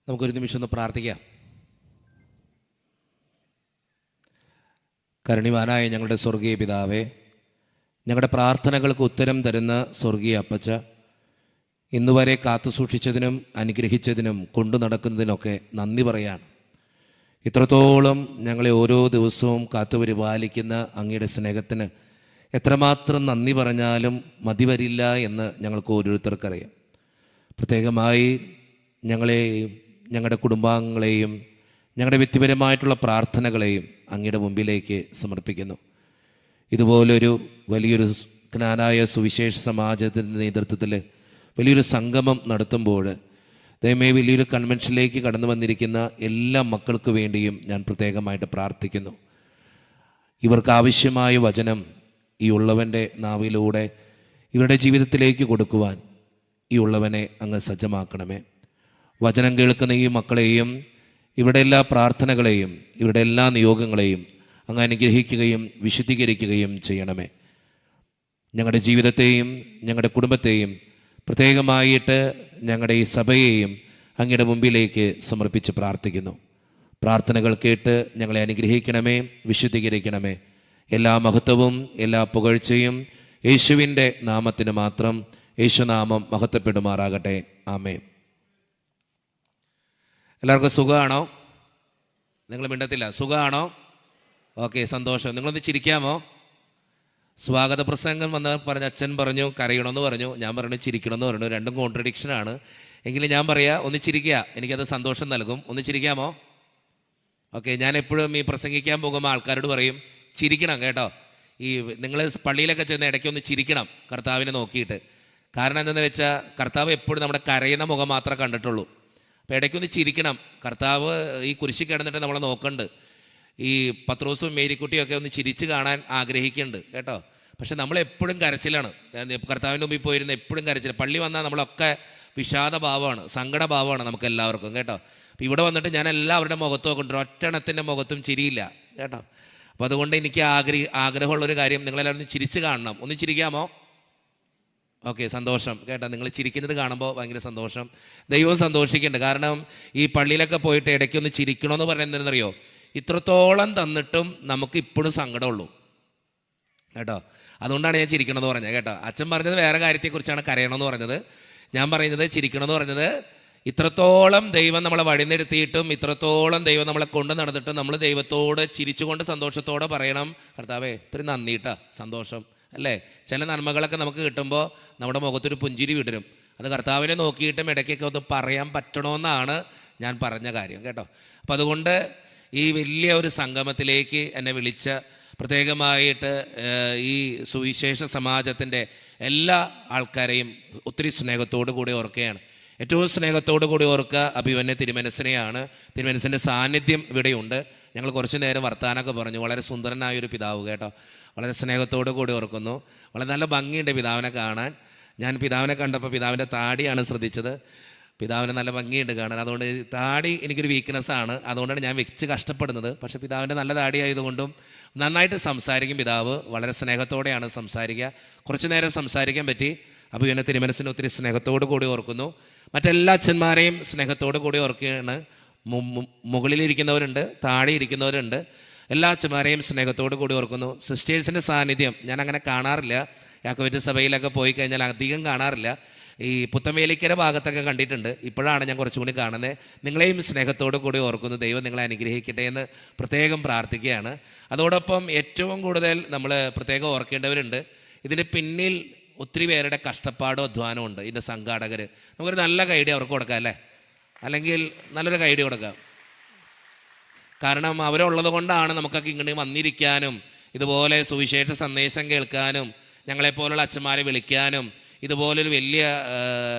നമുക്കൊരു നിമിഷം ഒന്ന് പ്രാർത്ഥിക്കാം. കരുണിവാനായ ഞങ്ങളുടെ സ്വർഗീയ പിതാവേ, ഞങ്ങളുടെ പ്രാർത്ഥനകൾക്ക് ഉത്തരം തരുന്ന സ്വർഗീയ അപ്പച്ച, ഇന്നുവരെ കാത്തു സൂക്ഷിച്ചതിനും അനുഗ്രഹിച്ചതിനും കൊണ്ടു നടക്കുന്നതിനൊക്കെ നന്ദി പറയാണ്. ഇത്രത്തോളം ഞങ്ങളെ ഓരോ ദിവസവും കാത്തുപരിപാലിക്കുന്ന അങ്ങയുടെ സ്നേഹത്തിന് എത്രമാത്രം നന്ദി പറഞ്ഞാലും മതി വരില്ല എന്ന് ഞങ്ങൾക്ക് ഓരോരുത്തർക്കറിയാം. പ്രത്യേകമായി ഞങ്ങളെയും ഞങ്ങളുടെ കുടുംബാംഗങ്ങളെയും ഞങ്ങളുടെ വ്യക്തിപരമായിട്ടുള്ള പ്രാർത്ഥനകളെയും അങ്ങയുടെ മുമ്പിലേക്ക് സമർപ്പിക്കുന്നു. ഇതുപോലൊരു വലിയൊരു ജ്ഞാനായ സുവിശേഷ സമാജത്തിൻ്റെ നേതൃത്വത്തിൽ വലിയൊരു സംഗമം നടത്തുമ്പോൾ ദൈവമേ, വലിയൊരു കൺവെൻഷനിലേക്ക് കടന്നു വന്നിരിക്കുന്ന എല്ലാ മക്കൾക്ക് വേണ്ടിയും ഞാൻ പ്രത്യേകമായിട്ട് പ്രാർത്ഥിക്കുന്നു. ഇവർക്ക് ആവശ്യമായ വചനം ഈ ഉള്ളവൻ്റെ നാവിലൂടെ ഇവരുടെ ജീവിതത്തിലേക്ക് കൊടുക്കുവാൻ ഈ ഉള്ളവനെ അങ്ങ് സജ്ജമാക്കണമേ. വചനം കേൾക്കുന്ന ഈ മക്കളെയും ഇവരുടെ എല്ലാ പ്രാർത്ഥനകളെയും ഇവരുടെ എല്ലാ നിയോഗങ്ങളെയും അങ്ങ് അനുഗ്രഹിക്കുകയും വിശുദ്ധീകരിക്കുകയും ചെയ്യണമേ. ഞങ്ങളുടെ ജീവിതത്തെയും ഞങ്ങളുടെ കുടുംബത്തെയും പ്രത്യേകമായിട്ട് ഞങ്ങളുടെ ഈ സഭയെയും അങ്ങയുടെ മുമ്പിലേക്ക് സമർപ്പിച്ച് പ്രാർത്ഥിക്കുന്നു. പ്രാർത്ഥനകൾ കേട്ട് ഞങ്ങളെ അനുഗ്രഹിക്കണമേ, വിശുദ്ധീകരിക്കണമേ. എല്ലാ മഹത്വവും എല്ലാ പുകഴ്ചയും യേശുവിൻ്റെ നാമത്തിന് മാത്രം. യേശുനാമം മഹത്വപ്പെടുമാറാകട്ടെ. ആമേൻ. എല്ലാവർക്കും സുഖമാണോ? നിങ്ങൾ മിണ്ടത്തില്ല. സുഖമാണോ? ഓക്കെ, സന്തോഷം. നിങ്ങളൊന്ന് ചിരിക്കാമോ? സ്വാഗത പ്രസംഗം വന്ന് പറഞ്ഞ അച്ഛൻ പറഞ്ഞു കരയണമെന്ന് പറഞ്ഞു, ഞാൻ പറഞ്ഞു ചിരിക്കണമെന്ന് പറഞ്ഞു. രണ്ടും കോൺട്രഡിക്ഷനാണ്. എങ്കിലും ഞാൻ പറയാം, ഒന്ന് ചിരിക്കുക, എനിക്കത് സന്തോഷം നൽകും. ഒന്ന് ചിരിക്കാമോ? ഓക്കെ. ഞാൻ എപ്പോഴും ഈ പ്രസംഗിക്കാൻ പോകുമ്പോൾ ആൾക്കാരോട് പറയും ചിരിക്കണം കേട്ടോ. ഈ നിങ്ങൾ പള്ളിയിലൊക്കെ ചെന്ന് ഇടയ്ക്ക് ഒന്ന് ചിരിക്കണം കർത്താവിനെ നോക്കിയിട്ട്. കാരണം എന്താണെന്ന് വെച്ചാൽ കർത്താവ് എപ്പോഴും നമ്മുടെ കരയുന്ന മുഖം മാത്രമേ കണ്ടിട്ടുള്ളൂ. അപ്പോൾ ഇടയ്ക്കൊന്ന് ചിരിക്കണം. കർത്താവ് ഈ കുരിശിൽ കിടന്നിട്ട് നമ്മളെ നോക്കുന്നുണ്ട്. ഈ പത്രോസും മേരിക്കുട്ടിയൊക്കെ ഒന്ന് ചിരിച്ച് കാണാൻ ആഗ്രഹിക്കുന്നുണ്ട് കേട്ടോ. പക്ഷെ നമ്മളെപ്പോഴും കരച്ചിലാണ്. കർത്താവിൻ്റെ മുമ്പിൽ പോയിരുന്ന എപ്പോഴും കരച്ചിൽ. പള്ളി വന്നാൽ നമ്മളൊക്കെ വിഷാദഭാവമാണ്, സങ്കടഭാവമാണ് നമുക്ക് എല്ലാവർക്കും കേട്ടോ. അപ്പോൾ ഇവിടെ വന്നിട്ട് ഞാൻ എല്ലാവരുടെ മുഖത്തും നോക്കുന്നുണ്ട്, ഒറ്റണത്തിൻ്റെ മുഖത്തും ചിരിയില്ല കേട്ടോ. അപ്പോൾ അതുകൊണ്ട് എനിക്ക് ആഗ്രഹമുള്ളൊരു കാര്യം, നിങ്ങളെല്ലാവരും ഒന്ന് ചിരിച്ച് കാണണം. ഒന്ന് ചിരിക്കാമോ? ഓക്കെ, സന്തോഷം കേട്ടോ. നിങ്ങൾ ചിരിക്കുന്നത് കാണുമ്പോൾ ഭയങ്കര സന്തോഷം. ദൈവവും സന്തോഷിക്കുന്നുണ്ട്. കാരണം ഈ പള്ളിയിലൊക്കെ പോയിട്ട് ഇടയ്ക്കൊന്ന് ചിരിക്കണമെന്ന് പറയുന്നത് എന്താണെന്നറിയോ? ഇത്രത്തോളം തന്നിട്ടും നമുക്ക് ഇപ്പോഴും സങ്കടമുള്ളൂ കേട്ടോ. അതുകൊണ്ടാണ് ഞാൻ ചിരിക്കണമെന്ന് പറഞ്ഞത് കേട്ടോ. അച്ഛൻ പറഞ്ഞത് വേറെ കാര്യത്തെക്കുറിച്ചാണ് കരയണമെന്ന് പറഞ്ഞത്. ഞാൻ പറയുന്നത് ചിരിക്കണമെന്ന് പറഞ്ഞത് ഇത്രത്തോളം ദൈവം നമ്മളെ വഴിനിർത്തിയിട്ടും ഇത്രത്തോളം ദൈവം നമ്മളെ കൊണ്ട് നടന്നിട്ടും നമ്മൾ ദൈവത്തോട് ചിരിച്ചുകൊണ്ട് സന്തോഷത്തോടെ പറയണം, കർത്താവേ ഇത്രയും നന്ദിയിട്ടാ, സന്തോഷം അല്ലേ. ചില നന്മകളൊക്കെ നമുക്ക് കിട്ടുമ്പോൾ നമ്മുടെ മുഖത്തൊരു പുഞ്ചിരി വിടരും. അത് കർത്താവിനെ നോക്കിയിട്ടും ഇടയ്ക്കൊക്കെ ഒന്ന് പറയാൻ പറ്റണമെന്നാണ് ഞാൻ പറഞ്ഞ കാര്യം കേട്ടോ. അപ്പം അതുകൊണ്ട് ഈ വലിയ ഒരു സംഗമത്തിലേക്ക് എന്നെ വിളിച്ച പ്രത്യേകമായിട്ട് ഈ സുവിശേഷ സമാജത്തിൻ്റെ എല്ലാ ആൾക്കാരെയും ഒത്തിരി സ്നേഹത്തോടു കൂടി ഓർക്കുകയാണ്. ഏറ്റവും സ്നേഹത്തോടു കൂടി ഓർക്കുക അഭിമന്യ തിരുമനസിനെയാണ്. തിരുമനസിൻ്റെ സാന്നിധ്യം ഇവിടെയുണ്ട്. ഞങ്ങൾ കുറച്ച് നേരം വർത്താനമൊക്കെ പറഞ്ഞു. വളരെ സുന്ദരനായൊരു പിതാവ് കേട്ടോ. വളരെ സ്നേഹത്തോടു കൂടി ഓർക്കുന്നു. വളരെ നല്ല ഭംഗിയുണ്ട് പിതാവിനെ കാണാൻ. ഞാൻ പിതാവിനെ കണ്ടപ്പോൾ പിതാവിൻ്റെ താടിയാണ് ശ്രദ്ധിച്ചത്. പിതാവിന് നല്ല ഭംഗിയുണ്ട് കാണാൻ. അതുകൊണ്ട് താടി എനിക്കൊരു വീക്ക്നെസ്സാണ്. അതുകൊണ്ടാണ് ഞാൻ വെച്ച് കഷ്ടപ്പെടുന്നത്. പക്ഷേ പിതാവിൻ്റെ നല്ല താടി ആയതുകൊണ്ടും നന്നായിട്ട് സംസാരിക്കും പിതാവ്. വളരെ സ്നേഹത്തോടെയാണ് സംസാരിക്കുക. കുറച്ച് നേരം സംസാരിക്കാൻ പറ്റി. അപ്പോൾ ഇവനെ തിരുമനസിനെ ഒത്തിരി സ്നേഹത്തോടു കൂടി ഓർക്കുന്നു. മറ്റെല്ലാ അച്ഛന്മാരെയും സ്നേഹത്തോടു കൂടി ഓർക്കുകയാണ്. മുകളിലിരിക്കുന്നവരുണ്ട്, താഴെ ഇരിക്കുന്നവരുണ്ട്. എല്ലാ അച്ഛന്മാരെയും സ്നേഹത്തോടു കൂടി ഓർക്കുന്നു. സിസ്റ്റേഴ്സിൻ്റെ സാന്നിധ്യം ഞാൻ അങ്ങനെ കാണാറില്ല. യാക്കോബായ സഭയിലൊക്കെ പോയി കഴിഞ്ഞാൽ അധികം കാണാറില്ല. ഈ പുത്തമേലിക്കര ഭാഗത്തൊക്കെ കണ്ടിട്ടുണ്ട്. ഇപ്പോഴാണ് ഞാൻ കുറച്ചുകൂടി കാണുന്നത്. നിങ്ങളെയും സ്നേഹത്തോടു കൂടി ഓർക്കുന്നു. ദൈവം നിങ്ങളെ അനുഗ്രഹിക്കട്ടെ എന്ന് പ്രത്യേകം പ്രാർത്ഥിക്കുകയാണ്. അതോടൊപ്പം ഏറ്റവും കൂടുതൽ നമ്മൾ പ്രത്യേകം ഓർക്കേണ്ടവരുണ്ട്. ഇതിന് പിന്നിൽ ഒത്തിരി പേരുടെ കഷ്ടപ്പാടും അധ്വാനവും ഉണ്ട്. ഇതിൻ്റെ സംഘാടകർ. നമുക്കൊരു നല്ല കൈഡി അവർക്ക് കൊടുക്കാം അല്ലേ? അല്ലെങ്കിൽ നല്ലൊരു കൈഡി കൊടുക്കാം. കാരണം അവരുള്ളത് കൊണ്ടാണ് നമുക്കൊക്കെ ഇങ്ങനെ വന്നിരിക്കാനും ഇതുപോലെ സുവിശേഷ സന്ദേശം കേൾക്കാനും ഞങ്ങളെപ്പോലുള്ള അച്ഛന്മാരെ വിളിക്കാനും ഇതുപോലൊരു വലിയ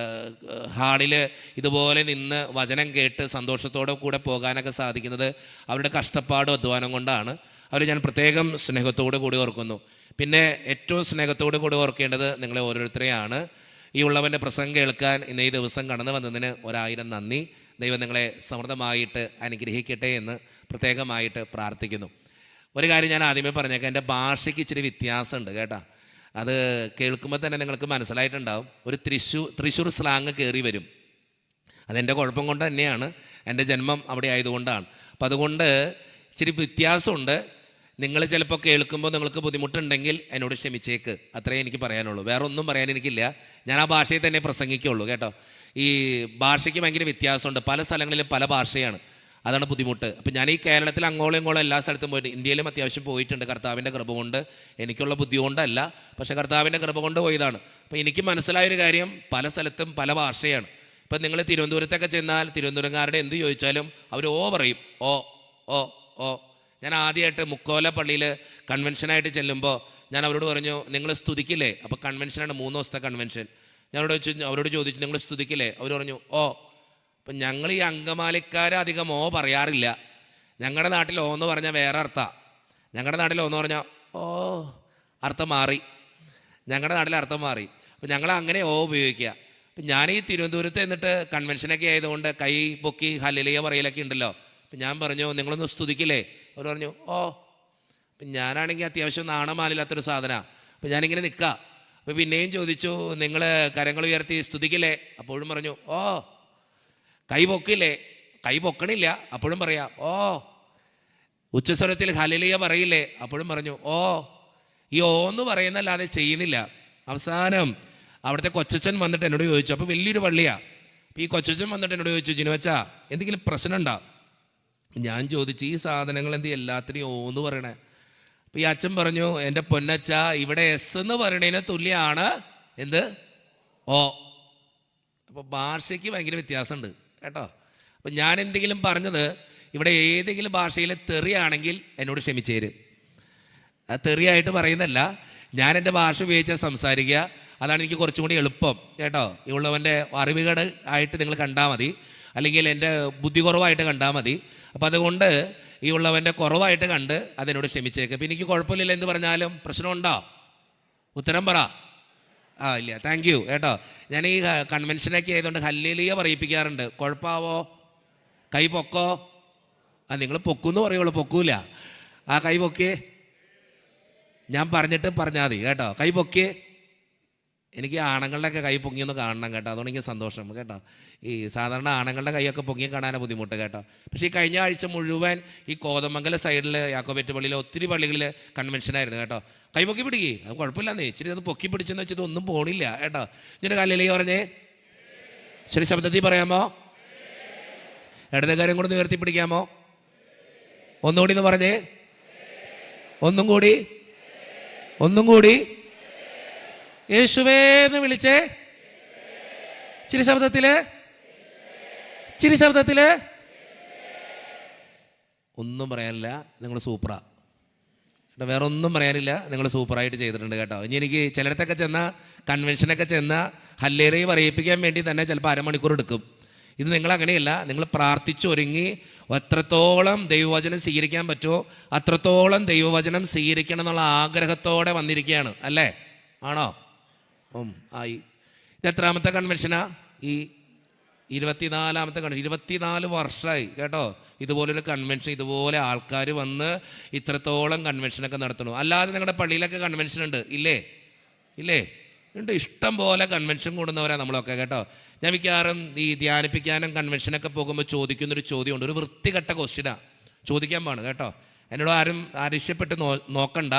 ഹാളിൽ ഇതുപോലെ നിന്ന് വചനം കേട്ട് സന്തോഷത്തോടെ കൂടെ പോകാനൊക്കെ സാധിക്കുന്നത് അവരുടെ കഷ്ടപ്പാടും അധ്വാനം കൊണ്ടാണ്. അവർ ഞാൻ പ്രത്യേകം സ്നേഹത്തോടു കൂടി ഓർക്കുന്നു. പിന്നെ ഏറ്റവും സ്നേഹത്തോടു കൂടി ഓർക്കേണ്ടത് നിങ്ങളെ ഓരോരുത്തരെയാണ്. ഈ ഉള്ളവൻ്റെ പ്രസംഗം കേൾക്കാൻ ഇന്ന് ഈ ദിവസം കടന്നു വന്നതിന് 1000 നന്ദി. ദൈവം നിങ്ങളെ സമൃദ്ധമായിട്ട് അനുഗ്രഹിക്കട്ടെ എന്ന് പ്രത്യേകമായിട്ട് പ്രാർത്ഥിക്കുന്നു. ഒരു കാര്യം ഞാൻ ആദ്യമേ പറഞ്ഞേക്കാം, എൻ്റെ ഭാഷയ്ക്ക് ഇച്ചിരി വ്യത്യാസമുണ്ട് കേട്ടോ. അത് കേൾക്കുമ്പോൾ തന്നെ നിങ്ങൾക്ക് മനസ്സിലായിട്ടുണ്ടാവും. ഒരു തൃശ്ശൂർ സ്ലാങ് കയറി വരും. അതെൻ്റെ കുഴപ്പം കൊണ്ട് തന്നെയാണ്, എൻ്റെ ജന്മം അവിടെ ആയതുകൊണ്ടാണ്. അപ്പം അതുകൊണ്ട് ഇച്ചിരി വ്യത്യാസമുണ്ട്. നിങ്ങൾ ചിലപ്പോൾ കേൾക്കുമ്പോൾ നിങ്ങൾക്ക് ബുദ്ധിമുട്ടുണ്ടെങ്കിൽ എന്നോട് ക്ഷമിച്ചേക്ക്, അത്രേ എനിക്ക് പറയാനുള്ളൂ. വേറെ ഒന്നും പറയാൻ എനിക്കില്ല. ഞാൻ ആ ഭാഷയിൽ തന്നെ പ്രസംഗിക്കുള്ളൂ കേട്ടോ. ഈ ഭാഷയ്ക്ക് ഭയങ്കര വ്യത്യാസമുണ്ട്, പല സ്ഥലങ്ങളിലും പല ഭാഷയാണ്, അതാണ് ബുദ്ധിമുട്ട്. അപ്പം ഞാൻ ഈ കേരളത്തിൽ അങ്ങോളം ഇങ്ങോളം എല്ലാ സ്ഥലത്തും പോയിട്ട്, ഇന്ത്യയിലും അത്യാവശ്യം പോയിട്ടുണ്ട്. കർത്താവിൻ്റെ കൃപ കൊണ്ട്, എനിക്കുള്ള ബുദ്ധി കൊണ്ടല്ല, പക്ഷേ കർത്താവിൻ്റെ കൃപ കൊണ്ട് പോയതാണ്. അപ്പോൾ എനിക്ക് മനസ്സിലായൊരു കാര്യം, പല സ്ഥലത്തും പല ഭാഷയാണ്. ഇപ്പം നിങ്ങൾ തിരുവനന്തപുരത്തൊക്കെ ചെന്നാൽ തിരുവനന്തപുരംകാരുടെ എന്ത് ചോദിച്ചാലും അവർ ഓ പറയും, ഓ ഓ ഓ. ഞാൻ ആദ്യമായിട്ട് മുക്കോല പള്ളിയിൽ കൺവെൻഷനായിട്ട് ചെല്ലുമ്പോൾ ഞാൻ അവരോട് പറഞ്ഞു, നിങ്ങൾ സ്തുതിക്കില്ലേ? അപ്പോൾ കൺവെൻഷനാണ്, 3 ദിവസത്തെ കൺവെൻഷൻ. ഞാൻ അവരോട് ചോദിച്ചു, നിങ്ങൾ സ്തുതിക്കില്ലേ? അവർ പറഞ്ഞു ഓ. അപ്പം ഞങ്ങൾ ഈ അങ്കമാലിക്കാർ അധികം ഓ പറയാറില്ല. ഞങ്ങളുടെ നാട്ടിൽ ഓ എന്ന് പറഞ്ഞാൽ വേറെ അർത്ഥമാണ്. ഞങ്ങളുടെ നാട്ടിൽ ഓ എന്ന് പറഞ്ഞാൽ ഓ, അർത്ഥം മാറി. ഞങ്ങളുടെ നാട്ടിൽ അർത്ഥം മാറി. അപ്പം ഞങ്ങൾ അങ്ങനെ ഓ ഉപയോഗിക്കുക. അപ്പം ഞാൻ ഈ തിരുവനന്തപുരത്ത് എന്നിട്ട് കൺവെൻഷനൊക്കെ ആയതുകൊണ്ട് കൈ പൊക്കി ഹല്ലേലൂയ പറയലൊക്കെ ഉണ്ടല്ലോ. അപ്പം ഞാൻ പറഞ്ഞു, നിങ്ങളൊന്ന് സ്തുതിക്കില്ലേ? അവർ പറഞ്ഞു ഓ. അപ്പം ഞാനാണെങ്കിൽ അത്യാവശ്യം നാണമാലില്ലാത്തൊരു സാധനമാണ്. അപ്പം ഞാനിങ്ങനെ നിൽക്കുക. അപ്പോൾ പിന്നെയും ചോദിച്ചു, നിങ്ങൾ കരങ്ങൾ ഉയർത്തി സ്തുതിക്കില്ലേ? അപ്പോഴും പറഞ്ഞു ഓ. കൈ പൊക്കില്ലേ? കൈ പൊക്കണില്ല, അപ്പോഴും പറയാം ഓ. ഉച്ചസ്വരത്തിൽ ഹല്ലേലൂയ പറയില്ലേ? അപ്പോഴും പറഞ്ഞു ഓ. ഈ ഓ എന്ന് പറയുന്നല്ലാതെ ചെയ്യുന്നില്ല. അവസാനം അവിടുത്തെ കൊച്ചച്ഛൻ വന്നിട്ട് എന്നോട് ചോദിച്ചു, അപ്പോൾ വലിയൊരു പള്ളിയാണ്. അപ്പോൾ ഈ കൊച്ചച്ഛൻ വന്നിട്ട് എന്നോട് ചോദിച്ചു, ജിനുവച്ചാ എന്തെങ്കിലും പ്രശ്നമുണ്ടോ? ഞാൻ ചോദിച്ചു, ഈ സാധനങ്ങൾ എന്ത് എല്ലാത്തിനും ഓ എന്ന് പറയണേ? അപ്പോൾ ഈ അച്ഛൻ പറഞ്ഞു, എൻ്റെ പൊന്നച്ച, ഇവിടെ എസ് എന്ന് പറയണതിന് തുല്യമാണ് എന്ത് ഓ. അപ്പോൾ ഭാഷയ്ക്ക് ഭയങ്കര വ്യത്യാസമുണ്ട് കേട്ടോ. അപ്പം ഞാൻ എന്തെങ്കിലും പറഞ്ഞത് ഇവിടെ ഏതെങ്കിലും ഭാഷയിൽ തെറിയാണെങ്കിൽ എന്നോട് ക്ഷമിച്ചേര്. അത് തെറിയായിട്ട് പറയുന്നതല്ല, ഞാൻ എൻ്റെ ഭാഷ ഉപയോഗിച്ചാൽ സംസാരിക്കുക. അതാണ് എനിക്ക് കുറച്ചും കൂടി എളുപ്പം കേട്ടോ. ഈ ഉള്ളവൻ്റെ അറിവുകേട് ആയിട്ട് നിങ്ങൾ കണ്ടാൽ മതി, അല്ലെങ്കിൽ എൻ്റെ ബുദ്ധി കുറവായിട്ട് കണ്ടാൽ മതി. അപ്പം അതുകൊണ്ട് ഈ ഉള്ളവൻ്റെ കുറവായിട്ട് കണ്ട് അതിനോട് ക്ഷമിച്ചേക്ക്. അപ്പം എനിക്ക് കുഴപ്പമില്ല എന്ന് പറഞ്ഞാലും പ്രശ്നമുണ്ടോ? ഉത്തരം പറ. ഇല്ല, താങ്ക് യു കേട്ടോ. ഞാൻ ഈ കൺവെൻഷനൊക്കെ ആയതുകൊണ്ട് ഹല്ലേലൂയ പറയിപ്പിക്കാറുണ്ട്. കുഴപ്പമാവോ? കൈ പൊക്കോ? നിങ്ങൾ പൊക്കുമെന്ന് പറയുള്ളൂ, പൊക്കൂല. കൈ പൊക്കേ, ഞാൻ പറഞ്ഞിട്ട് പറഞ്ഞാൽ മതി കേട്ടോ. കൈ പൊക്കേ. എനിക്ക് ആണുങ്ങളുടെയൊക്കെ കൈ പൊങ്ങിയൊന്ന് കാണണം കേട്ടോ, അതുകൊണ്ട് എനിക്ക് സന്തോഷം കേട്ടോ. ഈ സാധാരണ ആണുങ്ങളുടെ കൈയൊക്കെ പൊങ്ങി കാണാനാണ് ബുദ്ധിമുട്ട് കേട്ടോ. പക്ഷേ ഈ കഴിഞ്ഞ ആഴ്ച മുഴുവൻ ഈ കോതമംഗല സൈഡിൽ യാക്കോബേറ്റ് പള്ളിയിൽ ഒത്തിരി പള്ളികളിൽ കൺവെൻഷനായിരുന്നു കേട്ടോ. കൈ പൊക്കി പിടിക്കേ, അത് കുഴപ്പമില്ലെന്നേ. ഇച്ചിരി അത് പൊക്കി പിടിച്ചെന്ന് വെച്ചത് ഒന്നും പോണില്ല കേട്ടോ. ഇങ്ങനെ ഹല്ലേലൂയ പറഞ്ഞേ, ശരി ശബ്ദത്തിൽ പറയാമോ? ഇടത്തെ കാര്യം കൂടെ ഉയർത്തി പിടിക്കാമോ? ഒന്നുകൂടി എന്ന് പറഞ്ഞേ, ഒന്നും കൂടി, ഒന്നും കൂടി. യേശുവേന്ന് വിളിച്ചേ, ചിരി ശബ്ദത്തില്, ചിരി ശബ്ദത്തില്. ഒന്നും പറയാനില്ല, നിങ്ങൾ സൂപ്പറാ കേട്ടോ. വേറെ ഒന്നും പറയാനില്ല, നിങ്ങൾ സൂപ്പറായിട്ട് ചെയ്തിട്ടുണ്ട് കേട്ടോ. ഇനി എനിക്ക് ചിലയിടത്തൊക്കെ ചെന്ന കൺവെൻഷനൊക്കെ ചെന്ന ഹല്ലേലൂയ പറയിപ്പിക്കാൻ വേണ്ടി തന്നെ ചിലപ്പോൾ അരമണിക്കൂർ എടുക്കും. ഇത് നിങ്ങളങ്ങനെയല്ല, നിങ്ങൾ പ്രാർത്ഥിച്ചൊരുങ്ങി എത്രത്തോളം ദൈവവചനം സ്വീകരിക്കാൻ പറ്റുമോ അത്രത്തോളം ദൈവവചനം സ്വീകരിക്കണം എന്നുള്ള ആഗ്രഹത്തോടെ വന്നിരിക്കുകയാണ് അല്ലേ? ആണോ? ആയി. ഇത് എത്രാമത്തെ കൺവെൻഷനാ? ഈ 24ാമത്തെ കൺവെൻഷൻ. 24 വർഷമായി കേട്ടോ ഇതുപോലൊരു കൺവെൻഷൻ, ഇതുപോലെ ആൾക്കാർ വന്ന് ഇത്രത്തോളം കൺവെൻഷനൊക്കെ നടത്തണു. അല്ലാതെ നിങ്ങളുടെ പള്ളിയിലൊക്കെ കൺവെൻഷൻ ഉണ്ട് ഇല്ലേ? ഇല്ലേ? ഉണ്ട്, ഇഷ്ടം പോലെ കൺവെൻഷൻ കൂടുന്നവരാണ് നമ്മളൊക്കെ കേട്ടോ. ഞാൻ മിക്കവാറും ഈ ധ്യാനിപ്പിക്കാനും കൺവെൻഷനൊക്കെ പോകുമ്പോൾ ചോദിക്കുന്നൊരു ചോദ്യമുണ്ട്, ഒരു വൃത്തികെട്ട ക്വസ്റ്റ്യനാണ്. ചോദിക്കാൻ പാണ് കേട്ടോ, എന്നോട് ആരും ആരിഷ്യപ്പെട്ട് നോക്കണ്ട.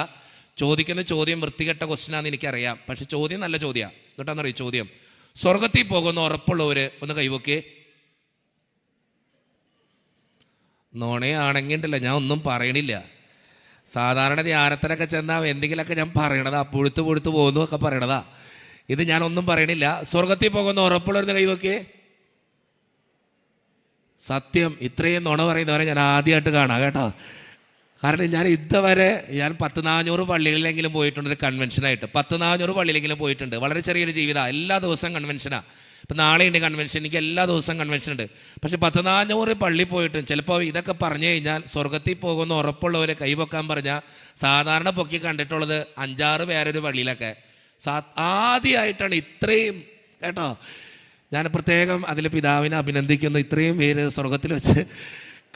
ചോദിക്കുന്ന ചോദ്യം വൃത്തികെട്ട ക്വസ്റ്റ്യനാണെന്ന് എനിക്കറിയാം, പക്ഷെ ചോദ്യം നല്ല ചോദ്യമാണ്. എന്നിട്ടാണെന്നറിയും ചോദ്യം, സ്വർഗത്തിൽ പോകുന്ന ഉറപ്പുള്ളവർ ഒന്ന് കൈവക്കേ. നോണയാണെങ്കിൽ ഉണ്ടല്ലോ, ഞാൻ ഒന്നും പറയണില്ല. സാധാരണ ധ്യാനത്തിനൊക്കെ ചെന്നാൽ എന്തെങ്കിലുമൊക്കെ ഞാൻ പറയണതാ, പുഴുത്ത് പോകുന്നു ഒക്കെ പറയണതാ. ഇത് ഞാനൊന്നും പറയണില്ല. സ്വർഗത്തിൽ പോകുന്ന ഉറപ്പുള്ളവർ കൈവക്കേ. സത്യം, ഇത്രയും നുണ പറയുന്നവരെ ഞാൻ ആദ്യമായിട്ട് കാണാം കേട്ടോ. കാരണം ഞാൻ ഇതുവരെ 100-400 പള്ളികളിലെങ്കിലും പോയിട്ടുണ്ട്, ഒരു കൺവെൻഷനായിട്ട് 100-400 പള്ളിയിലെങ്കിലും പോയിട്ടുണ്ട്. വളരെ ചെറിയൊരു ജീവിതമാണ്, എല്ലാ ദിവസവും കൺവെൻഷനാണ്. ഇപ്പം നാളെ ഉണ്ട് കൺവെൻഷൻ, എനിക്ക് എല്ലാ ദിവസവും കൺവെൻഷൻ ഉണ്ട്. പക്ഷെ 100-400 പള്ളി പോയിട്ടും ചിലപ്പോൾ ഇതൊക്കെ പറഞ്ഞു കഴിഞ്ഞാൽ സ്വർഗത്തിൽ പോകുന്ന ഉറപ്പുള്ളവരെ കൈവക്കാൻ പറഞ്ഞാൽ സാധാരണ പൊക്കി കണ്ടിട്ടുള്ളത് 5-6 പേരൊരു പള്ളിയിലൊക്കെ. ആദ്യമായിട്ടാണ് ഇത്രയും കേട്ടോ. ഞാൻ പ്രത്യേകം അതിൽ പിതാവിനെ അഭിനന്ദിക്കുന്നു. ഇത്രയും പേര് സ്വർഗത്തിൽ വെച്ച്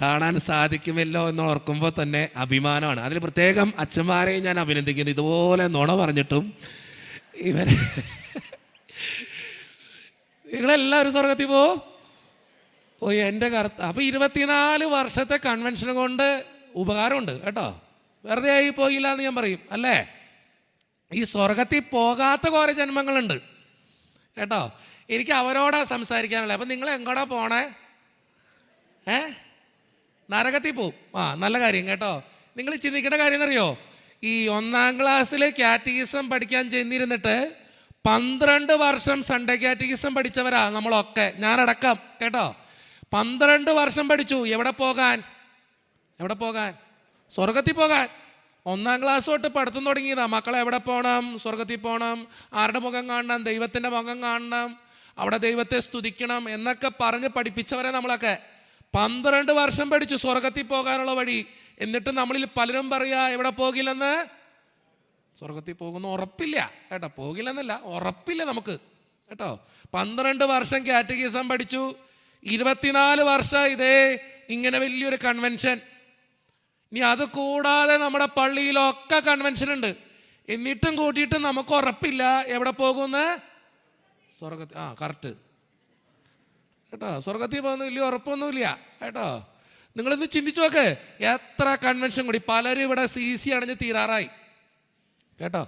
കാണാൻ സാധിക്കുമല്ലോ എന്ന് ഓർക്കുമ്പോൾ തന്നെ അഭിമാനമാണ്. അതിൽ പ്രത്യേകം അച്ഛന്മാരെയും ഞാൻ അഭിനന്ദിക്കുന്നു. ഇതുപോലെ നുണ പറഞ്ഞിട്ടും നിങ്ങളെല്ലാവരും സ്വർഗത്തിൽ ഓ എൻ്റെ അപ്പോൾ 24 വർഷത്തെ കൺവെൻഷൻ കൊണ്ട് ഉപകാരമുണ്ട് കേട്ടോ. വെറുതെ ആയി പോയില്ല എന്ന് ഞാൻ പറയും അല്ലേ. ഈ സ്വർഗത്തിൽ പോകാത്ത കുറേ ജന്മങ്ങളുണ്ട് കേട്ടോ. എനിക്ക് അവരോടാ സംസാരിക്കാനുള്ളത്. അപ്പം നിങ്ങൾ എങ്ങോട്ടാ പോണേ? നരകത്തിൽ പോവും. നല്ല കാര്യം കേട്ടോ. നിങ്ങൾ ചിന്തിക്കേണ്ട കാര്യം എന്നറിയോ? ഈ 1ാം ക്ലാസ്സിൽ കാറ്റഗിസം പഠിക്കാൻ ചെന്നിരുന്നിട്ട് 12 വർഷം സൺഡേ കാറ്റഗിസം പഠിച്ചവരാ നമ്മളൊക്കെ, ഞാനടക്കം കേട്ടോ. 12 വർഷം പഠിച്ചു. എവിടെ പോകാൻ? സ്വർഗത്തിൽ പോകാൻ. 1ാം ക്ലാസ് തൊട്ട് പഠിത്തം തുടങ്ങിയതാ. മക്കളെ എവിടെ പോകണം? സ്വർഗത്തിൽ പോകണം. ആരുടെ മുഖം കാണണം? ദൈവത്തിൻ്റെ മുഖം കാണണം. അവിടെ ദൈവത്തെ സ്തുതിക്കണം എന്നൊക്കെ പറഞ്ഞ് പഠിപ്പിച്ചവരെ നമ്മളൊക്കെ. 12 വർഷം പഠിച്ചു സ്വർഗത്തിൽ പോകാനുള്ള വഴി. എന്നിട്ട് നമ്മളിൽ പലരും പറയാ എവിടെ പോകില്ലെന്ന്. സ്വർഗത്തിൽ പോകുന്ന ഉറപ്പില്ല കേട്ടോ. പോകില്ലെന്നല്ല, ഉറപ്പില്ല നമുക്ക് കേട്ടോ. 12 വർഷം കാറ്റഗിസം പഠിച്ചു. 24 വർഷം ഇതേ ഇങ്ങനെ വലിയൊരു കൺവെൻഷൻ. ഇനി അത് കൂടാതെ നമ്മുടെ പള്ളിയിലൊക്കെ കൺവെൻഷൻ ഉണ്ട്. എന്നിട്ടും കൂട്ടിയിട്ട് നമുക്ക് ഉറപ്പില്ല എവിടെ പോകുമെന്ന്. സ്വർഗത്തിൽ കറക്റ്റ് കേട്ടോ. സ്വർഗത്തിൽ പോകുന്ന വലിയ ഉറപ്പൊന്നുമില്ല കേട്ടോ. നിങ്ങളിത് ചിന്തിച്ചു നോക്ക്. എത്ര കൺവെൻഷൻ കൂടി. പലരും ഇവിടെ CC അടഞ്ഞ് തീരാറായി കേട്ടോ.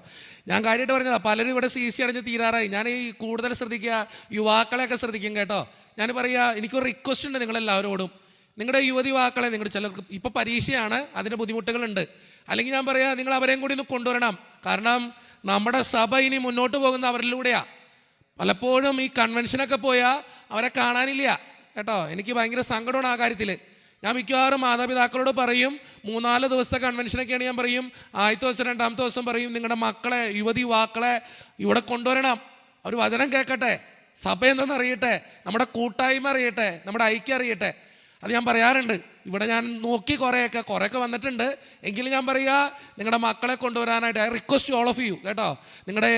ഞാൻ കാര്യമായിട്ട് പറഞ്ഞതാ. പലരും ഇവിടെ CC അടഞ്ഞ് തീരാറായി. ഞാൻ ഈ കൂടുതൽ ശ്രദ്ധിക്കുക, യുവാക്കളെയൊക്കെ ശ്രദ്ധിക്കും കേട്ടോ. ഞാൻ പറയുക, എനിക്കൊരു റിക്വസ്റ്റ് ഉണ്ട് നിങ്ങളെല്ലാവരോടും. നിങ്ങളുടെ യുവതിവാക്കളെ, നിങ്ങളുടെ ചിലർക്ക് ഇപ്പോൾ പരീക്ഷയാണ്, അതിൻ്റെ ബുദ്ധിമുട്ടുകളുണ്ട്. അല്ലെങ്കിൽ ഞാൻ പറയാം, നിങ്ങൾ അവരെയും കൂടി ഒന്ന് കൊണ്ടുവരണം. കാരണം നമ്മുടെ സഭ ഇനി മുന്നോട്ട് പോകുന്ന അവരിലൂടെയാണ്. പലപ്പോഴും ഈ കൺവെൻഷനൊക്കെ പോയാൽ അവരെ കാണാനില്ല കേട്ടോ. എനിക്ക് ഭയങ്കര സങ്കടമാണ് ആ കാര്യത്തിൽ. ഞാൻ മിക്കവാറും മാതാപിതാക്കളോട് പറയും, 3-4 ദിവസത്തെ കൺവെൻഷനൊക്കെയാണ് ഞാൻ പറയും, ആദ്യത്തെ ദിവസം 2ാമത്തെ ദിവസം പറയും, നിങ്ങളുടെ മക്കളെ, യുവതിവാക്കളെ ഇവിടെ കൊണ്ടുവരണം. അവർ വചനം കേൾക്കട്ടെ, സഭ എന്തെന്ന് അറിയട്ടെ, നമ്മുടെ കൂട്ടായ്മ അറിയട്ടെ, നമ്മുടെ ഐക്യം അറിയട്ടെ. അത് ഞാൻ പറയാറുണ്ട്. ഇവിടെ ഞാൻ നോക്കി കുറേയൊക്കെ വന്നിട്ടുണ്ട്. എങ്കിലും ഞാൻ പറയുക, നിങ്ങളുടെ മക്കളെ കൊണ്ടുവരാനായിട്ട് I request all of you കേട്ടോ. നിങ്ങളുടെ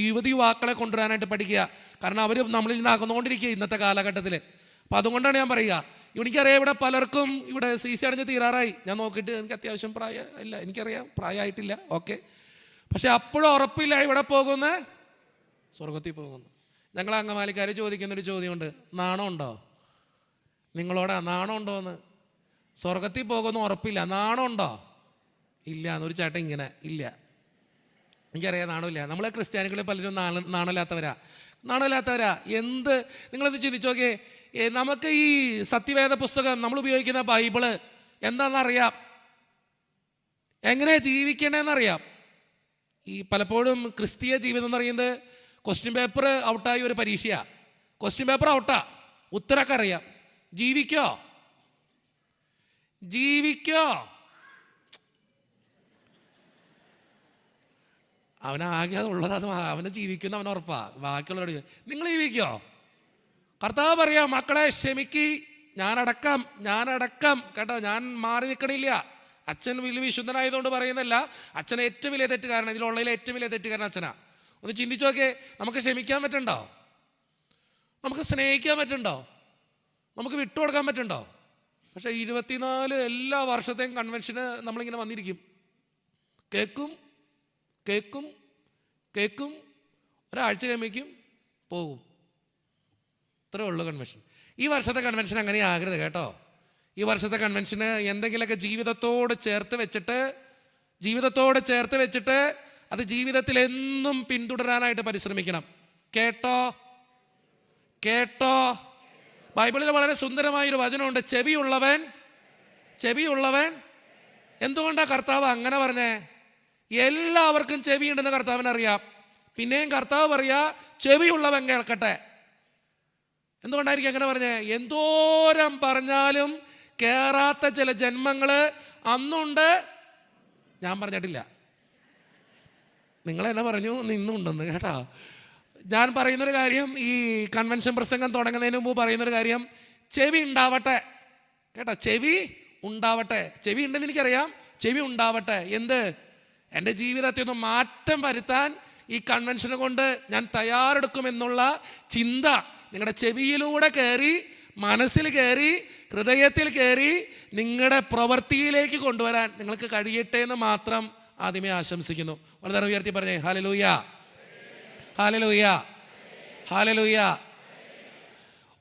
യുവതി യുവാക്കളെ കൊണ്ടുവരാനായിട്ട് പഠിക്കുക. കാരണം അവർ നമ്മളിൽ നിന്ന് അകന്നുകൊണ്ടിരിക്കുക ഇന്നത്തെ കാലഘട്ടത്തിൽ. അപ്പം അതുകൊണ്ടാണ് ഞാൻ പറയുക. എനിക്കറിയാം ഇവിടെ പലർക്കും ഇവിടെ CC അടഞ്ഞ് തീരാറായി. ഞാൻ നോക്കിയിട്ട് എനിക്ക് അത്യാവശ്യം ഇല്ല, എനിക്കറിയാം പ്രായമായിട്ടില്ല, ഓക്കെ. പക്ഷെ അപ്പോഴും ഉറപ്പില്ല ഇവിടെ പോകുന്ന. സ്വർഗത്തിൽ പോകുന്നു. ഞങ്ങൾ അങ്കമാലിക്കാർ ചോദിക്കുന്നൊരു ചോദ്യമുണ്ട്, നാണം ഉണ്ടോ? നിങ്ങളോടാ നാണം ഉണ്ടോ എന്ന്. സ്വർഗത്തിൽ പോകുന്ന ഉറപ്പില്ല, നാണം ഉണ്ടോ? ഇല്ല എന്നൊരു ചേട്ടൻ ഇങ്ങനെ ഇല്ല. എനിക്കറിയാം നാണമില്ല. നമ്മളെ ക്രിസ്ത്യാനികളിൽ പലരും നാണമില്ലാത്തവരാ. എന്ത് നിങ്ങളത് ചിന്തിച്ചു നോക്കിയേ. നമുക്ക് ഈ സത്യവേദ പുസ്തകം, നമ്മൾ ഉപയോഗിക്കുന്ന ബൈബിള് എന്താണെന്നറിയാം, എങ്ങനെ ജീവിക്കണേന്നറിയാം. ഈ പലപ്പോഴും ക്രിസ്തീയ ജീവിതം എന്ന് പറയുന്നത് ക്വസ്റ്റ്യൻ പേപ്പർ ഔട്ടായി ഒരു പരീക്ഷയാണ്. ക്വസ്റ്റ്യൻ പേപ്പർ ഔട്ടാ, ഉത്തരമൊക്കെ അറിയാം. ജീവിക്കോ? അവനാകെ അതുള്ളത്, അത് അവനെ ജീവിക്കുന്ന അവൻ ഉറപ്പാ. ബാക്കിയുള്ളവരോട് നിങ്ങൾ ജീവിക്കോ? കർത്താവ് പറയാം, മക്കളെ ക്ഷമിക്ക്, ഞാനടക്കം കേട്ടോ. ഞാൻ മാറി നിൽക്കണില്ല. അച്ഛൻ വലിയ വിശുദ്ധനായതുകൊണ്ട് പറയുന്നല്ല, അച്ഛൻ ഏറ്റവും വലിയ തെറ്റുകാരൻ, ഇതിലുള്ളതിൽ ഏറ്റവും വലിയ തെറ്റുകാരൻ അച്ഛനാ. ഒന്ന് ചിന്തിച്ചു നോക്കേ. നമുക്ക് ക്ഷമിക്കാൻ പറ്റുന്നുണ്ടോ? നമുക്ക് സ്നേഹിക്കാൻ പറ്റുന്നുണ്ടോ? നമുക്ക് വിട്ടുകൊടുക്കാൻ പറ്റുന്നുണ്ടോ? പക്ഷേ 24 എല്ലാ വർഷത്തെയും കൺവെൻഷന് നമ്മളിങ്ങനെ വന്നിരിക്കും, കേൾക്കും, ഒരാഴ്ച കഴിയുമ്പോഴേക്കും പോകും. ഇത്രേ ഉള്ളൂ കൺവെൻഷൻ. ഈ വർഷത്തെ കൺവെൻഷൻ അങ്ങനെ ആകരുത് കേട്ടോ. ഈ വർഷത്തെ കൺവെൻഷന് എന്തെങ്കിലുമൊക്കെ ജീവിതത്തോട് ചേർത്ത് വെച്ചിട്ട് അത് ജീവിതത്തിൽ എന്നും പിന്തുടരാനായിട്ട് പരിശ്രമിക്കണം. കേട്ടോ? ബൈബിളിൽ വളരെ സുന്ദരമായൊരു വചനമുണ്ട്, ചെവിയുള്ളവൻ. എന്തുകൊണ്ടാണ് കർത്താവ് അങ്ങനെ പറഞ്ഞേ? എല്ലാവർക്കും ചെവിയുണ്ടെന്ന് കർത്താവിനറിയാം. പിന്നെയും കർത്താവ് പറയാ, ചെവിയുള്ളവൻ കേൾക്കട്ടെ. എന്തുകൊണ്ടായിരിക്കും അങ്ങനെ പറഞ്ഞേ? എന്തോരം പറഞ്ഞാലും കേറാത്ത ചില ജന്മങ്ങൾ അന്നുണ്ട്. ഞാൻ പറഞ്ഞിട്ടില്ല, നിങ്ങളെന്നെ പറഞ്ഞു നിന്നുണ്ടെന്ന് കേട്ടോ. ഞാൻ പറയുന്നൊരു കാര്യം, ഈ കൺവെൻഷൻ പ്രസംഗം തുടങ്ങുന്നതിന് മുമ്പ് പറയുന്നൊരു കാര്യം, ചെവി ഉണ്ടാവട്ടെ കേട്ടോ. ചെവി ഉണ്ടെന്ന് എനിക്കറിയാം. ചെവി ഉണ്ടാവട്ടെ. എന്ത്? എൻ്റെ ജീവിതത്തിൽ ഒന്ന് മാറ്റം വരുത്താൻ ഈ കൺവെൻഷനെ കൊണ്ട് ഞാൻ തയ്യാറെടുക്കുമെന്നുള്ള ചിന്ത നിങ്ങളുടെ ചെവിയിലൂടെ കയറി, മനസ്സിൽ കയറി, ഹൃദയത്തിൽ കയറി, നിങ്ങളുടെ പ്രവൃത്തിയിലേക്ക് കൊണ്ടുവരാൻ നിങ്ങൾക്ക് കഴിയട്ടെ എന്ന് മാത്രം ആദ്യമേ ആശംസിക്കുന്നു. വളരെ ഉയർത്തി പറഞ്ഞേ ഹല്ലേലൂയ.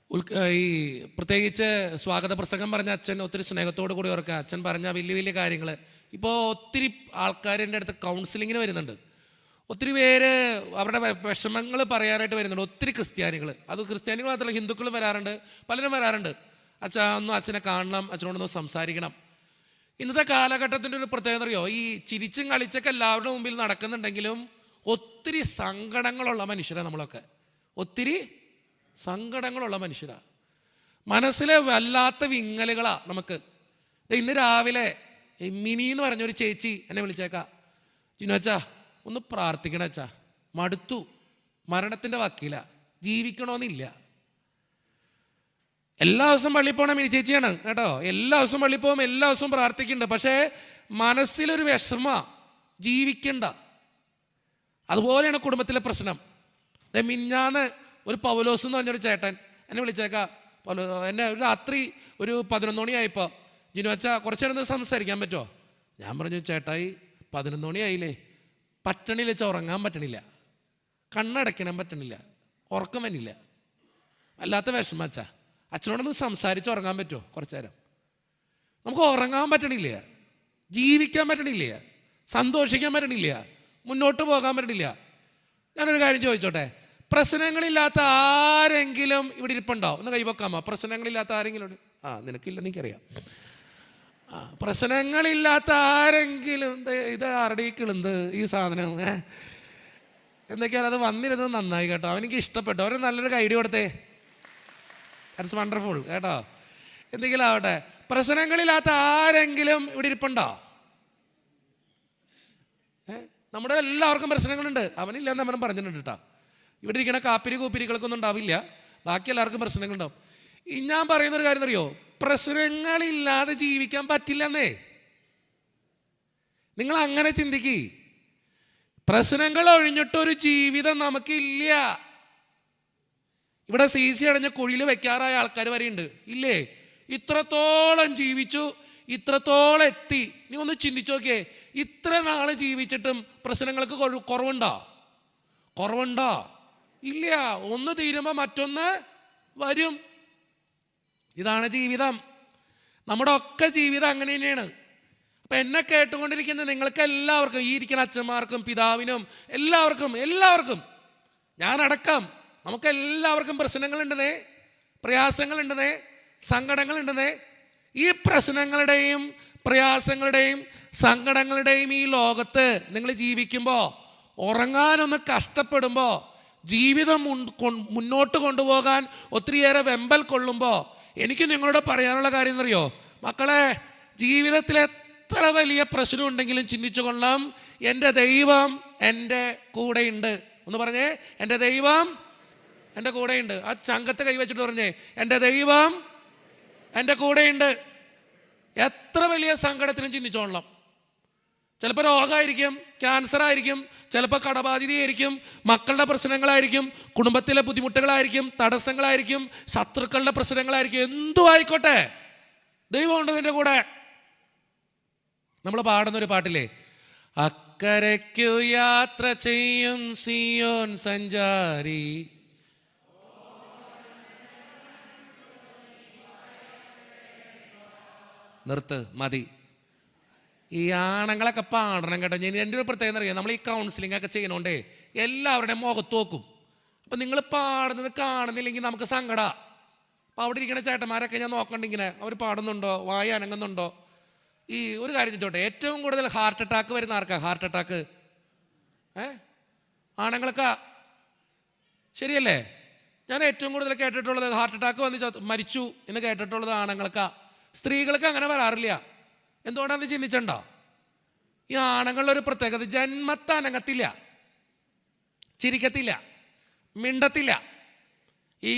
ഈ പ്രത്യേകിച്ച് സ്വാഗത പ്രസംഗം പറഞ്ഞ അച്ഛൻ ഒത്തിരി സ്നേഹത്തോടു കൂടി ഓർക്കുക. അച്ഛൻ പറഞ്ഞ വലിയ വലിയ കാര്യങ്ങൾ. ഇപ്പോൾ ഒത്തിരി ആൾക്കാർ എൻ്റെ അടുത്ത് കൗൺസിലിങ്ങിന് വരുന്നുണ്ട്. ഒത്തിരി പേര് അവരുടെ വിഷമങ്ങൾ പറയാനായിട്ട് വരുന്നുണ്ട്. ഒത്തിരി ക്രിസ്ത്യാനികൾ, അത് ക്രിസ്ത്യാനികൾ മാത്രമല്ല ഹിന്ദുക്കളും വരാറുണ്ട്, പലരും വരാറുണ്ട്. അച്ഛനെ കാണണം, അച്ഛനോടൊന്ന് സംസാരിക്കണം. ഇന്നത്തെ കാലഘട്ടത്തിൻ്റെ ഒരു പ്രത്യേകത അറിയോ? ഈ ചിരിച്ചും കളിച്ചൊക്കെ എല്ലാവരുടെ മുമ്പിൽ നടക്കുന്നുണ്ടെങ്കിലും ഒത്തിരി സങ്കടങ്ങളുള്ള മനുഷ്യരാണ് നമ്മളൊക്കെ. ഒത്തിരി സങ്കടങ്ങളുള്ള മനുഷ്യരാണ്. മനസ്സിലെ വല്ലാത്ത വിങ്ങലുകളാണ് നമുക്ക്. ഇന്ന് രാവിലെ മിനി എന്ന് പറഞ്ഞൊരു ചേച്ചി എന്നെ വിളിച്ചേക്കാം. ജിനുവച്ചാ ഒന്ന് പ്രാർത്ഥിക്കണം അച്ഛാ, മടുത്തു, മരണത്തിൻ്റെ വക്കീല, ജീവിക്കണമെന്നില്ല. എല്ലാ ദിവസവും പള്ളിയിൽ പോകണം മിനി ചേച്ചിയാണ് കേട്ടോ. എല്ലാ ദിവസവും പള്ളിയിൽ പോകും, എല്ലാ ദിവസവും പ്രാർത്ഥിക്കുന്നുണ്ട്. പക്ഷേ മനസ്സിലൊരു വിഷമ, ജീവിക്കണ്ട. അതുപോലെയാണ് കുടുംബത്തിലെ പ്രശ്നം. മിഞ്ഞാന്ന് ഒരു പൗലോസ് എന്ന് പറഞ്ഞൊരു ചേട്ടൻ എന്നെ വിളിച്ചേക്കാം. എന്നെ ഒരു രാത്രി ഒരു 11 മണിയായപ്പോൾ, ജിനുവച്ച കുറച്ച് നേരം സംസാരിക്കാൻ പറ്റുമോ? ഞാൻ പറഞ്ഞു, ചേട്ടായി 11 മണിയായില്ലേ, പറ്റണില്ല വെച്ചാൽ ഉറങ്ങാൻ പറ്റണില്ല, കണ്ണടയ്ക്കണം പറ്റണില്ല, ഉറക്കം വന്നില്ല, അല്ലാത്ത വിഷമം അച്ഛാ. അച്ഛനോടൊന്ന് സംസാരിച്ച് ഉറങ്ങാൻ പറ്റുമോ കുറച്ച് നേരം? നമുക്ക് ഉറങ്ങാൻ പറ്റണില്ല, ജീവിക്കാൻ പറ്റണില്ല, സന്തോഷിക്കാൻ പറ്റണില്ല, മുന്നോട്ട് പോകാൻ പറ്റണില്ല. ഞാനൊരു കാര്യം ചോദിച്ചോട്ടെ, പ്രശ്നങ്ങളില്ലാത്ത ആരെങ്കിലും ഇവിടെ ഇരിപ്പുണ്ടോ? ഒന്ന് കൈവക്കാമോ? പ്രശ്നങ്ങളില്ലാത്ത ആരെങ്കിലും? നിനക്കില്ല, എനിക്കറിയാം. പ്രശ്നങ്ങളില്ലാത്ത ആരെങ്കിലും? ഇത് ആരുടെ കിളുന്ത് ഈ സാധനം എന്തൊക്കെയാണ്? അത് വന്നിരുന്നത് നന്നായി കേട്ടോ, അവനെനിക്ക് ഇഷ്ടപ്പെട്ടു. അവന് നല്ലൊരു ഐഡിയ കൊടുത്തേ, ദാറ്റ്സ് വണ്ടർഫുൾ കേട്ടോ. എന്തെങ്കിലും ആവട്ടെ, പ്രശ്നങ്ങളില്ലാത്ത ആരെങ്കിലും ഇവിടെ ഇരിപ്പുണ്ടോ? നമ്മുടെ എല്ലാവർക്കും പ്രശ്നങ്ങളുണ്ട്. അവനില്ലെന്ന് അവനും പറഞ്ഞിട്ടുണ്ട് കേട്ടോ. ഇവിടെ ഇരിക്കണ കൂപ്പിരികൾക്കൊന്നും ഉണ്ടാവില്ല, ബാക്കി എല്ലാവർക്കും പ്രശ്നങ്ങളുണ്ടാവും. ഞാൻ പറയുന്നൊരു കാര്യം അറിയോ? പ്രശ്നങ്ങളില്ലാതെ ജീവിക്കാൻ പറ്റില്ലെന്നേ. നിങ്ങൾ അങ്ങനെ ചിന്തിക്ക്. പ്രശ്നങ്ങൾ ഒഴിഞ്ഞിട്ടൊരു ജീവിതം നമുക്കില്ല. ഇവിടെ CC അടഞ്ഞ കുഴിയിൽ വെക്കാറായ ആൾക്കാർ വരെയുണ്ട്, ഇല്ലേ? ഇത്രത്തോളം ജീവിച്ചു, ഇത്രത്തോളം എത്തി. നീ ഒന്ന് ചിന്തിച്ചു നോക്കിയേ, ഇത്ര നാൾ ജീവിച്ചിട്ടും പ്രശ്നങ്ങൾക്ക് കുറവുണ്ടോ? ഇല്ല. ഒന്ന് തീരുമ്പോൾ മറ്റൊന്ന് വരും. ഇതാണ് ജീവിതം. നമ്മുടെ ഒക്കെ ജീവിതം അങ്ങനെ തന്നെയാണ്. അപ്പം എന്നെ കേട്ടുകൊണ്ടിരിക്കുന്ന നിങ്ങൾക്ക് എല്ലാവർക്കും, ഈ ഇരിക്കുന്ന അച്ഛന്മാർക്കും പിതാവിനും എല്ലാവർക്കും ഞാനടക്കം, നമുക്കെല്ലാവർക്കും പ്രശ്നങ്ങളുണ്ടെന്നേ, പ്രയാസങ്ങളുണ്ടെന്നേ, സങ്കടങ്ങളുണ്ടെന്നേ. ഈ പ്രശ്നങ്ങളുടെയും പ്രയാസങ്ങളുടെയും സങ്കടങ്ങളുടെയും ഈ ലോകത്ത് നിങ്ങൾ ജീവിക്കുമ്പോൾ, ഉറങ്ങാനൊന്ന് കഷ്ടപ്പെടുമ്പോൾ, ജീവിതം മുന്നോട്ട് കൊണ്ടുപോകാൻ ഒത്തിരിയേറെ വെമ്പൽ കൊള്ളുമ്പോൾ, എനിക്ക് നിങ്ങളോട് പറയാനുള്ള കാര്യം എന്നറിയോ? മക്കളെ, ജീവിതത്തിൽ എത്ര വലിയ പ്രശ്നം ഉണ്ടെങ്കിലും ചിന്തിച്ചു കൊള്ളാം, എൻ്റെ ദൈവം എൻ്റെ കൂടെയുണ്ട്. ഒന്ന് പറഞ്ഞേ, എൻ്റെ ദൈവം എൻ്റെ കൂടെയുണ്ട്. ആ ചങ്കത്തെ കൈവച്ചിട്ട് പറഞ്ഞേ, എൻ്റെ ദൈവം എൻ്റെ കൂടെയുണ്ട്. എത്ര വലിയ സങ്കടത്തിനും ചിന്തിച്ചോളാം. ചിലപ്പോൾ രോഗമായിരിക്കും, ക്യാൻസർ ആയിരിക്കും, ചിലപ്പോൾ കടബാധ്യതയായിരിക്കും, മക്കളുടെ പ്രശ്നങ്ങളായിരിക്കും, കുടുംബത്തിലെ ബുദ്ധിമുട്ടുകളായിരിക്കും, തടസ്സങ്ങളായിരിക്കും, ശത്രുക്കളുടെ പ്രശ്നങ്ങളായിരിക്കും, എന്തും ആയിക്കോട്ടെ, ദൈവമുണ്ട് നിൻ്റെ കൂടെ. നമ്മൾ പാടുന്നൊരു പാട്ടില്ലേ, അക്കരയ്ക്കു യാത്ര ചെയ്യും സിയോൻ സഞ്ചാരി. നിർത്ത്, മതി. ഈ ആണുങ്ങളൊക്കെ പാടണം കേട്ടോ. എൻ്റെ ഒരു പ്രത്യേകത അറിയാം, നമ്മൾ ഈ കൗൺസിലിംഗ് ഒക്കെ ചെയ്യണോണ്ടേ എല്ലാവരുടെയും മുഖത്ത് നോക്കും. അപ്പം നിങ്ങൾ പാടുന്നത് കാണുന്നില്ലെങ്കിൽ നമുക്ക് സങ്കടമാണ്. അപ്പോൾ അവിടെ ഇരിക്കുന്ന ചേട്ടന്മാരൊക്കെ ഞാൻ നോക്കണ്ട, ഇങ്ങനെ അവർ പാടുന്നുണ്ടോ, വായ അനങ്ങുന്നുണ്ടോ. ഈ ഒരു കാര്യം ചോദിച്ചോട്ടെ, ഏറ്റവും കൂടുതൽ ഹാർട്ട് അറ്റാക്ക് വരുന്ന ആർക്കാ? ഹാർട്ട് അറ്റാക്ക് ആണുങ്ങൾക്കാ, ശരിയല്ലേ? ഞാൻ ഏറ്റവും കൂടുതൽ കേട്ടിട്ടുള്ളത് ഹാർട്ട് അറ്റാക്ക് വന്ന് മരിച്ചു എന്ന് കേട്ടിട്ടുള്ളത് ആണുങ്ങൾക്കാ. സ്ത്രീകൾക്ക് അങ്ങനെ വരാറില്ല. എന്തുകൊണ്ടാണെന്ന് ചിന്തിച്ചണ്ടോ? ഈ ആണുങ്ങളുടെ ഒരു പ്രത്യേകത, ജന്മത്തെ അനങ്ങത്തില്ല, ചിരിക്കത്തില്ല, മിണ്ടത്തില്ല. ഈ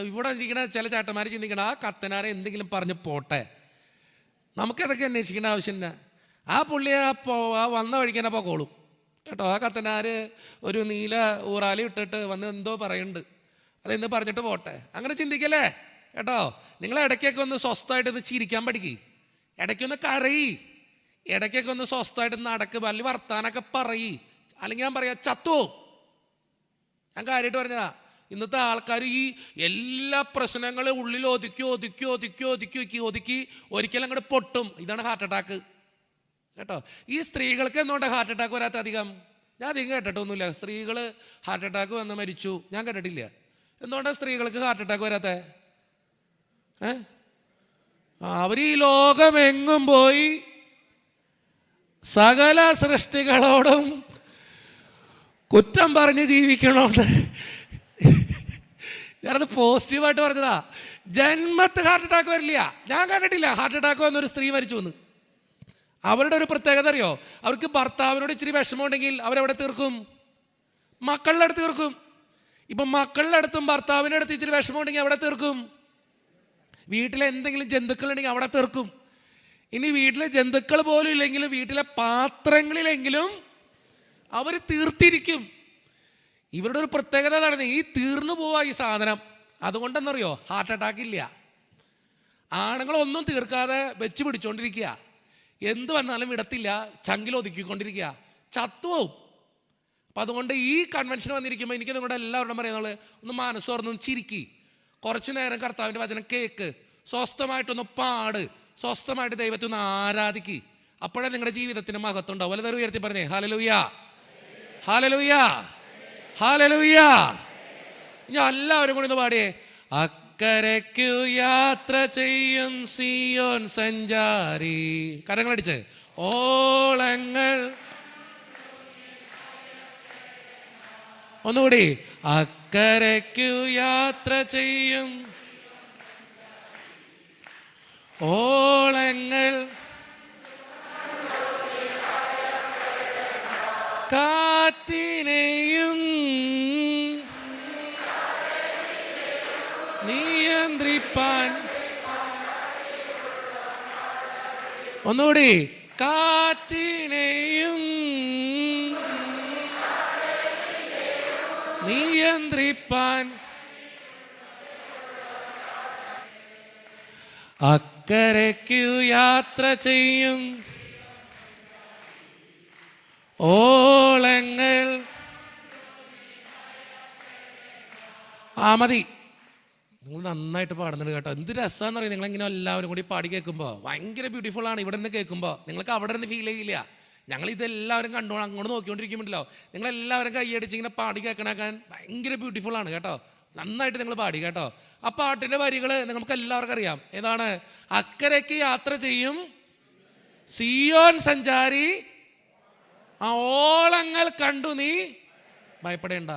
ഇവിടെ ഇരിക്കുന്ന ചില ചേട്ടന്മാർ ചിന്തിക്കണം, ആ കത്തനാരെ എന്തെങ്കിലും പറഞ്ഞ് പോട്ടെ, നമുക്കതൊക്കെ അന്വേഷിക്കേണ്ട ആവശ്യമില്ല. ആ പുള്ളി ആ വന്ന വഴിക്ക് തന്നെ പോക്കോളും കേട്ടോ. ആ കത്തനാർ ഒരു നീല ഊറാലി ഇട്ടിട്ട് വന്ന് എന്തോ പറയുന്നുണ്ട്, അതെന്ന് പറഞ്ഞിട്ട് പോട്ടെ, അങ്ങനെ ചിന്തിക്കല്ലേ കേട്ടോ. നിങ്ങൾ ഇടയ്ക്കൊക്കെ ഒന്ന് സ്വസ്ഥമായിട്ട് ഇത് ചിരിക്കാൻ പഠിക്കുക, ഇടയ്ക്കൊന്ന് കരയി, ഇടയ്ക്കൊക്കെ ഒന്ന് സ്വസ്ഥമായിട്ട് നടക്ക്, വലിയ വർത്താനൊക്കെ പറയി, അല്ലെങ്കിൽ ഞാൻ പറയാം ചത്തു. ഞാൻ കാര്യമായിട്ട് പറഞ്ഞതാ. ഇന്നത്തെ ആൾക്കാർ ഈ എല്ലാ പ്രശ്നങ്ങളും ഉള്ളിൽ ഒതുക്കി ഒരിക്കലും അങ്ങോട്ട് പൊട്ടും. ഇതാണ് ഹാർട്ട് അറ്റാക്ക് കേട്ടോ. ഈ സ്ത്രീകൾക്ക് എന്തുകൊണ്ട് ഹാർട്ട് അറ്റാക്ക് വരാത്ത അധികം? ഞാൻ അധികം കേട്ടിട്ടൊന്നുമില്ല. സ്ത്രീകൾ ഹാർട്ട് അറ്റാക്ക് വന്ന് മരിച്ചു ഞാൻ കേട്ടിട്ടില്ല. എന്തുകൊണ്ടാണ് സ്ത്രീകൾക്ക് ഹാർട്ട് അറ്റാക്ക് വരാത്ത? അവർ ഈ ലോകമെങ്ങും പോയി സകല സൃഷ്ടികളോടും കുറ്റം പറഞ്ഞ് ജീവിക്കണോണ്ട് ഞാനത് പോസിറ്റീവായിട്ട് പറഞ്ഞതാ. ജന്മത്ത് ഹാർട്ട് അറ്റാക്ക് വരില്ല. ഞാൻ കണ്ടിട്ടില്ല ഹാർട്ട് അറ്റാക്ക് വന്നൊരു സ്ത്രീ മരിച്ചു എന്ന്. അവരുടെ ഒരു പ്രത്യേകത അറിയോ? അവർക്ക് ഭർത്താവിനോട് ഇച്ചിരി വിഷമമുണ്ടെങ്കിൽ അവരെവിടെ തീർക്കും? മക്കളുടെ അടുത്ത് തീർക്കും. ഇപ്പം മക്കളുടെ അടുത്തും ഭർത്താവിൻ്റെ അടുത്ത് ഇച്ചിരി വിഷമമുണ്ടെങ്കിൽ അവിടെ തീർക്കും. വീട്ടിലെ എന്തെങ്കിലും ജന്തുക്കളുണ്ടെങ്കിൽ അവിടെ തീർക്കും. ഇനി വീട്ടിലെ ജന്തുക്കൾ പോലും ഇല്ലെങ്കിലും വീട്ടിലെ പാത്രങ്ങളിലെങ്കിലും അവർ തീർത്തിരിക്കും. ഇവരുടെ ഒരു പ്രത്യേകത നടന്നത് ഈ തീർന്നു പോവാ ഈ സാധനം. അതുകൊണ്ടെന്നറിയോ ഹാർട്ട് അറ്റാക്ക് ഇല്ല. ആണുങ്ങളൊന്നും തീർക്കാതെ വെച്ച് പിടിച്ചോണ്ടിരിക്കുക, എന്ത് വന്നാലും വിടത്തില്ല, ചങ്കിൽ ഒതുക്കിക്കൊണ്ടിരിക്കുക, ചത്തുപോവും. അപ്പം അതുകൊണ്ട് ഈ കൺവെൻഷൻ വന്നിരിക്കുമ്പോൾ എനിക്ക് നിങ്ങളുടെ എല്ലാവരോടും പറയുന്നത്, ഒന്ന് മനസ്സോർന്ന് ചിരിക്കി, കുറച്ച് നേരം കർത്താവിൻ്റെ വചനം കേൾക്ക്, സ്വസ്ഥമായിട്ടൊന്ന് പാട്, സ്വസ്ഥമായിട്ട് ദൈവത്തെ ഒന്ന് ആരാധിക്ക്. അപ്പോഴേ നിങ്ങളുടെ ജീവിതത്തിന് മഹത്വം ഉണ്ടാവും. വലുതൊരു ഉയർത്തി പറഞ്ഞേ ഹല്ലേലൂയ, ഹല്ലേലൂയ, ഹല്ലേലൂയ. ഇനി എല്ലാവരും കൂടി ഒന്ന് പാടിയേ. അക്കരയ്ക്കു യാത്ര ചെയ്യും സിയോൻ സഞ്ചാരി. കരങ്ങളടിച്ച് ഓളങ്ങൾ. ഒന്നുകൂടി. അക്കരയ്ക്കു യാത്ര ചെയ്യും ഓളങ്ങൾ കാറ്റിനെയും നിയന്ത്രിപ്പാൻ. ഒന്നുകൂടി. കാറ്റിനെയും നിയന്ത്രിപ്പാൻ. അക്കരയ്ക്കു യാത്ര ചെയ്യും ഓളങ്ങൾ. മതി. നിങ്ങൾ നന്നായിട്ട് പാടുന്നുണ്ട് കേട്ടോ. എന്ത് രസമാണെന്ന് പറയും നിങ്ങളിങ്ങനെ എല്ലാവരും കൂടി പാടി കേൾക്കുമ്പോൾ. ഭയങ്കര ബ്യൂട്ടിഫുൾ ആണ് ഇവിടെ നിന്ന് കേൾക്കുമ്പോൾ. നിങ്ങൾക്ക് അവിടെ നിന്ന് ഫീൽ ചെയ്യില്ല. ഞങ്ങളിതെല്ലാവരും കണ്ടോണം അങ്ങോട്ട് നോക്കിക്കൊണ്ടിരിക്കുമ്പോഴല്ലോ നിങ്ങളെല്ലാവരും കൈയടിച്ച് ഇങ്ങനെ പാടി കേൾക്കണേക്കാൻ ഭയങ്കര ബ്യൂട്ടിഫുൾ ആണ് കേട്ടോ. നന്നായിട്ട് നിങ്ങൾ പാടി കേട്ടോ. ആ പാട്ടിൻ്റെ വരികൾ നിങ്ങൾക്ക് എല്ലാവർക്കും അറിയാം. ഏതാണ്? അക്കരയ്ക്ക് യാത്ര ചെയ്യും സിയോൻ സഞ്ചാരി, ആ ഓളങ്ങൾ കണ്ടു നീ ഭയപ്പെടേണ്ട.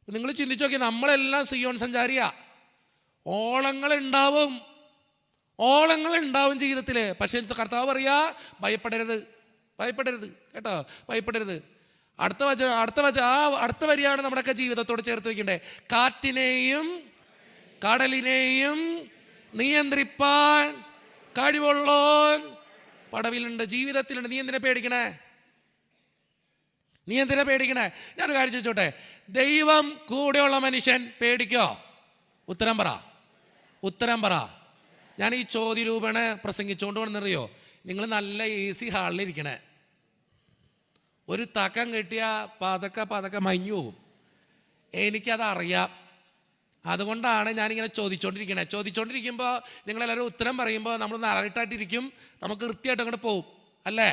നിങ്ങൾ ചിന്തിച്ചു നോക്കി, നമ്മളെല്ലാം സിയോൻ സഞ്ചാരിയാ. ഓളങ്ങളുണ്ടാവും, ഓളങ്ങളുണ്ടാവും ജീവിതത്തിൽ. പക്ഷെ കർത്താവ് പറയാ ഭയപ്പെടരുത്, ഭയപ്പെടരുത് കേട്ടോ, ഭയപ്പെടരുത്. അടുത്ത വരിയാണ് നമ്മുടെയൊക്കെ ജീവിതത്തോട് ചേർത്ത് വയ്ക്കണ്ടേ. കാറ്റിനെയും കടലിനെയും നിയന്ത്രിപ്പാൻ കഴിവുള്ളോൻ പടവിലുണ്ട്, ജീവിതത്തിലുണ്ട്. നീ എന്തിനാ പേടിക്കണേ? നീ എന്തിനാ പേടിക്കണേ? ഞാനൊരു കാര്യം ചോദിച്ചോട്ടെ, ദൈവം കൂടെയുള്ള മനുഷ്യൻ പേടിക്കോ? ഉത്തരം പറ, ഉത്തരം പറ. ഞാൻ ഈ ചോദ്യരൂപേണ പ്രസംഗിച്ചുകൊണ്ട് വന്നറിയോ, നിങ്ങൾ നല്ല AC ഹാളിലിരിക്കണേ, ഒരു തക്കം കിട്ടിയാൽ പതക്കെ മഞ്ഞു പോകും. എനിക്കതറിയാം. അതുകൊണ്ടാണ് ഞാനിങ്ങനെ ചോദിച്ചുകൊണ്ടിരിക്കുമ്പോൾ നിങ്ങളെല്ലാവരും ഉത്തരം പറയുമ്പോൾ നമ്മളൊന്ന് അലർട്ടായിട്ടിരിക്കും, നമുക്ക് കൃത്യമായിട്ട് അങ്ങോട്ട് പോകും അല്ലേ?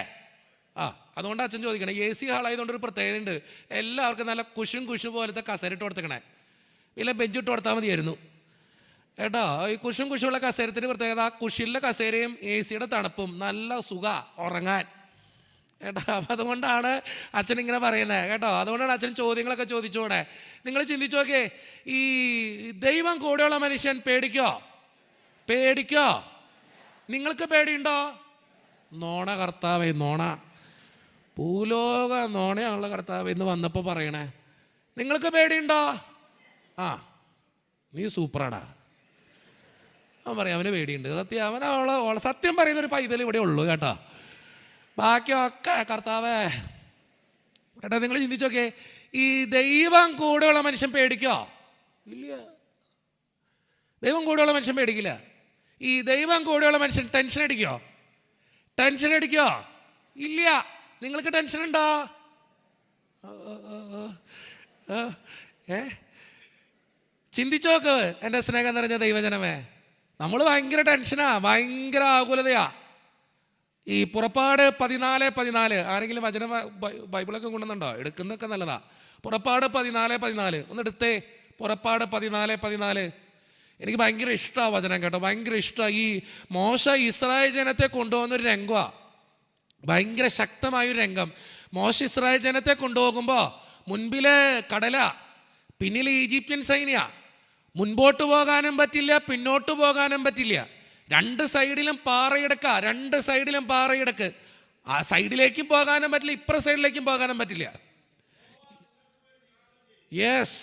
അതുകൊണ്ട് അച്ഛൻ ചോദിക്കണേ. AC ഹാളായതുകൊണ്ട് ഒരു പ്രത്യേകത ഉണ്ട്, എല്ലാവർക്കും നല്ല കുശും പോലത്തെ കസേര ഇട്ട് കൊടുത്തേക്കണേ. ഇല്ല ബെഞ്ചിട്ട് കൊടുത്താൽ മതിയായിരുന്നു കേട്ടോ. ഈ കുശുള്ള കസേരത്തിന് പ്രത്യേകത, ആ കുശിലെ കസേരയും AC-യുടെ തണുപ്പും നല്ല സുഖ ഉറങ്ങാൻ കേട്ടോ. അപ്പം അതുകൊണ്ടാണ് അച്ഛൻ ഇങ്ങനെ പറയുന്നത് കേട്ടോ. അതുകൊണ്ടാണ് അച്ഛൻ ചോദ്യങ്ങളൊക്കെ ചോദിച്ചോടെ. നിങ്ങൾ ചിന്തിച്ചു നോക്കേ, ഈ ദൈവം കൂടെയുള്ള മനുഷ്യൻ പേടിക്കോ? പേടിക്കോ? നിങ്ങൾക്ക് പേടിയുണ്ടോ? നോണ കർത്താവേ, നോണ, ഭൂലോക നോണയാണുള്ള കർത്താവ് എന്ന് വന്നപ്പോൾ പറയണേ. നിങ്ങൾക്ക് പേടിയുണ്ടോ? നീ സൂപ്പറാടാ. അവൻ പറയും അവന് പേടിയുണ്ട്. സത്യം അവളെ സത്യം പറയുന്നൊരു പൈതൽ ഇവിടെ ഉള്ളൂ കേട്ടോ. ബാക്കിയൊക്കെ കർത്താവേ കേട്ടോ. നിങ്ങൾ ചിന്തിച്ചോക്കെ, ഈ ദൈവം കൂടെയുള്ള മനുഷ്യൻ പേടിക്കോ? ഇല്ല, ദൈവം കൂടെയുള്ള മനുഷ്യൻ പേടിക്കില്ല. ഈ ദൈവം കൂടെയുള്ള മനുഷ്യൻ ടെൻഷൻ അടിക്കോ? ടെൻഷൻ അടിക്കോ? ഇല്ല. നിങ്ങൾക്ക് ടെൻഷൻ ഉണ്ടോ? ചിന്തിച്ചോക്ക് എൻ്റെ സ്നേഹം നിറഞ്ഞ ദൈവജനമേ. നമ്മൾ ഭയങ്കര ടെൻഷനാ, ഭയങ്കര ആകുലതയാ. ഈ പുറപ്പാട് 14:14 ആരെങ്കിലും വചന ബൈബിളൊക്കെ കൊണ്ടുവന്നുണ്ടോ? എടുക്കുന്നതൊക്കെ നല്ലതാ. പുറപ്പാട് 14:14 ഒന്ന് എടുത്തേ. പുറപ്പാട് 14:14 എനിക്ക് ഭയങ്കര ഇഷ്ടമാണ് വചനം കേട്ടോ, ഭയങ്കര ഇഷ്ടമാണ്. ഈ മോശ ഇസ്രായേൽ ജനത്തെ കൊണ്ടുപോകുന്നൊരു രംഗമാണ്, ഭയങ്കര ശക്തമായൊരു രംഗം. മോശ ഇസ്രായേൽ ജനത്തെ കൊണ്ടുപോകുമ്പോൾ മുൻപിലെ കടല, പിന്നിൽ ഈജിപ്ഷ്യൻ സൈന്യ. മുൻപോട്ട് പോകാനും പറ്റില്ല, പിന്നോട്ട് പോകാനും പറ്റില്ല. രണ്ട് സൈഡിലും പാറയിടക്ക, രണ്ട് സൈഡിലും പാറയിടക്ക്. ആ സൈഡിലേക്കും പോകാനും പറ്റില്ല, ഇപ്പുറ സൈഡിലേക്കും പോകാനും പറ്റില്ല. യെസ്,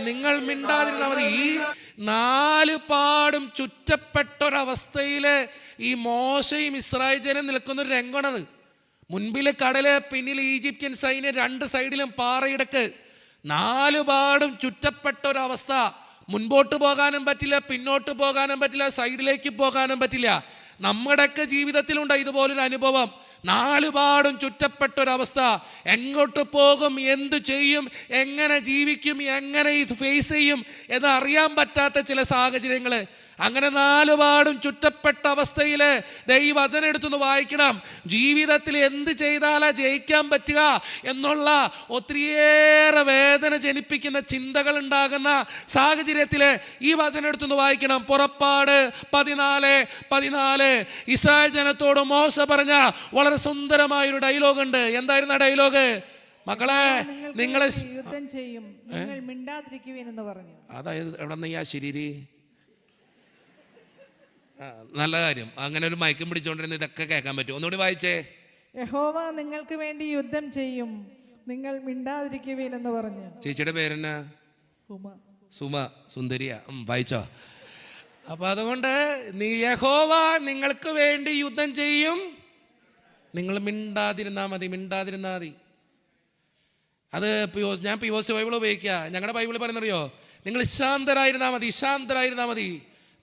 നിങ്ങൾ മിണ്ടാതിരുന്നാൽ മതി. ഈ 4 പാടും ചുറ്റപ്പെട്ടൊരവസ്ഥയിൽ ഈ മോശയും ഇസ്രായേൽ ജനം നിൽക്കുന്നൊരു രംഗമാണത്. മുൻപിൽ കടല്, പിന്നിൽ ഈജിപ്ഷ്യൻ സൈന്യം, രണ്ട് സൈഡിലും പാറയിടക്ക്, 4 പാടും ചുറ്റപ്പെട്ടൊരവസ്ഥ. മുൻപോട്ട് പോകാനും പറ്റില്ല, പിന്നോട്ട് പോകാനും പറ്റില്ല, സൈഡിലേക്ക് പോകാനും പറ്റില്ല. നമ്മുടെയൊക്കെ ജീവിതത്തിലുണ്ട് ഇതുപോലൊരു അനുഭവം. 4 പാടും ചുറ്റപ്പെട്ടൊരവസ്ഥ. എങ്ങോട്ട് പോകും, എന്ത് ചെയ്യും, എങ്ങനെ ജീവിക്കും, എങ്ങനെ ഇത് ഫേസ് ചെയ്യും എന്നറിയാൻ പറ്റാത്ത ചില സാഹചര്യങ്ങൾ. അങ്ങനെ 4 പാടും ചുറ്റപ്പെട്ട അവസ്ഥയിൽ ദൈവവചനം എടുത്തൊന്ന് വായിക്കണം. ജീവിതത്തിൽ എന്ത് ചെയ്താലാ ജയിക്കാൻ പറ്റുക എന്നുള്ള ഒത്തിരിയേറെ വേദന ജനിപ്പിക്കുന്ന ചിന്തകൾ ഉണ്ടാകുന്ന സാഹചര്യത്തിൽ ഈ വചനം എടുത്തൊന്ന് വായിക്കണം. പുറപ്പാട് 14:14 ഇസ്രായേൽ ജനത്തോട് മോശ പറഞ്ഞ വളരെ സുന്ദരമായൊരു ഡയലോഗ് ഉണ്ട്. എന്തായിരുന്നു ആ ഡയലോഗ്? മക്കളെ, നിങ്ങൾ യുദ്ധം ചെയ്യും, നിങ്ങൾ മിണ്ടാതിരിക്കുവിൻ എന്ന് പറഞ്ഞു. അതായത് എവിടെ നെയ്യാ ശരീരി നല്ല കാര്യം. അങ്ങനെ ഒരു മയക്കം പിടിച്ചോണ്ടിരുന്ന ഇതൊക്കെ കേൾക്കാൻ പറ്റും. ഒന്നുകൂടി വായിച്ചേ. യഹോവ നിങ്ങൾക്ക് വേണ്ടി യുദ്ധം ചെയ്യും, നിങ്ങൾ മിണ്ടാതിരിക്കുവിൻ എന്ന് പറഞ്ഞു. ചേച്ചിയുടെ പേരെന്നാ? സുമ. സുന്ദരിയാ. വായിച്ചോ. അപ്പൊ അതുകൊണ്ട് യഹോവ നിങ്ങൾക്ക് വേണ്ടി യുദ്ധം ചെയ്യും, നിങ്ങൾ മിണ്ടാതിരുന്നാ മതി, മിണ്ടാതിരുന്നാ മതി. അത് ഞാൻ POC ബൈബിൾ ഉപയോഗിക്കുക. ഞങ്ങളുടെ ബൈബിൾ പറയുന്നറിയോ? നിങ്ങൾ ശാന്തരായിരുന്നാ മതി, ശാന്തരായിരുന്നാ മതി.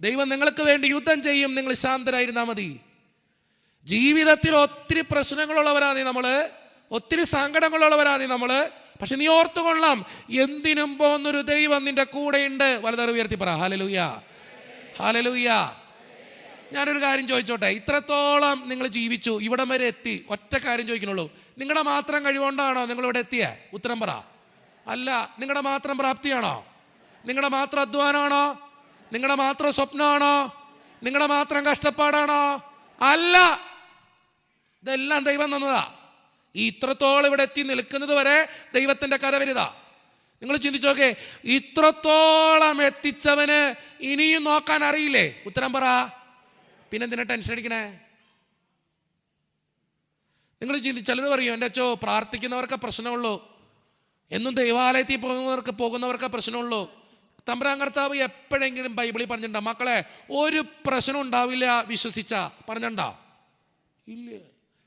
ദൈവം നിങ്ങൾക്ക് വേണ്ടി യുദ്ധം ചെയ്യും, നിങ്ങൾ ശാന്തരായിരുന്നാ മതി. ജീവിതത്തിൽ ഒത്തിരി പ്രശ്നങ്ങളുള്ളവരാണ് നമ്മൾ, ഒത്തിരി സങ്കടങ്ങളുള്ളവരാണ് നമ്മൾ. പക്ഷെ നീ ഓർത്തുകൊള്ളാം, എന്തിനും പോകുന്നൊരു ദൈവം നിന്റെ കൂടെയുണ്ട്. വലതറി ഉയർത്തി പറ ഹല്ലേലൂയ, ഹല്ലേലൂയ. ഞാനൊരു കാര്യം ചോദിച്ചോട്ടെ, ഇത്രത്തോളം നിങ്ങൾ ജീവിച്ചു, ഇവിടം വരെ എത്തി. ഒറ്റ കാര്യം ചോദിക്കുന്നുള്ളൂ, നിങ്ങളുടെ മാത്രം കഴിവുകൊണ്ടാണോ നിങ്ങളിവിടെ എത്തിയേ? ഉത്തരം പറ. അല്ല. നിങ്ങളുടെ മാത്രം പ്രാപ്തിയാണോ? നിങ്ങളുടെ മാത്രം അധ്വാനമാണോ? നിങ്ങളുടെ മാത്രം സ്വപ്നമാണോ? നിങ്ങളുടെ മാത്രം കഷ്ടപ്പാടാണോ? അല്ല. ഇതെല്ലാം ദൈവം തന്നതാ. ഈ ഇത്രത്തോളം ഇവിടെ എത്തി നിൽക്കുന്നത് വരെ ദൈവത്തിൻ്റെ കരവരുതാ. നിങ്ങൾ ചിന്തിച്ചോക്കെ, ഇത്രത്തോളം എത്തിച്ചവന് ഇനിയും നോക്കാൻ അറിയില്ലേ? ഉത്തരം പറ. പിന്നെന്തിനാ ടെൻഷൻ അടിക്കണേ? നിങ്ങൾ ചിലർ പറയും, എൻ്റെ അച്ഛോ പ്രാർത്ഥിക്കുന്നവർക്ക് പ്രശ്നമുള്ളൂ, എന്നും ദൈവാലയത്തിൽ പോകുന്നവർക്ക് പ്രശ്നമുള്ളൂ. തമ്പുരാൻ കർത്താവ് എപ്പോഴെങ്കിലും ബൈബിളിൽ പറഞ്ഞിട്ടുണ്ടോ മക്കളെ ഒരു പ്രശ്നം ഉണ്ടാവില്ല വിശ്വസിച്ച? പറഞ്ഞിട്ടുണ്ടോ? ഇല്ല.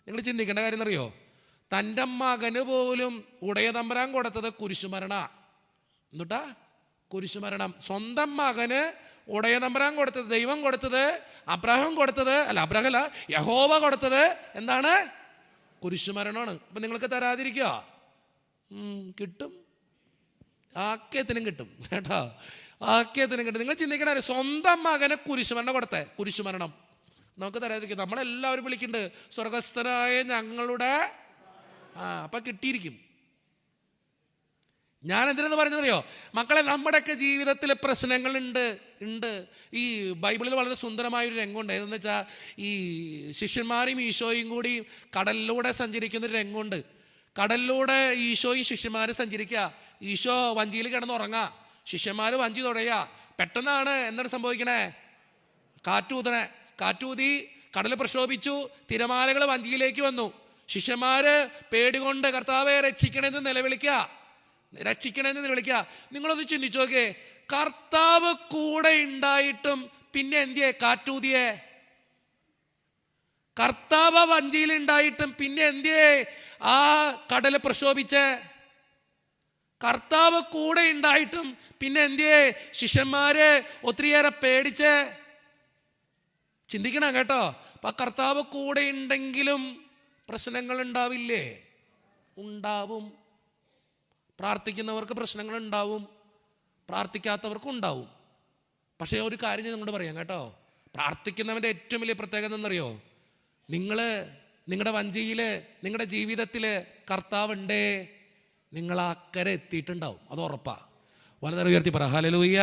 നിങ്ങൾ ചിന്തിക്കേണ്ട കാര്യം എന്നറിയോ? തൻ്റെ മകന് പോലും ഉടയ തമ്പുരാൻ കൊടുത്തത് കുരിശുമരണ. എന്നിട്ടാ കുരിശുമരണം. സ്വന്തം മകന് ഉടയ തമ്പുരാൻ കൊടുത്തത്, ദൈവം കൊടുത്തത്, അബ്രഹാം കൊടുത്തത്, അല്ല അബ്രഹാം അല്ല, യഹോവ കൊടുത്തത് എന്താണ്? കുരിശുമരണമാണ്. അപ്പം നിങ്ങൾക്ക് തരാതിരിക്കുക? കിട്ടും, ആക്കിയത്തിനും കിട്ടും കേട്ടോ, ആക്കിയത്തിനും കിട്ടും. നിങ്ങൾ ചിന്തിക്കണേ, സ്വന്തം മകന് കുരിശുമരണം കൊടുത്തേ, കുരിശുമരണം നമുക്ക് തരാതിരിക്കും. നമ്മളെല്ലാവരും വിളിക്കുന്നുണ്ട് സ്വർഗസ്ഥനായ ഞങ്ങളുടെ. അപ്പം കിട്ടിയിരിക്കും. ഞാൻ എന്തിനെന്ന് പറഞ്ഞതറിയോ മക്കളെ? നമ്മുടെയൊക്കെ ജീവിതത്തിൽ പ്രശ്നങ്ങളുണ്ട്. ഈ ബൈബിളിൽ വളരെ സുന്ദരമായൊരു രംഗമുണ്ട്. ഏതെന്ന് വെച്ചാൽ ഈ ശിഷ്യന്മാരും ഈശോയും കൂടി കടലിലൂടെ സഞ്ചരിക്കുന്നൊരു രംഗമുണ്ട്. കടലിലൂടെ ഈശോയും ശിഷ്യന്മാരും സഞ്ചരിക്കുക. ഈശോ വഞ്ചിയിൽ കിടന്നുറങ്ങുക, ശിഷ്യന്മാർ വഞ്ചി തുഴയുക. പെട്ടെന്നാണ് എന്താണ് സംഭവിക്കണേ? കാറ്റൂതി കടൽ പ്രക്ഷോഭിച്ചു, തിരമാലകൾ വഞ്ചിയിലേക്ക് വന്നു. ശിഷ്യന്മാര് പേടികൊണ്ട് കർത്താവെ രക്ഷിക്കണമെന്ന് നിലവിളിക്കുക. നിങ്ങളൊന്ന് ചിന്തിച്ചു നോക്കേ, കർത്താവ് കൂടെ ഉണ്ടായിട്ടും പിന്നെ എന്തിയെ കാറ്റൂതിയെ? കർത്താവ് വഞ്ചിയിൽ ഉണ്ടായിട്ടും പിന്നെ എന്തിയെ ആ കടല് പ്രക്ഷോഭിച്ചേ? കർത്താവ് കൂടെ ഉണ്ടായിട്ടും പിന്നെ എന്തിയെ ശിഷ്യന്മാര് ഒത്തിരിയേറെ പേടിച്ചേ? ചിന്തിക്കണം കേട്ടോ. അപ്പൊ കർത്താവ് കൂടെ ഉണ്ടെങ്കിലും പ്രശ്നങ്ങൾ ഉണ്ടാവില്ലേ? ഉണ്ടാവും. പ്രാർത്ഥിക്കുന്നവർക്ക് പ്രശ്നങ്ങൾ ഉണ്ടാവും. പ്രാർത്ഥിക്കാത്തവർക്കും ഉണ്ടാവും. പക്ഷേ ഒരു കാര്യം ഞാൻ നിങ്ങളോട് പറയാം കേട്ടോ, പ്രാർത്ഥിക്കുന്നവൻ്റെ ഏറ്റവും വലിയ പ്രത്യേകത എന്നറിയോ? നിങ്ങളുടെ വഞ്ചിയിൽ, നിങ്ങളുടെ ജീവിതത്തിൽ കർത്താവുണ്ടേ, നിങ്ങൾ അക്കരെ എത്തിയിട്ടുണ്ടാവും, അത് ഉറപ്പാ. വളരെ ഉയർത്തി പറ ഹല്ലേലൂയ,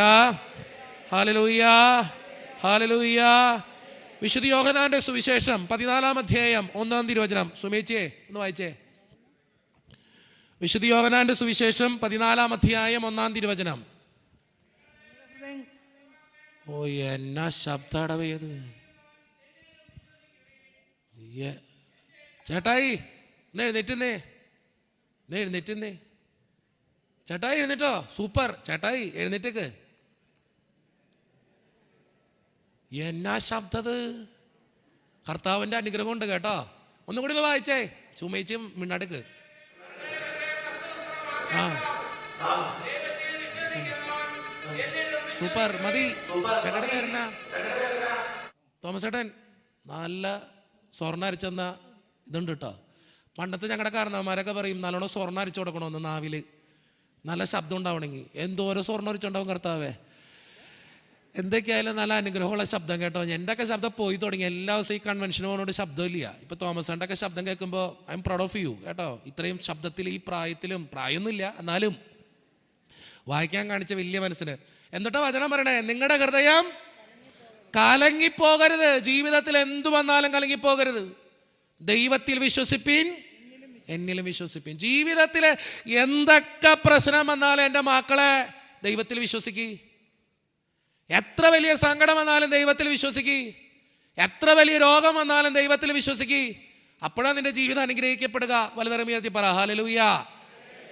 ഹല്ലേലൂയ, ഹല്ലേലൂയ. വിശുദ്ധ യോഹന്നാന്റെ സുവിശേഷം 14-ാം അധ്യായം 1-ാം തിരുവചനം സുമേച്ചിയെ ഒന്ന് വായിച്ചേ. വിശുദ്ധ യോഹന്നാന്റെ സുവിശേഷം 14-ാം അധ്യായം 1-ാം തിരുവചനം. ഓ എന്നാ ശബ്ദടവയത് ചേട്ടായി, ഒന്ന് എഴുന്നേറ്റുന്നേ, ഒന്ന് എഴുന്നേറ്റുന്നേ ചേട്ടായി, എഴുന്നേറ്റോ. സൂപ്പർ ചേട്ടായി, എഴുന്നേറ്റേക്ക്. എന്നാ ശബ്ദത്, കർത്താവിൻ്റെ അനുഗ്രഹം ഉണ്ട് കേട്ടോ. ഒന്നും കൂടി ഒന്ന് വായിച്ചേ, ചുമയിച്ചും മിണ്ടാടേക്ക്. ആ സൂപ്പർ, മതി. ചേട്ടയുടെ പേരെന്നാ? തോമസ് ചേട്ടൻ. നല്ല സ്വർണ്ണ അരിച്ചെന്ന ഇതുണ്ട് കേട്ടോ. പണ്ടത്തെ ഞങ്ങളുടെ കാരണവന്മാരൊക്കെ പറയും നല്ലോണം സ്വർണ്ണ അരിച്ചു കൊടുക്കണമെന്ന് നാവിൽ, നല്ല ശബ്ദം ഉണ്ടാവണമെങ്കിൽ. എന്തോരോ സ്വർണ്ണം അരിച്ചുണ്ടാവും കർത്താവേ. എന്തൊക്കെയായാലും നല്ല അനുഗ്രഹമുള്ള ശബ്ദം കേട്ടോ. എൻ്റെയൊക്കെ ശബ്ദം പോയി തുടങ്ങി. എല്ലാ ദിവസവും ഈ കൺവെൻഷന് പോകുന്നോട് ശബ്ദമില്ല. ഇപ്പോൾ തോമസേൻ്റെ ഒക്കെ ശബ്ദം കേൾക്കുമ്പോൾ I am proud of you കേട്ടോ. ഇത്രയും ശബ്ദത്തിൽ ഈ പ്രായത്തിലും, പ്രായമൊന്നുമില്ല എന്നാലും വായിക്കാൻ കാണിച്ച വലിയ മനസ്സിന്. എന്നിട്ടോ വചനം പറയണേ, നിങ്ങളുടെ ഹൃദയം കലങ്ങിപ്പോകരുത്. ജീവിതത്തിൽ എന്തു വന്നാലും കലങ്ങിപ്പോകരുത്. ദൈവത്തിൽ വിശ്വസിപ്പിൻ, എന്നിലും വിശ്വസിപ്പിൻ. ജീവിതത്തിൽ എന്തൊക്കെ പ്രശ്നം വന്നാലും എൻ്റെ മക്കളെ ദൈവത്തിൽ വിശ്വസിക്കുക. എത്ര വലിയ സങ്കടം വന്നാലും ദൈവത്തിൽ വിശ്വസിക്കുക. എത്ര വലിയ രോഗം വന്നാലും ദൈവത്തിൽ വിശ്വസിക്കുക. അപ്പോഴാണ് നിന്റെ ജീവിതം അനുഗ്രഹിക്കപ്പെടുക. വലുതരമിയത്തി പറ ഹല്ലേലൂയ,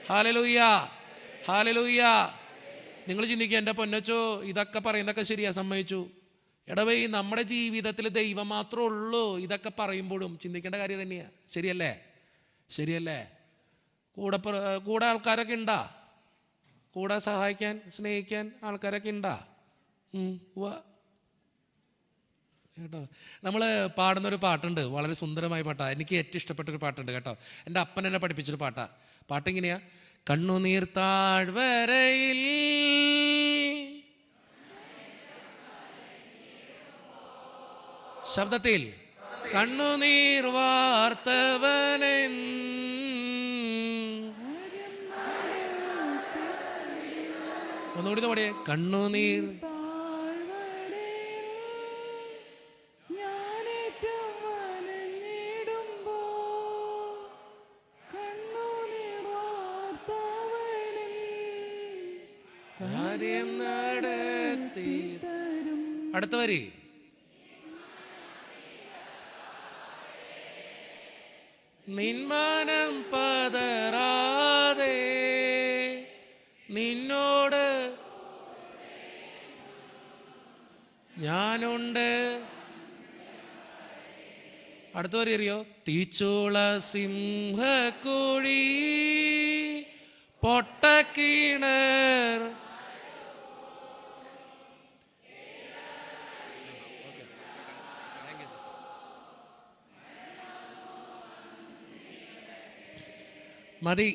ഹല്ലേലൂയ, ഹല്ലേലൂയ. നിങ്ങൾ ചിന്തിക്കുക, എൻ്റെ പൊന്നച്ചോ ഇതൊക്കെ പറയുന്നതൊക്കെ ശരിയാ, സമ്മതിച്ചു. എടവേ, നമ്മുടെ ജീവിതത്തിൽ ദൈവം മാത്രമേ ഉള്ളൂ. ഇതൊക്കെ പറയുമ്പോഴും ചിന്തിക്കേണ്ട കാര്യം തന്നെയാണ്. ശരിയല്ലേ? ശരിയല്ലേ? കൂടെ ആൾക്കാരൊക്കെ ഉണ്ടാ? കൂടെ സഹായിക്കാൻ, സ്നേഹിക്കാൻ ആൾക്കാരൊക്കെ ഉണ്ടാ? കേട്ടോ, നമ്മൾ പാടുന്നൊരു പാട്ടുണ്ട്, വളരെ സുന്ദരമായ പാട്ടാണ്. എനിക്ക് ഏറ്റവും ഇഷ്ടപ്പെട്ടൊരു പാട്ടുണ്ട് കേട്ടോ. എൻ്റെ അപ്പൻ എന്നെ പഠിപ്പിച്ചൊരു പാട്ടാണ്. പാട്ടിങ്ങനെയാ: കണ്ണുനീർ താഴ്വരയിൽ ശബ്ദത്തിൽ കണ്ണുനീർ വാർത്തവനൻ. ഒന്നുകൂടി നോടിയേ, കണ്ണുനീർ കാര്യം നടത്തി. അടുത്ത വരി, നിന്മാനം പതറാതെ നിന്നോട് ഞാനുണ്ട്. അടുത്ത വരി അറിയോ? തീച്ചൂള സിംഹക്കുഴി പൊട്ടക്കിണർ. മതി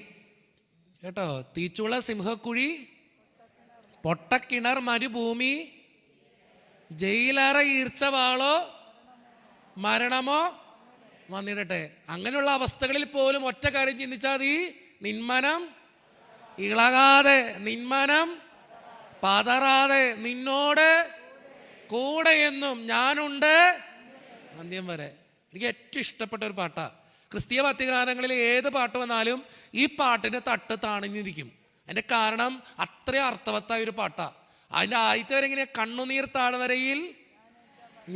കേട്ടോ. തീച്ചുള സിംഹക്കുഴി, പൊട്ടക്കിണർ, മരുഭൂമി, ജയിലറ, ഈർച്ചവാളോ, മരണമോ വന്നിടട്ടെ. അങ്ങനെയുള്ള അവസ്ഥകളിൽ പോലും ഒറ്റ കാര്യം ചിന്തിച്ചാൽ മതി, നിന്മനം ഇളകാതെ, നിന്മനം പതറാതെ, നിന്നോട് കൂടെ എന്നും ഞാനുണ്ട് അന്ത്യം വരെ. എനിക്ക് ഏറ്റവും ഇഷ്ടപ്പെട്ട ഒരു പാട്ടാ. ക്രിസ്തീയ ഭക്തിഗാനങ്ങളിൽ ഏത് പാട്ട് വന്നാലും ഈ പാട്ടിൻ്റെ തട്ട് താണിഞ്ഞിരിക്കും. അതിൻ്റെ കാരണം അത്രയും അർത്ഥവത്തായ ഒരു പാട്ടാ. അതിൻ്റെ ആദ്യത്തെ വരെ ഇങ്ങനെ: കണ്ണുനീർ താഴ്വരയിൽ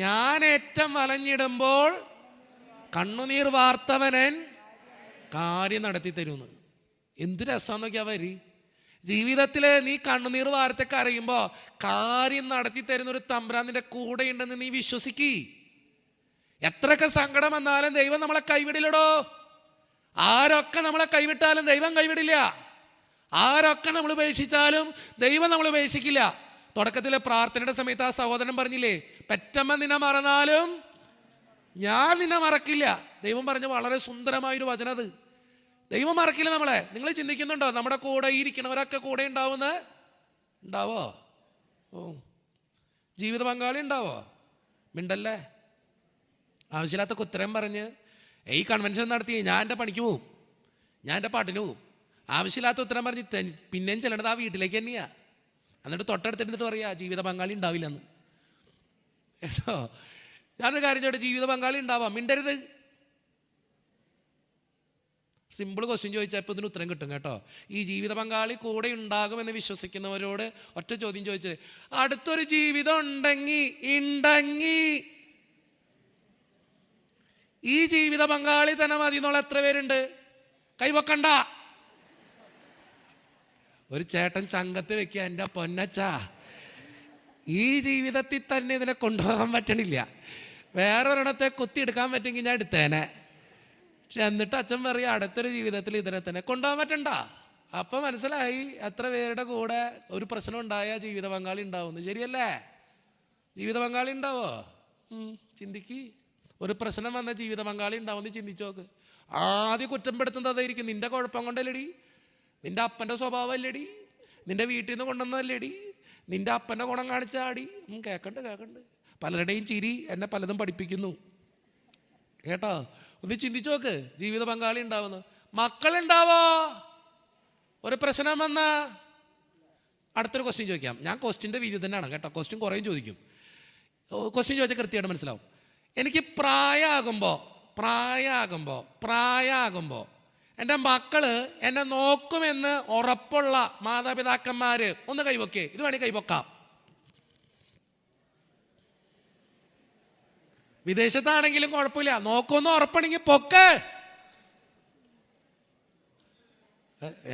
ഞാൻ ഏറ്റം വലഞ്ഞിടുമ്പോൾ കണ്ണുനീർ വാർത്തവനൻ കാര്യം നടത്തി തരുമെന്ന്. എന്ത് രസമാണെന്ന് നോക്കിയാൽ വരി. ജീവിതത്തിൽ നീ കണ്ണുനീർ വാർത്തയൊക്കെ അറിയുമ്പോൾ കാര്യം നടത്തി തരുന്നൊരു തമ്പുരാൻ നിന്റെ കൂടെ ഉണ്ടെന്ന് നീ വിശ്വസിക്കുക. എത്രയൊക്കെ സങ്കടം വന്നാലും ദൈവം നമ്മളെ കൈവിടില്ലടോ. ആരൊക്കെ നമ്മളെ കൈവിട്ടാലും ദൈവം കൈവിടില്ല. ആരൊക്കെ നമ്മൾ ഉപേക്ഷിച്ചാലും ദൈവം നമ്മൾ ഉപേക്ഷിക്കില്ല. തുടക്കത്തിലെ പ്രാർത്ഥനയുടെ സമയത്ത് ആ സഹോദരൻ പറഞ്ഞില്ലേ, പെറ്റമ്മ നിന്നെ മറന്നാലും ഞാൻ നിന്നെ മറക്കില്ല. ദൈവം പറഞ്ഞ വളരെ സുന്ദരമായൊരു വചനം അത്. ദൈവം മറക്കില്ല നമ്മളെ. നിങ്ങൾ ചിന്തിക്കുന്നുണ്ടോ നമ്മുടെ കൂടെ ഇരിക്കണവരൊക്കെ കൂടെ ഉണ്ടാവുമെന്ന്? ഉണ്ടാവോ? ഓ, ജീവിത പങ്കാളി ഉണ്ടാവോ? മിണ്ടല്ലേ. ആവശ്യമില്ലാത്തൊക്കെ ഉത്തരം പറഞ്ഞ് ഈ കൺവെൻഷൻ നടത്തി ഞാൻ എൻ്റെ പണിക്ക് പോവും, ഞാൻ എൻ്റെ പാട്ടിന് പോവും. ആവശ്യമില്ലാത്ത ഉത്തരം പറഞ്ഞ് പിന്നെയും ചെല്ലണത് ആ വീട്ടിലേക്ക് തന്നെയാണ്. എന്നിട്ട് തൊട്ടടുത്തിരുന്നിട്ട് പറയാ ജീവിത പങ്കാളി ഉണ്ടാവില്ലെന്ന്. കേട്ടോ, ഞാനൊരു കാര്യം ചോദിച്ചു, ജീവിത പങ്കാളി ഉണ്ടാവാം, മിണ്ടരുത്. സിമ്പിൾ ക്വസ്റ്റ്യൻ ചോദിച്ചാൽ ഇപ്പോൾ ഇതിന് ഉത്തരം കിട്ടും കേട്ടോ. ഈ ജീവിത പങ്കാളി കൂടെ ഉണ്ടാകുമെന്ന് വിശ്വസിക്കുന്നവരോട് ഒറ്റ ചോദ്യം ചോദിച്ചത്, അടുത്തൊരു ജീവിതം ഉണ്ടെങ്കിൽ ഈ ജീവിത പങ്കാളി തന്നെ മതി എന്നുള്ള എത്ര പേരുണ്ട്? കൈവക്കണ്ട. ഒരു ചേട്ടൻ ചങ്കത്ത് വെക്കുക, എൻ്റെ പൊന്നച്ചാ ഈ ജീവിതത്തിൽ തന്നെ ഇതിനെ കൊണ്ടുപോകാൻ പറ്റണില്ല, വേറൊരിടത്തെ കുത്തിയെടുക്കാൻ പറ്റുമെങ്കിൽ ഞാൻ എടുത്തേനെ. പക്ഷെ എന്നിട്ട് അച്ഛൻ പറയുക അടുത്തൊരു ജീവിതത്തിൽ ഇതിനെ തന്നെ കൊണ്ടുപോകാൻ പറ്റണ്ട. അപ്പം മനസ്സിലായി എത്ര പേരുടെ കൂടെ ഒരു പ്രശ്നം ഉണ്ടായാൽ ജീവിത പങ്കാളി ഉണ്ടാവുമെന്ന്. ശരിയല്ലേ? ജീവിത പങ്കാളി ഉണ്ടാവോ? ചിന്തിക്ക്. ഒരു പ്രശ്നം വന്ന ജീവിത പങ്കാളി ഉണ്ടാവുമെന്ന് ചിന്തിച്ചു നോക്ക്. ആദ്യം കുറ്റപ്പെടുത്തുന്നതായിരിക്കും, നിന്റെ കുഴപ്പം കൊണ്ടല്ലേടി, നിന്റെ അപ്പൻ്റെ സ്വഭാവമല്ലേടി, നിന്റെ വീട്ടിൽ നിന്ന് കൊണ്ടുവന്നല്ലേടി, നിന്റെ അപ്പൻ്റെ ഗുണം കാണിച്ചാടി. കേൾക്കണ്ട്. പലരുടെയും ചിരി എന്നെ പലതും പഠിപ്പിക്കുന്നു കേട്ടോ. ഒന്ന് ചിന്തിച്ചു നോക്ക്, ജീവിത പങ്കാളി ഉണ്ടാവുന്നു. മക്കളുണ്ടാവോ? ഒരു പ്രശ്നം വന്ന അടുത്തൊരു ക്വസ്റ്റ്യൻ ചോദിക്കാം. ഞാൻ ക്വസ്റ്റ്യൻ്റെ വീതി തന്നെയാണ് കേട്ടോ, ക്വസ്റ്റ്യൻ കുറേയും ചോദിക്കും. ക്വസ്റ്റ്യൻ ചോദിച്ചാൽ കൃത്യമായിട്ട് മനസ്സിലാവും. എനിക്ക് പ്രായമാകുമ്പോൾ എൻ്റെ മക്കള് എന്നെ നോക്കുമെന്ന് ഉറപ്പുള്ള മാതാപിതാക്കന്മാര് ഒന്ന് കൈവൊക്കെ. ഇത് വേണമെങ്കിൽ കൈവൊക്കാം. വിദേശത്താണെങ്കിലും കുഴപ്പമില്ല, നോക്കുമെന്ന് ഉറപ്പാണെങ്കിൽ പൊക്ക്.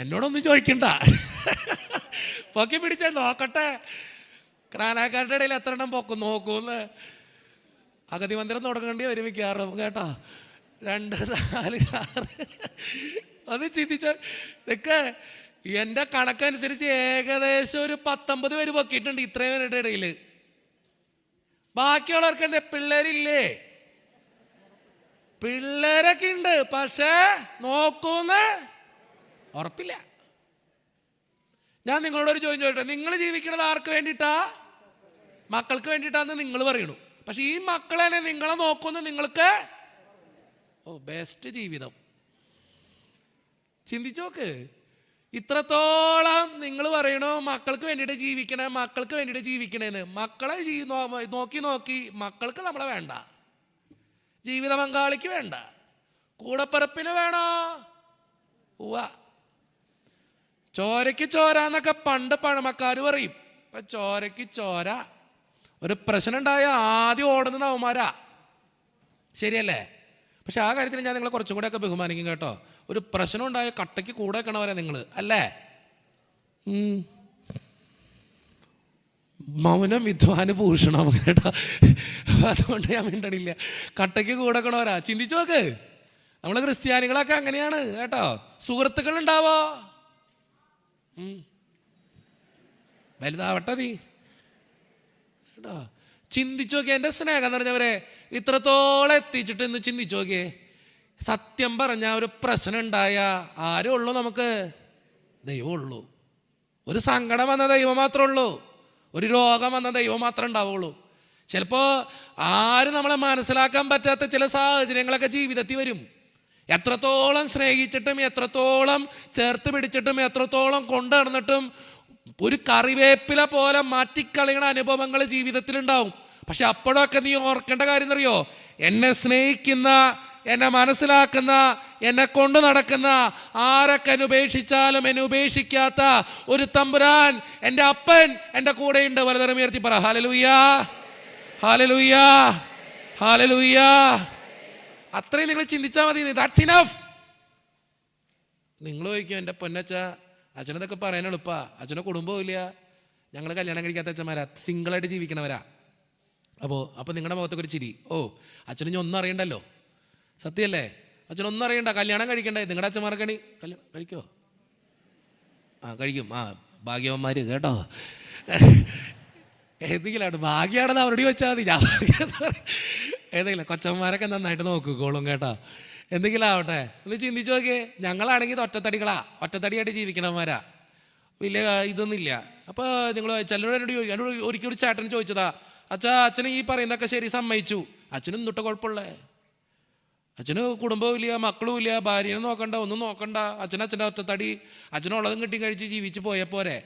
എന്നോടൊന്നും ചോദിക്കണ്ട, പൊക്കി പിടിച്ചേ നോക്കട്ടെ. ക്രാനാക്കാരുടെ ഇടയിൽ എത്ര എണ്ണം പൊക്കും നോക്കൂന്ന്. അഗതി മന്ദിരം തുടങ്ങേണ്ടി വരും മിക്കവാറും കേട്ടോ. 2, 4, 6 അത് ചിന്തിച്ച ഇതൊക്കെ എൻ്റെ കണക്കനുസരിച്ച് ഏകദേശം ഒരു 19 പേര് പൊക്കിയിട്ടുണ്ട് ഇത്രയും പേരുടെ ഇടയിൽ. ബാക്കിയുള്ളവർക്ക് എൻ്റെ പിള്ളേരില്ലേ? പിള്ളേരൊക്കെ ഉണ്ട്, പക്ഷേ നോക്കൂന്ന് ഉറപ്പില്ല. ഞാൻ നിങ്ങളോടൊരു ചോദ്യം ചോദിച്ചോട്ടെ, നിങ്ങൾ ജീവിക്കുന്നത് ആർക്ക് വേണ്ടിയിട്ടാ? മക്കൾക്ക് വേണ്ടിയിട്ടാന്ന് നിങ്ങൾ പറയണു. പക്ഷെ ഈ മക്കളെ നിങ്ങളെ നോക്കുന്നു നിങ്ങൾക്ക് ബെസ്റ്റ് ജീവിതം. ചിന്തിച്ചോക്ക്. ഇത്രത്തോളം നിങ്ങൾ പറയണു മക്കൾക്ക് വേണ്ടിയിട്ട് ജീവിക്കണേന്ന്. മക്കളെ നോക്കി മക്കൾക്ക് നമ്മളെ വേണ്ട, ജീവിത പങ്കാളിക്ക് വേണ്ട, കൂടപ്പിറപ്പിന് വേണോ? ചോരയ്ക്ക് ചോര എന്നൊക്കെ പണ്ട് പഴമക്കാർ പറയും. ഇപ്പം ചോരയ്ക്ക് ചോര. ഒരു പ്രശ്നം ഉണ്ടായ ആദ്യം ഓടുന്നത് അവന്മാരാ. ശരിയല്ലേ? പക്ഷെ ആ കാര്യത്തിൽ ഞാൻ നിങ്ങളെ കുറച്ചും കൂടെയൊക്കെ ബഹുമാനിക്കും കേട്ടോ. ഒരു പ്രശ്നം ഉണ്ടായ കട്ടയ്ക്ക് കൂടെ വെക്കണവരെ നിങ്ങൾ അല്ലേ? മൗനം വിദ്വാന് ഭൂഷണം കേട്ടോ. അതുകൊണ്ട് ഞാൻ മിണ്ടണില്ല. കട്ടയ്ക്ക് കൂടെ വെക്കണവരാ. ചിന്തിച്ചു നോക്ക്. നമ്മൾ ക്രിസ്ത്യാനികളൊക്കെ അങ്ങനെയാണ് കേട്ടോ. സുഹൃത്തുക്കൾ ഉണ്ടാവോ? വലുതാവട്ടെ നീ കേട്ടോ. ചിന്തിച്ചു നോക്കിയേ എൻ്റെ സ്നേഹം നിറഞ്ഞവരെ, ഇത്രത്തോളം എത്തിച്ചിട്ട് ഇന്ന് ചിന്തിച്ചു നോക്കിയേ. സത്യം പറഞ്ഞാൽ ഒരു പ്രശ്നം ഉണ്ടായ ആരും ഉള്ളൂ? നമുക്ക് ദൈവമുള്ളൂ. ഒരു സങ്കടം വന്ന ദൈവം മാത്രമേ ഉള്ളൂ. ഒരു രോഗം വന്ന ദൈവം മാത്രമേ ഉണ്ടാവുള്ളൂ. ചിലപ്പോൾ ആരും നമ്മളെ മനസ്സിലാക്കാൻ പറ്റാത്ത ചില സാഹചര്യങ്ങളൊക്കെ ജീവിതത്തിൽ വരും. എത്രത്തോളം സ്നേഹിച്ചിട്ടും എത്രത്തോളം ചേർത്ത് പിടിച്ചിട്ടും എത്രത്തോളം കൊണ്ടുനടന്നിട്ടും ഒരു കറിവേപ്പില പോലെ മാറ്റിക്കളയുന്ന അനുഭവങ്ങൾ ജീവിതത്തിലുണ്ടാവും. പക്ഷെ അപ്പോഴൊക്കെ നീ ഓർക്കേണ്ട കാര്യം എന്നറിയോ? എന്നെ സ്നേഹിക്കുന്ന, എന്നെ മനസ്സിലാക്കുന്ന, എന്നെ കൊണ്ടു നടക്കുന്ന ആരൊക്കെ എന്നെ ഉപേക്ഷിച്ചാലും എന്നെ ഉപേക്ഷിക്കാത്ത ഒരു തമ്പുരാൻ, എൻ്റെ അപ്പൻ എൻ്റെ കൂടെയുണ്ട്. വലതരം ഉയർത്തി പറ ഹല്ലേലൂയാ, ഹല്ലേലൂയാ, ഹല്ലേലൂയാ. അത്രയും നിങ്ങൾ ചിന്തിച്ചാൽ മതി. That's enough. നിങ്ങൾ ചോദിക്കും, എൻ്റെ പൊന്നച്ച അച്ഛനതൊക്കെ പറയാൻ എളുപ്പാ, അച്ഛനെ കുടുംബവും ഇല്ല, ഞങ്ങൾ കല്യാണം കഴിക്കാത്ത അച്ഛന്മാരാ, സിംഗിളായിട്ട് ജീവിക്കണവരാ. അപ്പോൾ നിങ്ങളുടെ മുഖത്തൊക്കെ ഒരു ചിരി. അച്ഛന് ഇനി ഒന്നും അറിയണ്ടല്ലോ. സത്യമല്ലേ? അച്ഛനൊന്നും അറിയണ്ട, കല്യാണം കഴിക്കണ്ടേ. നിങ്ങളുടെ അച്ഛന്മാർക്കണി കല്യാണം കഴിക്കോ? കഴിക്കും. ഭാഗ്യവന്മാർ കേട്ടോ. ഏതെങ്കിലും ഭാഗ്യമാണെന്ന് അവരോട് ചോദിച്ചാൽ മതി. ഞാൻ ഏതെങ്കിലും കൊച്ചന്മാരൊക്കെ നന്നായിട്ട് നോക്കിക്കോളും കേട്ടോ. എന്തെങ്കിലും ആവട്ടെ. ഒന്ന് ചിന്തിച്ചു നോക്കിയേ. ഞങ്ങളാണെങ്കിൽ ഒറ്റത്തടിയായിട്ട് ജീവിക്കണവന്മാരാ. വലിയ ഇതൊന്നുമില്ല. അപ്പോൾ നിങ്ങൾ ചിലരോട് എന്നോട് ഒരിക്കലും ഒരു ചേട്ടൻ ചോദിച്ചതാ, അച്ഛന് ഈ പറയുന്നതൊക്കെ ശരി, സമ്മതിച്ചു. അച്ഛനും തൊട്ട കുഴപ്പമുള്ളേ, അച്ഛന് കുടുംബവും ഇല്ല, മക്കളും ഇല്ല, ഭാര്യനെ നോക്കണ്ട, ഒന്നും നോക്കണ്ട, അച്ഛൻ്റെ ഒറ്റത്തടി, അച്ഛനുള്ളതും കിട്ടി കഴിച്ച് ജീവിച്ച് പോയാൽ പോരെ.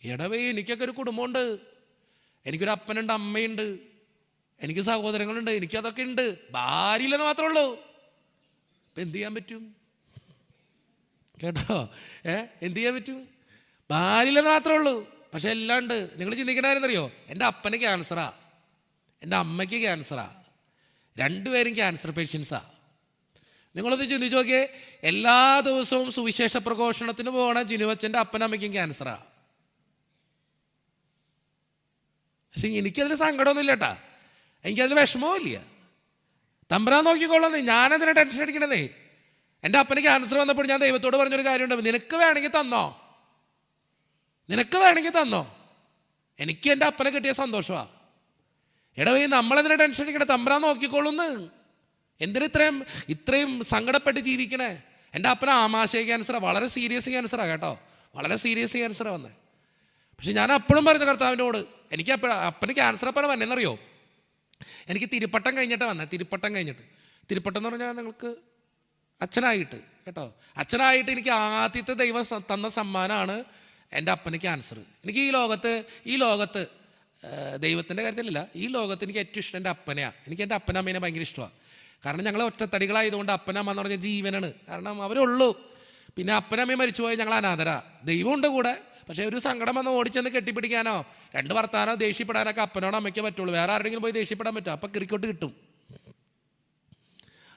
ഇടവേ എനിക്കൊക്കെ ഒരു കുടുംബമുണ്ട്, എനിക്കൊരു അപ്പനുണ്ട്, അമ്മയുണ്ട്, എനിക്ക് സഹോദരങ്ങളുണ്ട്, എനിക്കതൊക്കെ ഉണ്ട്. ഭാര്യ ഇല്ലെന്ന് മാത്രമേ ഉള്ളൂ. ഇപ്പം എന്ത് ചെയ്യാൻ പറ്റും കേട്ടോ? എന്ത് ചെയ്യാൻ പറ്റും? ഭാര്യ ഇല്ലെന്ന് മാത്രമേ ഉള്ളൂ, പക്ഷെ എല്ലാം ഉണ്ട്. നിങ്ങൾ ചിന്തിക്കണമായിരുന്നറിയോ, എൻ്റെ അപ്പന് ക്യാൻസറാ, എൻ്റെ അമ്മയ്ക്ക് ക്യാൻസറാ, രണ്ടുപേരും ക്യാൻസർ പേഷ്യൻസാ. നിങ്ങളൊന്ന് ചിന്തിച്ച് നോക്കിയേ, എല്ലാ ദിവസവും സുവിശേഷ പ്രഘോഷണത്തിന് പോകണ ജിനുവച്ചൻ്റെ അപ്പനമ്മയ്ക്കും ക്യാൻസറാ. പക്ഷെ എനിക്കതിന് സങ്കടമൊന്നുമില്ല കേട്ടാ, എനിക്കതിന് വിഷമവും ഇല്ല. തമ്പുരാൻ നോക്കിക്കൊള്ളുന്നേ, ഞാനതിനെ ടെൻഷൻ അടിക്കണതേ. എൻ്റെ അപ്പന് ക്യാൻസർ വന്നപ്പോൾ ഞാൻ ദൈവത്തോട് പറഞ്ഞൊരു കാര്യമുണ്ട്, നിനക്ക് വേണമെങ്കിൽ തന്നോ, നിനക്ക് വേണമെങ്കിൽ തന്നോ, എനിക്ക് എൻ്റെ അപ്പനെ കിട്ടിയ സന്തോഷമാണ്. എടവേ നമ്മളതിനെ ടെൻഷൻ അടിക്കണേ, തമ്പുരാൻ നോക്കിക്കൊള്ളുന്നു. എന്തിന് ഇത്രയും സങ്കടപ്പെട്ട് ജീവിക്കണേ? എൻ്റെ അപ്പന് ആമാശയ ക്യാൻസറാണ്, വളരെ സീരിയസ് ക്യാൻസറാണ് കേട്ടോ, വളരെ സീരിയസ് ക്യാൻസറാണ് വന്നത്. പക്ഷെ ഞാൻ അപ്പോഴും പറഞ്ഞ കർത്താവിനോട്, എനിക്ക് അപ്പന് ക്യാൻസർ അപ്പം വന്നെന്നറിയോ, എനിക്ക് തിരുപ്പട്ടം കഴിഞ്ഞിട്ടാണ് വന്നത്. തിരുപ്പട്ടം എന്ന് പറഞ്ഞാൽ നിങ്ങൾക്ക് അച്ഛനായിട്ട് കേട്ടോ, അച്ഛനായിട്ട് എനിക്ക് ആദ്യത്തെ ദൈവം തന്ന സമ്മാനമാണ് എൻ്റെ അപ്പന് ക്യാൻസർ. എനിക്ക് ഈ ലോകത്ത് ദൈവത്തിൻ്റെ കാര്യത്തിലല്ല, ഈ ലോകത്ത് എനിക്ക് ഏറ്റവും ഇഷ്ടം എൻ്റെ അപ്പനെയാണ്. എനിക്ക് എൻ്റെ അപ്പനമ്മേനെ ഭയങ്കര ഇഷ്ടമാണ്. കാരണം ഞങ്ങൾ ഒറ്റത്തടികളായതുകൊണ്ട് അപ്പനമ്മ എന്ന് പറഞ്ഞാൽ ജീവനാണ്. കാരണം അവരുള്ളൂ. പിന്നെ അപ്പനമ്മയും മരിച്ചുപോയി, ഞങ്ങൾ അനാഥരാ. ദൈവമുണ്ട് കൂടെ, പക്ഷേ ഒരു സങ്കടം വന്ന് ഓടിച്ചെന്ന് കെട്ടിപ്പിടിക്കാനോ രണ്ട് വർത്താനോ ദേഷ്യപ്പെടാനൊക്കെ അപ്പനോട് അമ്മയ്ക്ക് പറ്റുള്ളൂ. വേറെ ആരുടെങ്കിലും പോയി ദേഷ്യപ്പെടാൻ പറ്റും, അപ്പം കിറിക്കോട്ട് കിട്ടും.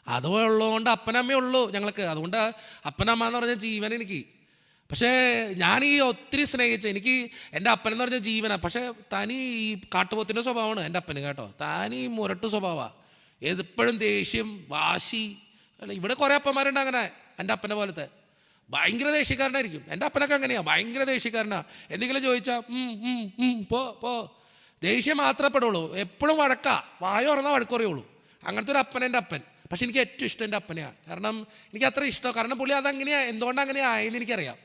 അതുള്ളതുകൊണ്ട് അപ്പനമ്മയുള്ളൂ ഞങ്ങൾക്ക്. അതുകൊണ്ട് അപ്പനമ്മ എന്ന് പറഞ്ഞാൽ ജീവൻ എനിക്ക്. പക്ഷേ ഞാൻ ഈ ഒത്തിരി സ്നേഹിച്ച്, എനിക്ക് എൻ്റെ അപ്പനെന്ന് പറഞ്ഞാൽ ജീവനാണ്. പക്ഷേ തനി ഈ കാട്ടുപോത്തിൻ്റെ സ്വഭാവമാണ് എൻ്റെ അപ്പന് കേട്ടോ. താനീ മുരട്ടു സ്വഭാവമാണ്, എപ്പോഴും ദേഷ്യം, വാശി. അല്ല, ഇവിടെ കുറേ അപ്പന്മാരുണ്ട് അങ്ങനെ എൻ്റെ അപ്പനെ പോലത്തെ, ഭയങ്കര ദേഷ്യക്കാരനായിരിക്കും. എൻ്റെ അപ്പനൊക്കെ അങ്ങനെയാണ്, ഭയങ്കര ദേഷ്യക്കാരനാണ്. എന്തെങ്കിലും ചോദിച്ചാൽ പോ ദേഷ്യം മാത്രമേ പെടുള്ളൂ, എപ്പോഴും വഴക്കാ, വായ തുറന്നാൽ വഴക്ക് പറയുള്ളൂ. അങ്ങനത്തെ ഒരു അപ്പൻ എൻ്റെ അപ്പൻ. പക്ഷെ എനിക്ക് ഏറ്റവും ഇഷ്ടം എൻ്റെ അപ്പനെയാണ്. കാരണം എനിക്ക് അത്ര ഇഷ്ടം, കാരണം പുള്ളി അതങ്ങനെയാണ്, എന്തുകൊണ്ട് അങ്ങനെ ആയെന്ന് എനിക്കറിയാം.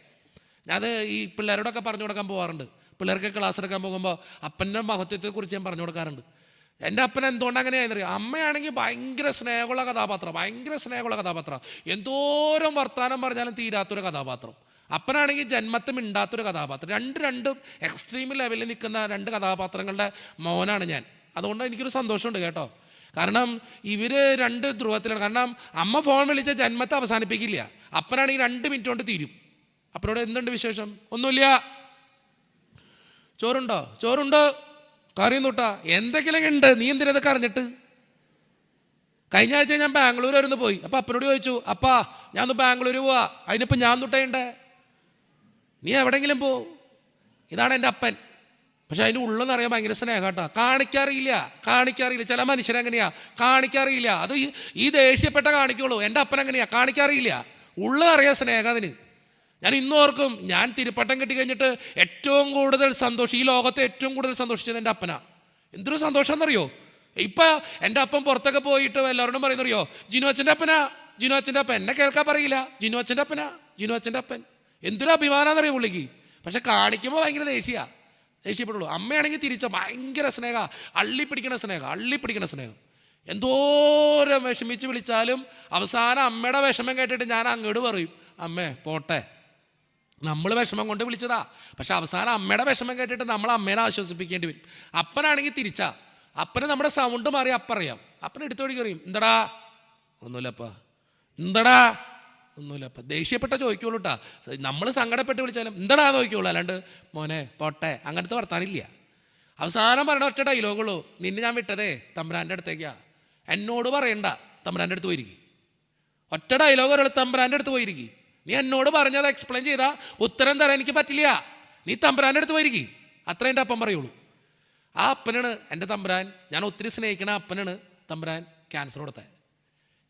ഞാനത് ഈ പിള്ളേരോടൊക്കെ പറഞ്ഞു കൊടുക്കാൻ പോകാറുണ്ട്. പിള്ളേർക്ക് ക്ലാസ് എടുക്കാൻ പോകുമ്പോൾ അപ്പൻ്റെ മഹത്വത്തെക്കുറിച്ച് ഞാൻ പറഞ്ഞു കൊടുക്കാറുണ്ട്. എൻ്റെ അപ്പൻ എന്തുകൊണ്ട് അങ്ങനെയായെന്നറിയാം. അമ്മയാണെങ്കിൽ ഭയങ്കര സ്നേഹമുള്ള കഥാപാത്രം, എന്തോരം വർത്തമാനം പറഞ്ഞാലും തീരാത്തൊരു കഥാപാത്രം. അപ്പനാണെങ്കിൽ ജന്മത്തെ മിണ്ടാത്തൊരു കഥാപാത്രം. രണ്ടും എക്സ്ട്രീം ലെവലിൽ നിൽക്കുന്ന രണ്ട് കഥാപാത്രങ്ങളുടെ മോനാണ് ഞാൻ. അതുകൊണ്ട് എനിക്കൊരു സന്തോഷമുണ്ട് കേട്ടോ. കാരണം ഇവർ രണ്ട് ധ്രുവത്തിലാണ്. കാരണം അമ്മ ഫോൺ വിളിച്ച ജന്മത്തെ അവസാനിപ്പിക്കില്ല, അപ്പനാണെങ്കിൽ 2 മിനിറ്റ് കൊണ്ട് തീരും. അപ്പനോട് എന്തുണ്ട് വിശേഷം? ഒന്നുമില്ല. ചോറുണ്ടോ? കറിയും തൊട്ടാ എന്തെങ്കിലും ഉണ്ട്, നീ എന്തിനതൊക്കെ അറിഞ്ഞിട്ട്? കഴിഞ്ഞ ആഴ്ച ഞാൻ ബാംഗ്ലൂർ വരുന്ന് പോയി. അപ്പം അപ്പനോട് ചോദിച്ചു, അപ്പാ ഞാൻ ഒന്ന് ബാംഗ്ലൂർ പോവാ, അതിനിപ്പോൾ ഞാൻ തൊട്ടേണ്ടേ, നീ എവിടെയെങ്കിലും പോ. ഇതാണ് എൻ്റെ അപ്പൻ. പക്ഷെ അതിൻ്റെ ഉള്ളെന്ന് അറിയാൻ ഭയങ്കര സ്നേഹം കേട്ടോ. കാണിക്കാറില്ല. ചില മനുഷ്യരങ്ങനെയാ, കാണിക്കാറില്ല. അത് ഈ ദേഷ്യപ്പെട്ട കാണിക്കുള്ളൂ. എൻ്റെ അപ്പൻ അങ്ങനെയാ, കാണിക്കാറില്ല. ഉള്ളറിയാൻ സ്നേഹം അതിന്. ഞാൻ ഇന്നോർക്കും, ഞാൻ തിരുപ്പട്ടം കിട്ടിക്കഴിഞ്ഞിട്ട് ഏറ്റവും കൂടുതൽ ഈ ലോകത്തെ ഏറ്റവും കൂടുതൽ സന്തോഷിച്ചത് എൻ്റെ അപ്പനാ. എന്തൊരു സന്തോഷം എന്നറിയോ. ഇപ്പം എൻ്റെ അപ്പൻ പുറത്തൊക്കെ പോയിട്ട് എല്ലാവരോടും പറയുന്നറിയോ, ജിനു അച്ഛൻ്റെ അപ്പൻ. എന്നെ കേൾക്കാൻ പറയില്ല, ജിനു അച്ഛൻ്റെ അപ്പൻ. എന്തൊരു അഭിമാനമെന്നറിയോ പുള്ളിക്ക്. പക്ഷെ കാണിക്കുമ്പോൾ ഭയങ്കര ദേഷ്യപ്പെടുള്ളൂ. അമ്മയാണെങ്കിൽ ഭയങ്കര സ്നേഹ, അള്ളിപ്പിടിക്കണ സ്നേഹം. എന്തോരം വിഷമിച്ച് വിളിച്ചാലും അവസാനം അമ്മയുടെ വിഷമം കേട്ടിട്ട് ഞാൻ അങ്ങോട്ട് പറയും, അമ്മേ പോട്ടെ, നമ്മൾ വിഷമം കൊണ്ട് വിളിച്ചതാ. പക്ഷെ അവസാനം അമ്മയുടെ വിഷമം കേട്ടിട്ട് നമ്മൾ അമ്മേനെ ആശ്വസിപ്പിക്കേണ്ടി വരും. അപ്പനാണെങ്കിൽ തിരിച്ചാ. അപ്പന് നമ്മുടെ സൗണ്ട് മാറി അപ്പറിയാം. അപ്പൻ എടുത്തോടി പറയും, എന്താടാ? ഒന്നുമില്ലപ്പാ. ദേഷ്യപ്പെട്ട ചോദിക്കുള്ളൂ കേട്ടാ. നമ്മൾ സങ്കടപ്പെട്ട് വിളിച്ചാലും എന്താടാ ചോദിക്കുള്ളൂ, അല്ലാണ്ട് മോനെ പോട്ടെ അങ്ങനത്തെ വർത്താനില്ല. അവസാനം പറയണ ഒറ്റ ഡയലോഗുള്ളൂ, നിന്നെ ഞാൻ വിട്ടതേ തമ്പുരാൻ്റെ അടുത്തേക്കാ, എന്നോട് പറയണ്ട, തമ്പുരാൻ്റെ അടുത്ത് പോയിരിക്കും. ഒറ്റ ഡയലോഗ് ഒരാൾ, തമ്പുരാൻ്റെ അടുത്ത് പോയിരിക്കും. നീ എന്നോട് പറഞ്ഞത് എക്സ്പ്ലെയിൻ ചെയ്താൽ ഉത്തരം തരാൻ എനിക്ക് പറ്റില്ല, നീ തമ്പുരാൻ്റെ അടുത്ത് പോയിരിക്കും. അത്രേ എൻ്റെ അപ്പം പറയുള്ളൂ. ആ അപ്പനാണ് എൻ്റെ തമ്പുരാൻ. ഞാൻ ഒത്തിരി സ്നേഹിക്കണ അപ്പനാണ് തമ്പുരാൻ ക്യാൻസർ കൊടുത്തത്.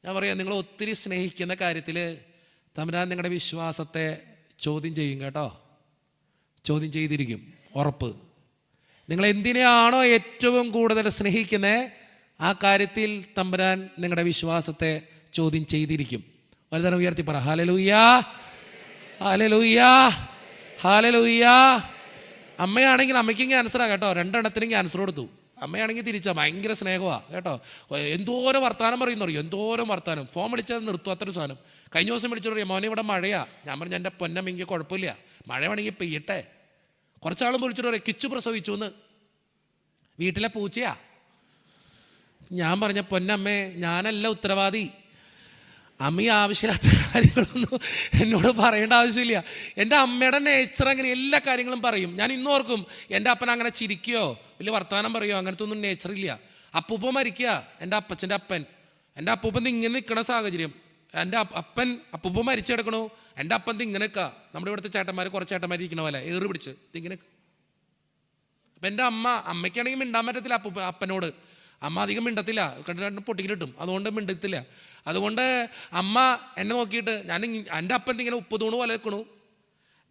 ഞാൻ പറയാം, നിങ്ങൾ ഒത്തിരി സ്നേഹിക്കുന്ന കാര്യത്തിൽ തമ്പുരാൻ നിങ്ങളുടെ വിശ്വാസത്തെ ചോദ്യം ചെയ്യും കേട്ടോ. ചോദ്യം ചെയ്തിരിക്കും, ഉറപ്പ്. നിങ്ങൾ എന്തിനെയാണോ ഏറ്റവും കൂടുതൽ സ്നേഹിക്കുന്നത് ആ കാര്യത്തിൽ തമ്പുരാൻ നിങ്ങളുടെ വിശ്വാസത്തെ ചോദ്യം ചെയ്തിരിക്കും. വലുതരം ഉയർത്തി പറ, ഹല്ലേലൂയ, ഹല്ലേലൂയ, ഹല്ലേലൂയ. അമ്മയാണെങ്കിൽ അമ്മയ്ക്കും ക്യാൻസറാണ് കേട്ടോ, 2 എണ്ണത്തിനും ക്യാൻസർ കൊടുത്തു. അമ്മയാണെങ്കിൽ തിരിച്ചാ, ഭയങ്കര സ്നേഹമാണ് കേട്ടോ. എന്തോരം വർത്താനം പറയുന്നറിയോ, എന്തോരം വർത്താനം. ഫോൺ വിളിച്ചാൽ നിർത്തും, അത്ര സാധനം. കഴിഞ്ഞ ദിവസം വിളിച്ചോണ്ട് പറയാം, മോനെ ഇവിടെ മഴയാ. ഞാൻ പറഞ്ഞു എൻ്റെ പൊന്നമ്മയ്ക്ക് കുഴപ്പമില്ല, മഴ വേണമെങ്കിൽ പെയ്യട്ടെ. കുറച്ചാളും വിളിച്ചിട്ട് പറയാം കിച്ചു പ്രസവിച്ചു എന്ന്, വീട്ടിലെ പൂച്ചയാ. ഞാൻ പറഞ്ഞ പൊന്നമ്മേ ഞാനല്ല ഉത്തരവാദി, അമ്മ ഈ ആവശ്യമില്ലാത്ത കാര്യങ്ങളൊന്നും എന്നോട് പറയേണ്ട ആവശ്യമില്ല. എൻ്റെ അമ്മയുടെ നേച്ചർ അങ്ങനെ എല്ലാ കാര്യങ്ങളും പറയും. ഞാൻ ഇന്നോർക്കും എൻ്റെ അപ്പൻ അങ്ങനെ ചിരിക്കുകയോ വലിയ വർത്തമാനം പറയുമോ അങ്ങനത്തെ ഒന്നും നേച്ചറില്ല. അപ്പൂപ്പ മരിക്കുക, എൻ്റെ അപ്പച്ചൻ്റെ അപ്പൻ. എൻ്റെ അപ്പൂപ്പൻ ഇങ്ങനെ നിൽക്കണ സാഹചര്യം, എൻ്റെ അപ്പൂപ്പ മരിച്ചു കിടക്കണു, എൻ്റെ അപ്പൻ ഇങ്ങനെ നിൽക്കുക. നമ്മുടെ ഇവിടുത്തെ ചേട്ടന്മാർ കുറച്ച് ചേട്ടന്മാർ ഇരിക്കണ പോലെ ഏറ് പിടിച്ച് ഇങ്ങനെ. അപ്പം എൻ്റെ അമ്മയ്ക്കാണെങ്കിൽ മിണ്ടാൻ പറ്റത്തില്ല അപ്പനോട്. അമ്മ അധികം മിണ്ടത്തില്ല, കണ്ടിട്ട് പൊട്ടിക്കിട്ടും, അതുകൊണ്ട് മിണ്ടത്തില്ല. അതുകൊണ്ട് അമ്മ എന്നെ നോക്കിയിട്ട് എൻ്റെ അപ്പൻ ഇങ്ങനെ ഉപ്പ് തൂണ് പോലെ വെക്കണു,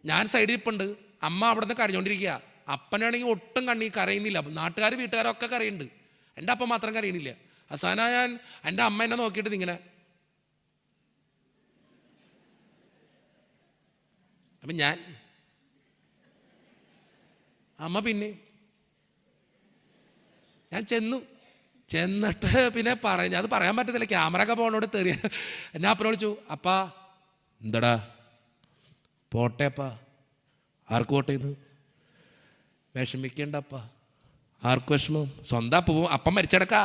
ഞാൻ സൈഡിൽ ഇപ്പുണ്ട്. അമ്മ അവിടെ നിന്ന് കരഞ്ഞുകൊണ്ടിരിക്കുക. അപ്പനാണെങ്കിൽ ഒട്ടും കരയുന്നില്ല. നാട്ടുകാർ വീട്ടുകാരൊക്കെ കരയുന്നുണ്ട്, എൻ്റെ അപ്പൻ മാത്രം കരയണില്ല. അവസാനം എൻ്റെ അമ്മ എന്നെ നോക്കിയിട്ട് ഇങ്ങനെ. അപ്പം അമ്മ പിന്നെ ഞാൻ ചെന്നിട്ട് പിന്നെ അത് പറയാൻ പറ്റത്തില്ല, ക്യാമറ ഒക്കെ പോകണോട് തെറിയ. എന്നെ അപ്പനെ വിളിച്ചു, അപ്പാ എന്താടാ പോട്ടെ അപ്പാ. ആർക്ക് പോട്ടെ ഇത്? വിഷമിക്കണ്ടപ്പാ. ആർക്ക് വിഷമം? സ്വന്തം അപ്പം മരിച്ചടക്കാ,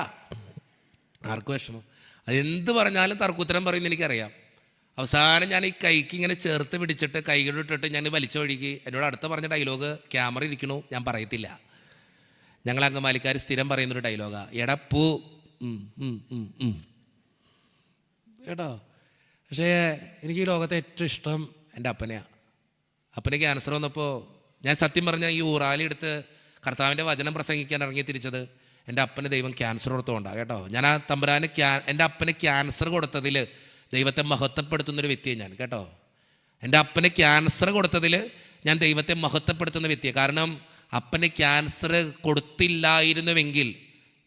ആർക്ക് വിഷമം? അതെന്ത് പറഞ്ഞാലും തർക്കുത്തരം പറയുമെന്ന് എനിക്കറിയാം. അവസാനം ഞാൻ ഈ കൈക്ക് ഇങ്ങനെ ചേർത്ത് പിടിച്ചിട്ട് കൈകളിട്ടിട്ട് ഞാൻ വലിച്ച വഴിക്ക് എന്നോട് അടുത്ത പറഞ്ഞ ഡയലോഗ്, ക്യാമറ ഇരിക്കണു ഞാൻ പറയത്തില്ല, ഞങ്ങൾ അങ്കമാലിക്കാർ സ്ഥിരം പറയുന്നൊരു ഡയലോഗാ, എടപ്പൂ കേട്ടോ. പക്ഷേ എനിക്ക് ഈ ലോകത്തെ ഏറ്റവും ഇഷ്ടം എൻ്റെ അപ്പനെയാണ്. അപ്പന് ക്യാൻസർ വന്നപ്പോൾ ഞാൻ സത്യം പറഞ്ഞാൽ ഈ ഊറാലി എടുത്ത് കർത്താവിൻ്റെ വചനം പ്രസംഗിക്കാൻ ഇറങ്ങി തിരിച്ചത് എൻ്റെ അപ്പന് ദൈവം ക്യാൻസർ കൊടുത്തുകൊണ്ടാണ് കേട്ടോ. ഞാൻ ആ തമ്പുരാന് എൻ്റെ അപ്പന് ക്യാൻസർ കൊടുത്തതിൽ ദൈവത്തെ മഹത്വപ്പെടുത്തുന്നൊരു വ്യക്തിയാണ് ഞാൻ കേട്ടോ. എൻ്റെ അപ്പന് ക്യാൻസർ കൊടുത്തതിൽ ഞാൻ ദൈവത്തെ മഹത്വപ്പെടുത്തുന്ന വ്യക്തിയാണ്. കാരണം അപ്പന് ക്യാൻസർ കൊടുത്തില്ലായിരുന്നുവെങ്കിൽ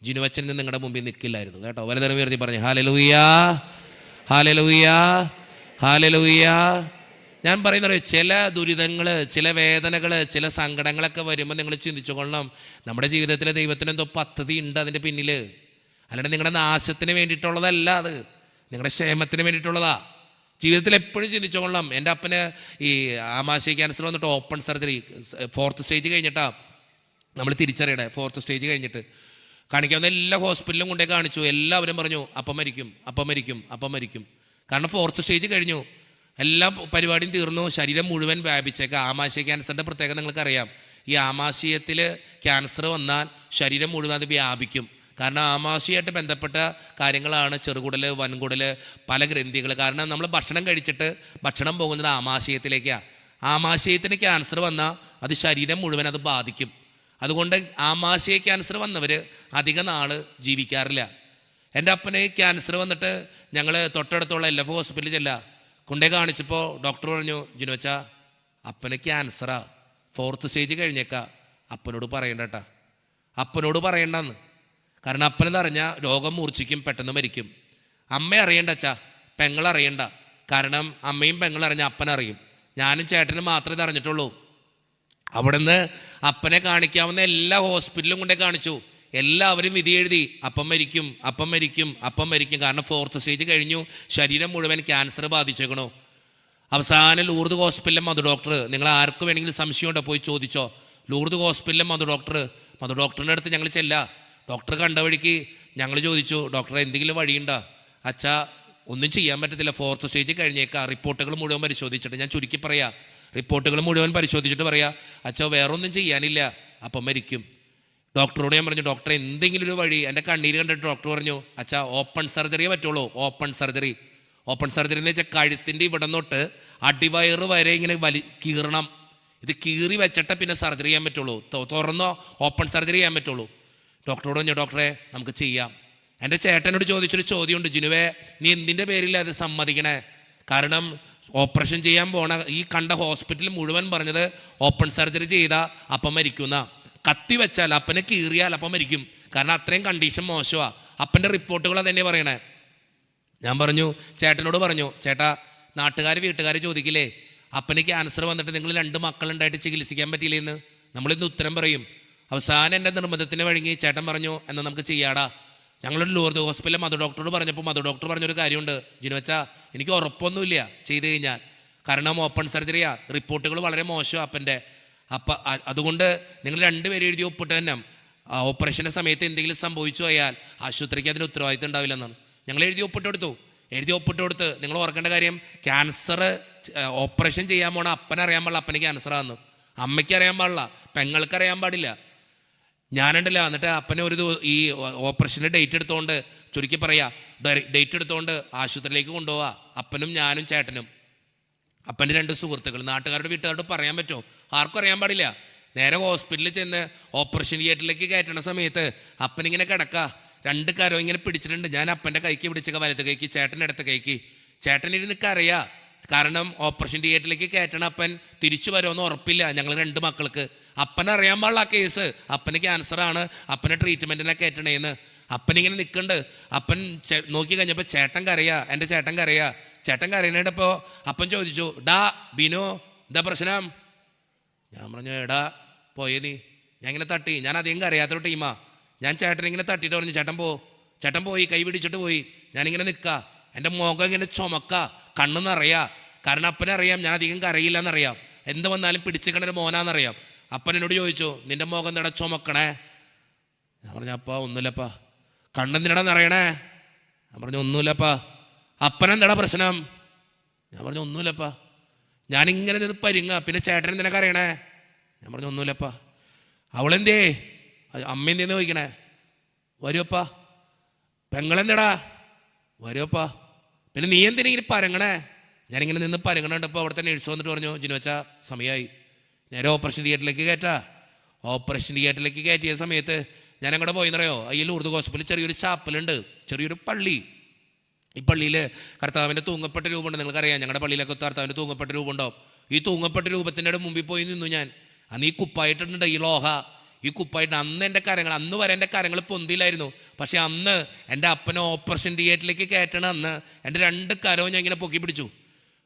ജിനുവച്ചൻ നിങ്ങളുടെ മുമ്പിൽ നിൽക്കില്ലായിരുന്നു കേട്ടോ. വലുതരം ഉയർത്തി പറഞ്ഞു ഹല്ലേലൂയാ, ഹല്ലേലൂയാ, ഹല്ലേലൂയാ. ഞാൻ പറയുന്നത് ചില ദുരിതങ്ങൾ, ചില വേദനകൾ, ചില സങ്കടങ്ങളൊക്കെ വരുമ്പോൾ നിങ്ങൾ ചിന്തിച്ചുകൊള്ളണം, നമ്മുടെ ജീവിതത്തിൽ ദൈവത്തിന് എന്തോ പദ്ധതി ഉണ്ട് അതിൻ്റെ പിന്നിൽ. അല്ലാണ്ട് നിങ്ങളുടെ നാശത്തിന് വേണ്ടിയിട്ടുള്ളതല്ല, അത് നിങ്ങളുടെ ക്ഷേമത്തിന് വേണ്ടിയിട്ടുള്ളതാ. ജീവിതത്തിൽ എപ്പോഴും ചിന്തിച്ചുകൊള്ളണം. എൻ്റെ അപ്പന് ഈ ആമാശയ ക്യാൻസർ വന്നിട്ട് ഓപ്പൺ സർജറി 4th സ്റ്റേജ് കഴിഞ്ഞിട്ടാണ് നമ്മൾ തിരിച്ചറിയണേ. 4th സ്റ്റേജ് കഴിഞ്ഞിട്ട് കാണിക്കാവുന്ന എല്ലാ ഹോസ്പിറ്റലിലും കൊണ്ടേ കാണിച്ചു. എല്ലാവരും പറഞ്ഞു അപ്പം മരിക്കും, അപ്പം മരിക്കും, അപ്പം മരിക്കും. കാരണം 4th സ്റ്റേജ് കഴിഞ്ഞു, എല്ലാ പരിപാടിയും തീർന്നു, ശരീരം മുഴുവൻ വ്യാപിച്ചേക്കാം. ആമാശയ ക്യാൻസറിൻ്റെ പ്രത്യേകത നിങ്ങൾക്കറിയാം. ഈ ആമാശയത്തിൽ ക്യാൻസർ വന്നാൽ ശരീരം മുഴുവൻ അത് വ്യാപിക്കും. കാരണം ആമാശയമായിട്ട് ബന്ധപ്പെട്ട കാര്യങ്ങളാണ് ചെറുകുടൽ, വൻകുടൽ, പല ഗ്രന്ഥികൾ. കാരണം നമ്മൾ ഭക്ഷണം കഴിച്ചിട്ട് ഭക്ഷണം പോകുന്നത് ആമാശയത്തിലേക്കാണ്. ആമാശയത്തിന് ക്യാൻസർ വന്നാൽ അത് ശരീരം മുഴുവൻ അത് ബാധിക്കും. അതുകൊണ്ട് ആമാശയ ക്യാൻസർ വന്നവർ അധിക നാൾ ജീവിക്കാറില്ല. എൻ്റെ അപ്പന് ക്യാൻസർ വന്നിട്ട് ഞങ്ങൾ തൊട്ടടുത്തുള്ള LF ഹോസ്പിറ്റലിൽ കൊണ്ടേ കാണിച്ചപ്പോൾ ഡോക്ടർ പറഞ്ഞു, ജിനുവച്ച അപ്പന് ക്യാൻസറാ, 4th സ്റ്റേജ് കഴിഞ്ഞേക്കാ, അപ്പനോട് പറയണ്ടട്ടാ, അപ്പനോട് പറയണ്ടെന്ന്. കാരണം അപ്പനെന്നറിഞ്ഞാൽ രോഗം മൂർച്ഛിക്കും, പെട്ടെന്ന് മരിക്കും. അമ്മ അറിയണ്ട അച്ഛാ, പെങ്ങളറിയണ്ട. കാരണം അമ്മയും പെങ്ങളറിഞ്ഞാൽ അപ്പനറിയും. ഞാനും ചേട്ടനും മാത്രമേ ഇത് അറിഞ്ഞിട്ടുള്ളൂ. അവിടെ നിന്ന് അപ്പനെ കാണിക്കാവുന്ന എല്ലാ ഹോസ്പിറ്റലും കൊണ്ടേ കാണിച്ചു. എല്ലാവരും വിധി എഴുതി, അപ്പം മരിക്കും, അപ്പം മരിക്കും, അപ്പം മരിക്കും. കാരണം 4th സ്റ്റേജ് കഴിഞ്ഞു, ശരീരം മുഴുവൻ ക്യാൻസർ ബാധിച്ചേക്കണു. അവസാനം ലൂർദ് ഹോസ്പിറ്റലിലെ മധു ഡോക്ടർ, നിങ്ങൾ ആർക്ക് വേണമെങ്കിലും സംശയമുണ്ടോ പോയി ചോദിച്ചോ. ലൂർദ് ഹോസ്പിറ്റലിലെ മധു ഡോക്ടറിൻ്റെ അടുത്ത് ഞങ്ങൾ ഡോക്ടർ കണ്ട വഴിക്ക് ഞങ്ങൾ ചോദിച്ചു, ഡോക്ടറെ എന്തെങ്കിലും വഴിയുണ്ടോ? അച്ഛാ ഒന്നും ചെയ്യാൻ പറ്റത്തില്ല, 4th സ്റ്റേജ് കഴിഞ്ഞേക്കാം. റിപ്പോർട്ടുകൾ മുഴുവൻ പരിശോധിച്ചിട്ട്, ഞാൻ ചുരുക്കി പറയാം, റിപ്പോർട്ടുകൾ മുഴുവൻ പരിശോധിച്ചിട്ട് പറയാം, അച്ഛാ വേറൊന്നും ചെയ്യാനില്ല, അപ്പം മരിക്കും. ഡോക്ടറോട് ഞാൻ പറഞ്ഞു, ഡോക്ടർ എന്തെങ്കിലും ഒരു വഴി. എൻ്റെ കണ്ണീര് കണ്ടിട്ട് ഡോക്ടർ പറഞ്ഞു, അച്ഛാ ഓപ്പൺ സർജറിയേ പറ്റുള്ളൂ. ഓപ്പൺ സർജറി എന്ന് വെച്ചാൽ കഴുത്തിൻ്റെ ഇവിടെ തൊട്ട് അടിവയറ് വരെ ഇങ്ങനെ കീറണം. ഇത് കീറി വെച്ചിട്ട് പിന്നെ സർജറി ചെയ്യാൻ പറ്റുള്ളൂ, തുറന്നോ ഓപ്പൺ സർജറി ചെയ്യാൻ പറ്റുള്ളൂ. ഡോക്ടറോട് പറഞ്ഞു, ഡോക്ടറെ നമുക്ക് ചെയ്യാം. എൻ്റെ ചേട്ടനോട് ചോദിച്ചൊരു ചോദ്യമുണ്ട്, ജിനുവേ നീ എന്തിൻ്റെ പേരിൽ അത് സമ്മതിക്കണേ? കാരണം ഓപ്പറേഷൻ ചെയ്യാൻ പോണ ഈ കണ്ട ഹോസ്പിറ്റൽ മുഴുവൻ പറഞ്ഞത് ഓപ്പൺ സർജറി ചെയ്താൽ അപ്പം മരിക്കുന്ന, കത്തി വെച്ചാൽ അപ്പനെ കീറിയാൽ അപ്പം മരിക്കും. കാരണം അത്രയും കണ്ടീഷൻ മോശമാണ്. അപ്പൻ്റെ റിപ്പോർട്ടുകൾ അതെന്നെ പറയണേ. ഞാൻ പറഞ്ഞു, ചേട്ടനോട് പറഞ്ഞു, ചേട്ടാ വീട്ടുകാർ ചോദിക്കില്ലേ, അപ്പന് ക്യാൻസർ വന്നിട്ട് നിങ്ങൾ 2 മക്കളുണ്ടായിട്ട് ചികിത്സിക്കാൻ പറ്റിയില്ലേന്ന്? നമ്മളിന്ന് ഉത്തരം പറയും. അവസാനം എൻ്റെ നിർബന്ധത്തിന് വഴങ്ങി ചേട്ടൻ പറഞ്ഞു എന്നാൽ നമുക്ക് ചെയ്യാടാ. ഞങ്ങളൊരു ലൂർദ് ഹോസ്പിറ്റലിലെ മധു ഡോക്ടറോട് പറഞ്ഞപ്പോൾ മധു ഡോക്ടർ പറഞ്ഞൊരു കാര്യമുണ്ട്, ജിനുവച്ചാ എനിക്ക് ഉറപ്പൊന്നുമില്ല ചെയ്ത് കഴിഞ്ഞാൽ, കാരണം ഓപ്പൺ സർജറിയാ, റിപ്പോർട്ടുകൾ വളരെ മോശമാണ് അപ്പൻ്റെ. അപ്പം അതുകൊണ്ട് നിങ്ങൾ രണ്ടുപേരും എഴുതി ഒപ്പിട്ട് തന്നെ ഓപ്പറേഷൻ്റെ സമയത്ത് എന്തെങ്കിലും സംഭവിച്ചു പോയാൽ ആശുപത്രിക്ക് അതിന് ഉത്തരവാദിത്തം ഉണ്ടാവില്ല എന്നാണ്. ഞങ്ങൾ എഴുതി ഒപ്പിട്ട് കൊടുത്ത് നിങ്ങൾ ഓർക്കേണ്ട കാര്യം, ക്യാൻസർ ഓപ്പറേഷൻ ചെയ്യാൻ പോണ അപ്പനറിയാൻ പാടില്ല അപ്പന് ക്യാൻസറാന്ന്, അമ്മയ്ക്ക് അറിയാൻ പാടില്ല, പെങ്ങൾക്ക് അറിയാൻ പാടില്ല. ഞാനുണ്ടല്ലോ. എന്നിട്ട് അപ്പനെ ഈ ഓപ്പറേഷൻ്റെ ഡേറ്റ് എടുത്തുകൊണ്ട്, ചുരുക്കി പറയാ, ഡേറ്റ് എടുത്തുകൊണ്ട് ആശുപത്രിയിലേക്ക് കൊണ്ടുപോവാ അപ്പനും ഞാനും ചേട്ടനും. അപ്പൻ്റെ 2 സുഹൃത്തുക്കൾ, നാട്ടുകാരുടെ വീട്ടുകാരോട് പറയാൻ പറ്റുമോ? ആർക്കും അറിയാൻ പാടില്ല. നേരെ ഹോസ്പിറ്റലിൽ ചെന്ന് ഓപ്പറേഷൻ തിയേറ്ററിലേക്ക് കയറ്റണ സമയത്ത് അപ്പനിങ്ങനെ കിടക്കുക, 2 കരവും ഇങ്ങനെ പിടിച്ചിട്ടുണ്ട്. ഞാൻ അപ്പൻ്റെ കൈക്ക് പിടിച്ചൊക്കെ വലത്ത് കൈക്ക്, ചേട്ടൻ്റെ അടുത്ത കൈക്ക്. ചേട്ടനിരുന്ന് കരയാ, കാരണം ഓപ്പറേഷൻ തിയേറ്ററിലേക്ക് കയറ്റണ അപ്പൻ തിരിച്ചു വരുമെന്ന് ഉറപ്പില്ല ഞങ്ങൾ 2 മക്കൾക്ക്. അപ്പനറിയാൻ പാടില്ല ആ കേസ്, അപ്പന് ക്യാൻസറാണ്, അപ്പനെ ട്രീറ്റ്മെൻറ്റിനെ കയറ്റണേന്ന്. അപ്പനിങ്ങനെ നിൽക്കുന്നുണ്ട്. അപ്പൻ നോക്കി കഴിഞ്ഞപ്പോൾ ചേട്ടൻ കരയാ, എൻ്റെ ചേട്ടൻ കരയാ. ചേട്ടൻ കരയണപ്പോൾ അപ്പൻ ചോദിച്ചു, ഡാ ബിനു എന്താ പ്രശ്നം? ഞാൻ പറഞ്ഞു, എടാ പോയേ നീ. ഞാൻ ഇങ്ങനെ തട്ടി, ഞാൻ അധികം കരയാത്തൊരു ടീമാ. ഞാൻ ചേട്ടനിങ്ങനെ തട്ടിയിട്ട് പറഞ്ഞു, ചേട്ടൻ പോയി, കൈ പിടിച്ചിട്ട് പോയി. ഞാനിങ്ങനെ നിൽക്കുക, എൻ്റെ മുഖം ഇങ്ങനെ ചുമക്ക, കണ്ണ് നിറയാ, കാരണം അപ്പനറിയാം ഞാൻ അധികം കരയില്ല എന്നറിയാം, എന്ത് വന്നാലും പിടിച്ചിക്കണൊരു മോനാന്നറിയാം. അപ്പൻ എന്നോട് ചോദിച്ചു, നിൻ്റെ മുഖം എന്താടാ ചുമക്കണേ? ഞാൻ പറഞ്ഞു, അപ്പാ ഒന്നുമില്ലപ്പാ. കണ്ണെന്തിനടാ നിറയണേ? ഞാൻ പറഞ്ഞു, ഒന്നുമില്ലപ്പാ. അപ്പനെന്താടാ പ്രശ്നം? ഞാൻ പറഞ്ഞു, ഒന്നുമില്ലപ്പാ. ഞാനിങ്ങനെ നിന്ന് പരിങ്ങ, പിന്നെ ചേട്ടൻ എന്തിനൊക്കെ അറിയണേ? ഞാൻ പറഞ്ഞു, ഒന്നുമില്ലപ്പാ. അവളെന്തേ? അമ്മ എന്തേന്ന് ചോദിക്കണേ? വരുവപ്പാ. പെങ്ങളെന്താടാ? വരുവപ്പാ. പിന്നെ നീ എന്തിനാ ഇങ്ങനെ പരങ്ങണേ? ഞാനിങ്ങനെ നിന്ന് പരങ്ങണുണ്ടപ്പോൾ അവിടുത്തെ നേഴ്സ് വന്നിട്ട് പറഞ്ഞു, ജിനുവച്ചാ സമയമായി, നേരെ ഓപ്പറേഷൻ തിയേറ്ററിലേക്ക് കയറ്റാ. ഓപ്പറേഷൻ തിയേറ്ററിലേക്ക് കയറ്റിയ സമയത്ത് ഞാൻ അങ്ങോട്ട് പോയെന്നറിയോ, ഈ ലൂർദ് ഹോസ്പിറ്റലിൽ ചെറിയൊരു ചാപ്പലുണ്ട്, ചെറിയൊരു പള്ളി. ഈ പള്ളിയിൽ കർത്താവിൻ്റെ തൂങ്ങപ്പെട്ട രൂപമുണ്ട്. നിങ്ങൾക്കറിയാം ഞങ്ങളുടെ പള്ളിയിലൊക്കെ കർത്താവിൻ്റെ തൂങ്ങപ്പെട്ട രൂപം ഉണ്ടാവും. ഈ തൂങ്ങപ്പെട്ട രൂപത്തിൻ്റെ മുമ്പിൽ പോയി നിന്നു ഞാൻ. അന്ന് ഈ കുപ്പായിട്ടുണ്ട്, ഈ ലോഹ ഈ കുപ്പായിട്ട്. അന്ന് വരെ എൻ്റെ കരങ്ങൾ പൊന്തിയിലായിരുന്നു. പക്ഷെ അന്ന് എൻ്റെ അപ്പനെ ഓപ്പറേഷൻ തിയേറ്ററിലേക്ക് കയറ്റണ അന്ന് എൻ്റെ 2 കരവും ഞാൻ ഇങ്ങനെ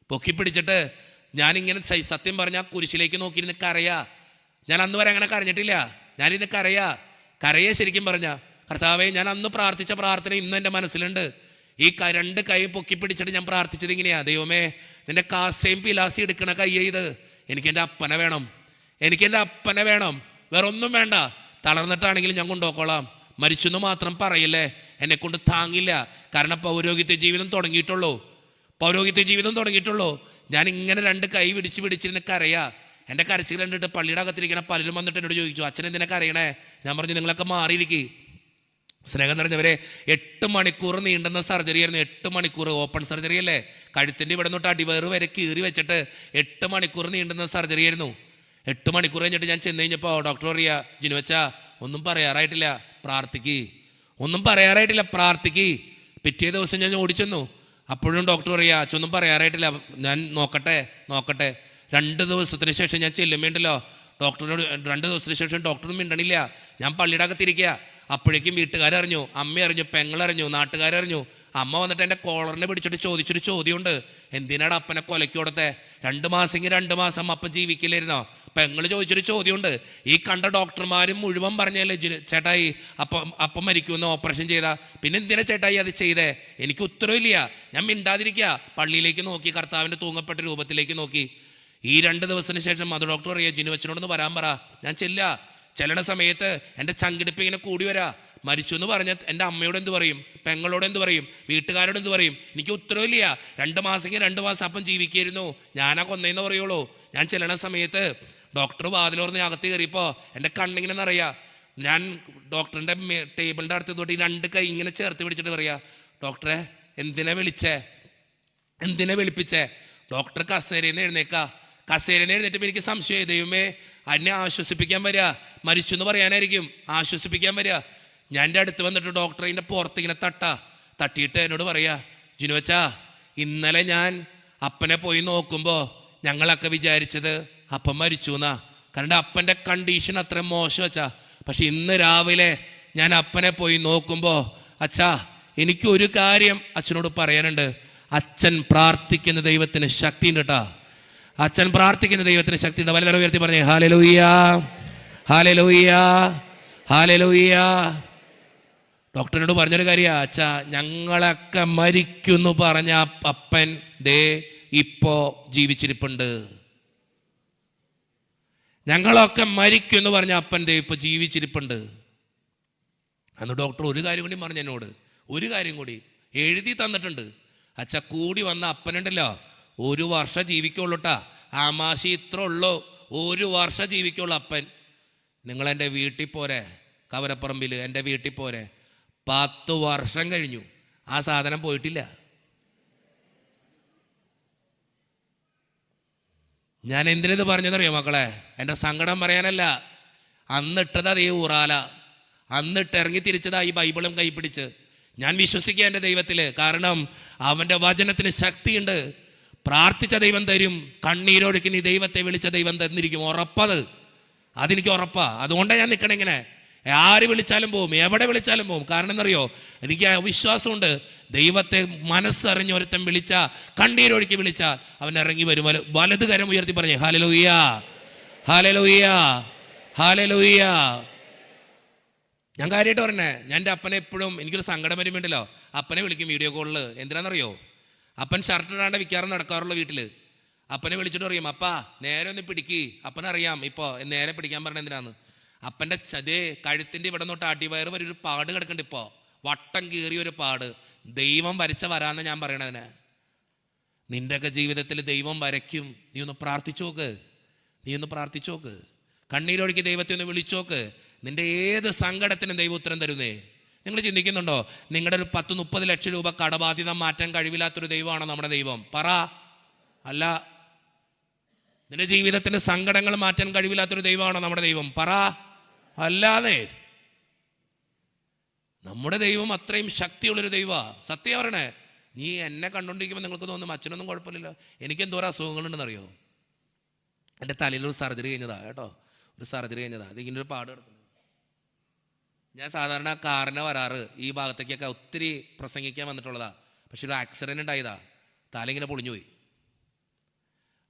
പൊക്കി പിടിച്ചിട്ട് ഞാനിങ്ങനെ സത്യം പറഞ്ഞാൽ കുരിശിലേക്ക് നോക്കിയിരുന്ന് കരയാ. ഞാൻ അന്ന് വരെ അങ്ങനെ കരഞ്ഞിട്ടില്ല. ഞാനിന്ന് കരയെ ശരിക്കും പറഞ്ഞ കർത്താവേ, ഞാൻ അന്ന് പ്രാർത്ഥിച്ച പ്രാർത്ഥന ഇന്നും എൻ്റെ മനസ്സിലുണ്ട്. ഈ 2 കൈ പൊക്കി പിടിച്ചിട്ട് ഞാൻ പ്രാർത്ഥിച്ചത് ഇങ്ങനെയാ, ദൈവമേ നിൻ്റെ കാസയും പിലാസി എടുക്കണ കൈ ഇത്, എനിക്കെൻ്റെ അപ്പനെ വേണം, വേറെ ഒന്നും വേണ്ട. തളർന്നിട്ടാണെങ്കിലും ഞാൻ കൊണ്ടുപോയിക്കോളാം, മരിച്ചെന്ന് മാത്രം പറയില്ലേ, എന്നെ കൊണ്ട് താങ്ങില്ല. കാരണം പൗരോഹിത്യ ജീവിതം തുടങ്ങിയിട്ടുള്ളൂ. ഞാൻ ഇങ്ങനെ 2 കൈ പിടിച്ചിരുന്ന് കരയാ. എൻ്റെ കരച്ചിൽ കണ്ടിട്ട് പള്ളിയുടെ അകത്തിരിക്കണ പലരും വന്നിട്ട് എന്നോട് ചോദിച്ചു, അച്ഛൻ എന്തിനൊക്കെ അറിയണേ? ഞാൻ പറഞ്ഞു, നിങ്ങളൊക്കെ മാറിയിരിക്കും. സ്നേഹം നിറഞ്ഞവരെ, 8 മണിക്കൂർ നീണ്ടുന്ന സർജറി ആയിരുന്നു. 8 മണിക്കൂർ ഓപ്പൺ സർജറി അല്ലേ, കഴുത്തിൻ്റെ ഇവിടെ തൊട്ട് അടിവയറ് വരെ കീറി വെച്ചിട്ട് 8 മണിക്കൂർ നീണ്ടുന്ന സർജറി ആയിരുന്നു. 8 മണിക്കൂർ കഴിഞ്ഞിട്ട് ഞാൻ ചെന്ന് കഴിഞ്ഞപ്പോൾ ഡോക്ടർ പറയാ, ജിനുവച്ചാ ഒന്നും പറയാറായിട്ടില്ല, പ്രാർത്ഥിക്ക്. പിറ്റേ ദിവസം ഞാൻ ഓടിച്ചെന്നു. അപ്പോഴും ഡോക്ടർ പറയാ, അച്ഛനൊന്നും പറയാറായിട്ടില്ല, ഞാൻ നോക്കട്ടെ. 2 ദിവസത്തിന് ശേഷം ഞാൻ ചെല്ലുമ്പോണ്ടല്ലോ, ഡോക്ടറിനോട് 2 ദിവസത്തിന് ശേഷം ഡോക്ടറൊന്നും മിണ്ടണില്ല. ഞാൻ പള്ളിയുടെ അകത്തിരിക്കുക. അപ്പോഴേക്കും വീട്ടുകാരറിഞ്ഞു, അമ്മ അറിഞ്ഞു, പെങ്ങളറിഞ്ഞു, നാട്ടുകാരറിഞ്ഞു. അമ്മ വന്നിട്ട് എൻ്റെ കോളറിനെ പിടിച്ചിട്ട് ചോദിച്ചൊരു ചോദ്യമുണ്ട്, എന്തിനാണ് അപ്പനെ കൊലയ്ക്ക് കൊടുത്തേ? 2 മാസമെങ്കിൽ 2 മാസം അപ്പൻ ജീവിക്കില്ലായിരുന്നോ? പെങ്ങൾ ചോദിച്ചൊരു ചോദ്യമുണ്ട്. ഈ കണ്ട ഡോക്ടർമാരും മുഴുവൻ പറഞ്ഞല്ലേ, ചേട്ടായി അപ്പം മരിക്കുമെന്ന് ഓപ്പറേഷൻ ചെയ്താ, പിന്നെ എന്തിനാ ചേട്ടായി അത് ചെയ്തേ? എനിക്ക് ഉത്തരവില്ല. ഞാൻ മിണ്ടാതിരിക്കുക. പള്ളിയിലേക്ക് നോക്കി, കർത്താവിൻ്റെ തൂങ്ങപ്പെട്ട രൂപത്തിലേക്ക് നോക്കി. ഈ 2 ദിവസത്തിന് ശേഷം അത് ഡോക്ടർ പറയാ, ജിനുവച്ചനോടൊന്ന് വരാൻ പറ. ഞാൻ ചെല്ലണ സമയത്ത് എൻ്റെ ചങ്കിടിപ്പ് ഇങ്ങനെ കൂടി വരാ. മരിച്ചു എന്ന് പറഞ്ഞാൽ എൻ്റെ അമ്മയോട് എന്ത് പറയും, പെങ്ങളോട് എന്ത് പറയും, വീട്ടുകാരോട് എന്ത് പറയും? എനിക്ക് ഉത്തരവില്ല. 2 മാസമെങ്കിൽ 2 മാസം അപ്പം ജീവിക്കായിരുന്നു, ഞാനാ കൊന്നേന്ന് പറയുള്ളൂ. ഞാൻ ചെല്ലണ സമയത്ത് ഡോക്ടർ വാതിലോർന്ന് അകത്ത് കയറിയപ്പോൾ എൻ്റെ കണ്ണിങ്ങനെ നിറയാ. ഞാൻ ഡോക്ടറിൻ്റെ ടേബിളിൻ്റെ അടുത്ത് തൊട്ട് 2 കൈ ഇങ്ങനെ ചേർത്ത് പിടിച്ചിട്ട് പറയാ, ഡോക്ടറെ എന്തിനാ വിളിപ്പിച്ചേ? ഡോക്ടർ കസേരയിൽ നിന്ന് എഴുന്നേറ്റ് എനിക്ക് സംശയം, ദൈവമേ എന്നെ ആശ്വസിപ്പിക്കാൻ വരിക, മരിച്ചു എന്ന് പറയാനായിരിക്കും ആശ്വസിപ്പിക്കാൻ വരിക. ഞാൻ എൻ്റെ അടുത്ത് വന്നിട്ട് ഡോക്ടറിൻ്റെ പുറത്ത് ഇങ്ങനെ തട്ടിയിട്ട് എന്നോട് പറയാ, ജിനുവച്ചാ ഇന്നലെ ഞാൻ അപ്പനെ പോയി നോക്കുമ്പോൾ ഞങ്ങളൊക്കെ വിചാരിച്ചത് അപ്പം മരിച്ചു എന്നാ, കാരണം അപ്പൻ്റെ കണ്ടീഷൻ അത്ര മോശം അച്ഛാ. പക്ഷെ ഇന്ന് രാവിലെ ഞാൻ അപ്പനെ പോയി നോക്കുമ്പോൾ അച്ഛാ എനിക്കൊരു കാര്യം അച്ഛനോട് പറയാനുണ്ട്. അച്ഛൻ പ്രാർത്ഥിക്കുന്ന ദൈവത്തിന് ശക്തി ഉണ്ട് കേട്ടോ. അച്ഛൻ പ്രാർത്ഥിക്കുന്ന ദൈവത്തിന് ശക്തി ഉണ്ട്. വളരെ ഉയർത്തി പറഞ്ഞേ ഹല്ലേലൂയ. Hallelujah, hallelujah. ഡോക്ടറിനോട് പറഞ്ഞൊരു കാര്യമാണ്, അച്ഛാ ഞങ്ങളൊക്കെ മരിക്കുന്നു പറഞ്ഞ അപ്പൻ ദേ ഇപ്പോ ജീവിച്ചിരിപ്പുണ്ട്. ഞങ്ങളൊക്കെ മരിക്കും എന്ന് പറഞ്ഞ അപ്പൻ ദേ ഇപ്പൊ ജീവിച്ചിരിപ്പുണ്ട്. അന്ന് ഡോക്ടർ ഒരു കാര്യം കൂടി പറഞ്ഞു എന്നോട്, ഒരു കാര്യം കൂടി എഴുതി തന്നിട്ടുണ്ട്. അച്ഛ കൂടി വന്ന അപ്പനുണ്ടല്ലോ 1 വർഷം ജീവിക്കുള്ളൂട്ടാ. ആമാശി ഇത്ര ഉള്ളൂ, 1 വർഷം ജീവിക്കുള്ളൂ അപ്പൻ. നിങ്ങളെൻ്റെ വീട്ടിൽ പോരെ, കവരപ്പറമ്പിൽ എൻ്റെ വീട്ടിൽ പോരെ. 10 വർഷം കഴിഞ്ഞു, ആ സാധനം പോയിട്ടില്ല. ഞാൻ എന്തിനത് പറഞ്ഞതറിയോ മക്കളെ? എൻ്റെ സങ്കടം പറയാനല്ല. അന്നിട്ടതാ ഈ ഊറാല, അന്നിട്ട് ഇറങ്ങി തിരിച്ചതാ ഈ ബൈബിളും കൈപ്പിടിച്ച്. ഞാൻ വിശ്വസിക്കുക എൻ്റെ ദൈവത്തിൽ, കാരണം അവൻ്റെ വചനത്തിന് ശക്തിയുണ്ട്. പ്രാർത്ഥിച്ച ദൈവം തരും, കണ്ണീരൊഴുക്കി നീ ദൈവത്തെ വിളിച്ച ദൈവം തന്നിരിക്കും, ഉറപ്പത്. അതെനിക്ക് ഉറപ്പാ. അതുകൊണ്ടാണ് ഞാൻ നിൽക്കണേ ഇങ്ങനെ. ആര് വിളിച്ചാലും പോവും, എവിടെ വിളിച്ചാലും പോവും. കാരണം എന്നറിയോ, എനിക്ക് വിശ്വാസമുണ്ട്. ദൈവത്തെ മനസ്സറിഞ്ഞ് ഒരുത്തൻ വിളിച്ച, കണ്ണീരൊഴുക്കി വിളിച്ചാൽ അവൻ ഇറങ്ങി വരും. വലത് കരം ഉയർത്തി പറഞ്ഞേ ഹല്ലേലൂയ, ഹല്ലേലൂയ, ഹല്ലേലൂയ. ഞാൻ കാര്യമായിട്ട് പറഞ്ഞേ, ഞാൻ എൻ്റെ അപ്പനെ എപ്പോഴും, എനിക്കൊരു സങ്കടം വരുമ്പോണ്ടല്ലോ അപ്പനെ വിളിക്കും വീഡിയോ കോളിൽ. എന്തിനാണെന്നറിയോ, അപ്പൻ ഷർട്ട് ഇടാണ്ട് വിൽക്കാറ് നടക്കാറുള്ള വീട്ടിൽ. അപ്പനെ വിളിച്ചിട്ട് പറയും, അപ്പാ നേരെ ഒന്ന് പിടിക്ക്. അപ്പനറിയാം ഇപ്പോൾ നേരെ പിടിക്കാൻ പറഞ്ഞ എന്തിനാന്ന്. അപ്പൻ്റെ ചതേ കഴുത്തിൻ്റെ ഇവിടെ തൊട്ട് അടിവയറ് വരെ ഒരു പാട് കിടക്കുന്നുണ്ട്. ഇപ്പോൾ വട്ടം കീറിയൊരു പാട്. ദൈവം വരച്ച വരാന്ന് ഞാൻ പറയണതിന്. നിൻ്റെയൊക്കെ ജീവിതത്തിൽ ദൈവം വരയ്ക്കും. നീ ഒന്ന് പ്രാർത്ഥിച്ചോക്ക്, നീ ഒന്ന് പ്രാർത്ഥിച്ചോക്ക്. കണ്ണീരൊഴുക്കി ദൈവത്തെ ഒന്ന് വിളിച്ചോക്ക്. നിന്റെ ഏത് സങ്കടത്തിനും ദൈവം ഉത്തരം തരുന്നേ. നിങ്ങൾ ചിന്തിക്കുന്നുണ്ടോ, നിങ്ങളുടെ ഒരു 10-30 ലക്ഷം രൂപ കടബാധ്യത മാറ്റാൻ കഴിവില്ലാത്തൊരു ദൈവമാണോ നമ്മുടെ ദൈവം? പറ. അല്ല. നിന്റെ ജീവിതത്തിന്റെ സങ്കടങ്ങൾ മാറ്റാൻ കഴിവില്ലാത്തൊരു ദൈവമാണോ നമ്മുടെ ദൈവം? പറ. അല്ലാതെ. നമ്മുടെ ദൈവം അത്രയും ശക്തിയുള്ളൊരു ദൈവമാണ്. സത്യം പറയണേ. നീ എന്നെ കണ്ടുകൊണ്ടിരിക്കുമ്പോൾ നിങ്ങൾക്ക് തോന്നും അച്ഛനൊന്നും കുഴപ്പമില്ലല്ലോ. എനിക്ക് എന്തോരം അസുഖങ്ങളുണ്ടെന്നറിയോ? എൻ്റെ തലയിലൊരു സർജറി കഴിഞ്ഞതാ കേട്ടോ, ഒരു സർജറി കഴിഞ്ഞതാ. അതിങ്ങനെ ഒരു പാട് കിടക്കുന്നു. ഞാൻ സാധാരണ കാറിന് വരാറ് ഈ ഭാഗത്തേക്കൊക്കെ ഒത്തിരി പ്രസംഗിക്കാൻ വന്നിട്ടുള്ളതാ. പക്ഷെ ഒരു ആക്സിഡൻറ്റ് ഉണ്ടായതാ, തലയിങ്ങനെ പൊളിഞ്ഞുപോയി.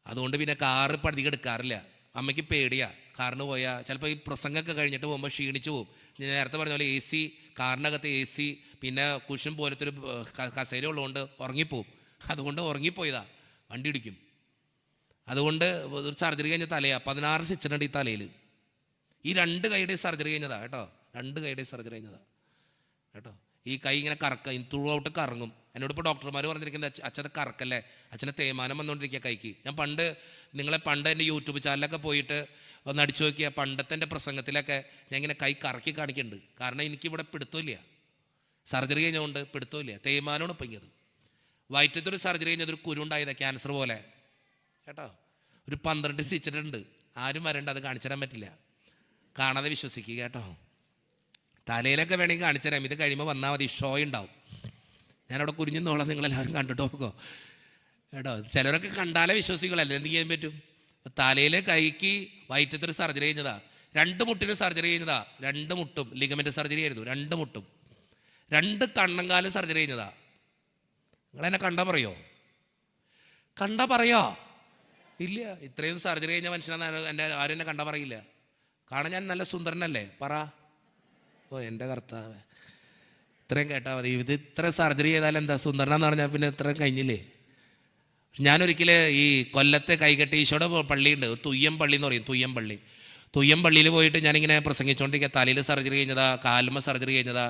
അതുകൊണ്ട് പിന്നെ കാറ് പതികം എടുക്കാറില്ല. അമ്മയ്ക്ക് പേടിയാ കാറിന് പോയാൽ ചിലപ്പോൾ ഈ പ്രസംഗമൊക്കെ കഴിഞ്ഞിട്ട് പോകുമ്പോൾ ക്ഷീണിച്ചു പോകും. ഞാൻ നേരത്തെ പറഞ്ഞ പോലെ AC, കാറിനകത്ത് AC, പിന്നെ കുഷൻ പോലത്തെ ഒരു കസേര ഉള്ളതുകൊണ്ട് ഉറങ്ങിപ്പോവും. അതുകൊണ്ട് ഉറങ്ങിപ്പോയതാ, വണ്ടി ഇടിക്കും. അതുകൊണ്ട് ഒരു സർജറി കഴിഞ്ഞ തലയാണ്. 16 സ്റ്റിച്ചുണ്ട് ഈ തലയിൽ. ഈ 2 കൈയുടെ സർജറി കഴിഞ്ഞതാ കേട്ടോ, 2 കൈയുടെ സർജറി കഴിഞ്ഞതാ കേട്ടോ. ഈ കൈ ഇങ്ങനെ കറക്ക, ത്രൂ ഔട്ട് കറങ്ങും. എന്നോട് ഇപ്പോൾ ഡോക്ടർമാർ പറഞ്ഞിരിക്കുന്നത് അച്ഛനെ കറക്കല്ലേ, അച്ഛനെ തേയ്മാനം വന്നുകൊണ്ടിരിക്കുക കൈക്ക്. ഞാൻ പണ്ട് എൻ്റെ യൂട്യൂബ് ചാനലൊക്കെ പോയിട്ട് ഒന്ന് അടിച്ചു നോക്കിയാൽ പണ്ടത്തെ എൻ്റെ പ്രസംഗത്തിലൊക്കെ ഞാൻ ഇങ്ങനെ കൈ കറക്കി കാണിക്കുന്നുണ്ട്. കാരണം എനിക്കിവിടെ പിടുത്തമില്ല, സർജറി കഴിഞ്ഞുകൊണ്ട് പിടുത്തമില്ല, തേയ്മാനമാണ് ഇപ്പം ഇങ്ങത്. വയറ്റത്തൊരു സർജറി കഴിഞ്ഞതൊരു കുരുണ്ടായതാണ്, ക്യാൻസർ പോലെ കേട്ടോ. ഒരു 12 സ്റ്റിച്ചിട്ടുണ്ട്. ആരും വരണ്ട, അത് കാണിച്ചു തരാൻ പറ്റില്ല. കാണാതെ വിശ്വസിക്കുക കേട്ടോ. തലയിലൊക്കെ വേണമെങ്കിൽ കാണിച്ചു തരാം. ഇത് കഴിയുമ്പോൾ വന്നാൽ മതി, ഷോ ഉണ്ടാവും. ഞാനവിടെ കുരിഞ്ഞെന്നോളാം, നിങ്ങളെല്ലാവരും കണ്ടിട്ട് നോക്കോ കേട്ടോ. ചിലരൊക്കെ കണ്ടാലേ വിശ്വസിക്കുള്ളൂ, എന്ത് ചെയ്യാൻ പറ്റും. തലയിൽ കൈക്ക് വയറ്റത്തൊരു സർജറി കഴിഞ്ഞതാ, 2 മുട്ടിന് സർജറി കഴിഞ്ഞതാ. 2 മുട്ടും ലിഗമെൻ്റ് സർജറി ആയിരുന്നു. 2 മുട്ടും 2 കണ്ണങ്കാലും സർജറി കഴിഞ്ഞതാ. നിങ്ങളെന്നെ കണ്ടാൽ പറയോ? കണ്ടാൽ പറയോ? ഇല്ല. ഇത്രയും സർജറി കഴിഞ്ഞ മനുഷ്യനാണ് ആരും എന്നെ കണ്ടാൽ പറയില്ല. കാരണം ഞാൻ നല്ല സുന്ദരനല്ലേ? പറ. ഓ എൻ്റെ കർത്താവ്, ഇത്രയും കേട്ടാൽ മതി. ഇത് ഇത്ര സർജറി ചെയ്താലും എന്താ, സുന്ദരനെന്ന് പറഞ്ഞാൽ പിന്നെ ഇത്രയും കഴിഞ്ഞില്ലേ. ഞാനൊരിക്കൽ ഈ കൊല്ലത്തെ കൈകെട്ടി ഈശോയുടെ പള്ളിയുണ്ട്, തുയ്യം പള്ളി എന്ന് പറയും, തുയ്യം പള്ളിയിൽ പോയിട്ട് ഞാനിങ്ങനെ പ്രസംഗിച്ചുകൊണ്ടിരിക്കുക. തലയിൽ സർജറി കഴിഞ്ഞതാ, കാലുമ്മ സർജറി കഴിഞ്ഞതാ.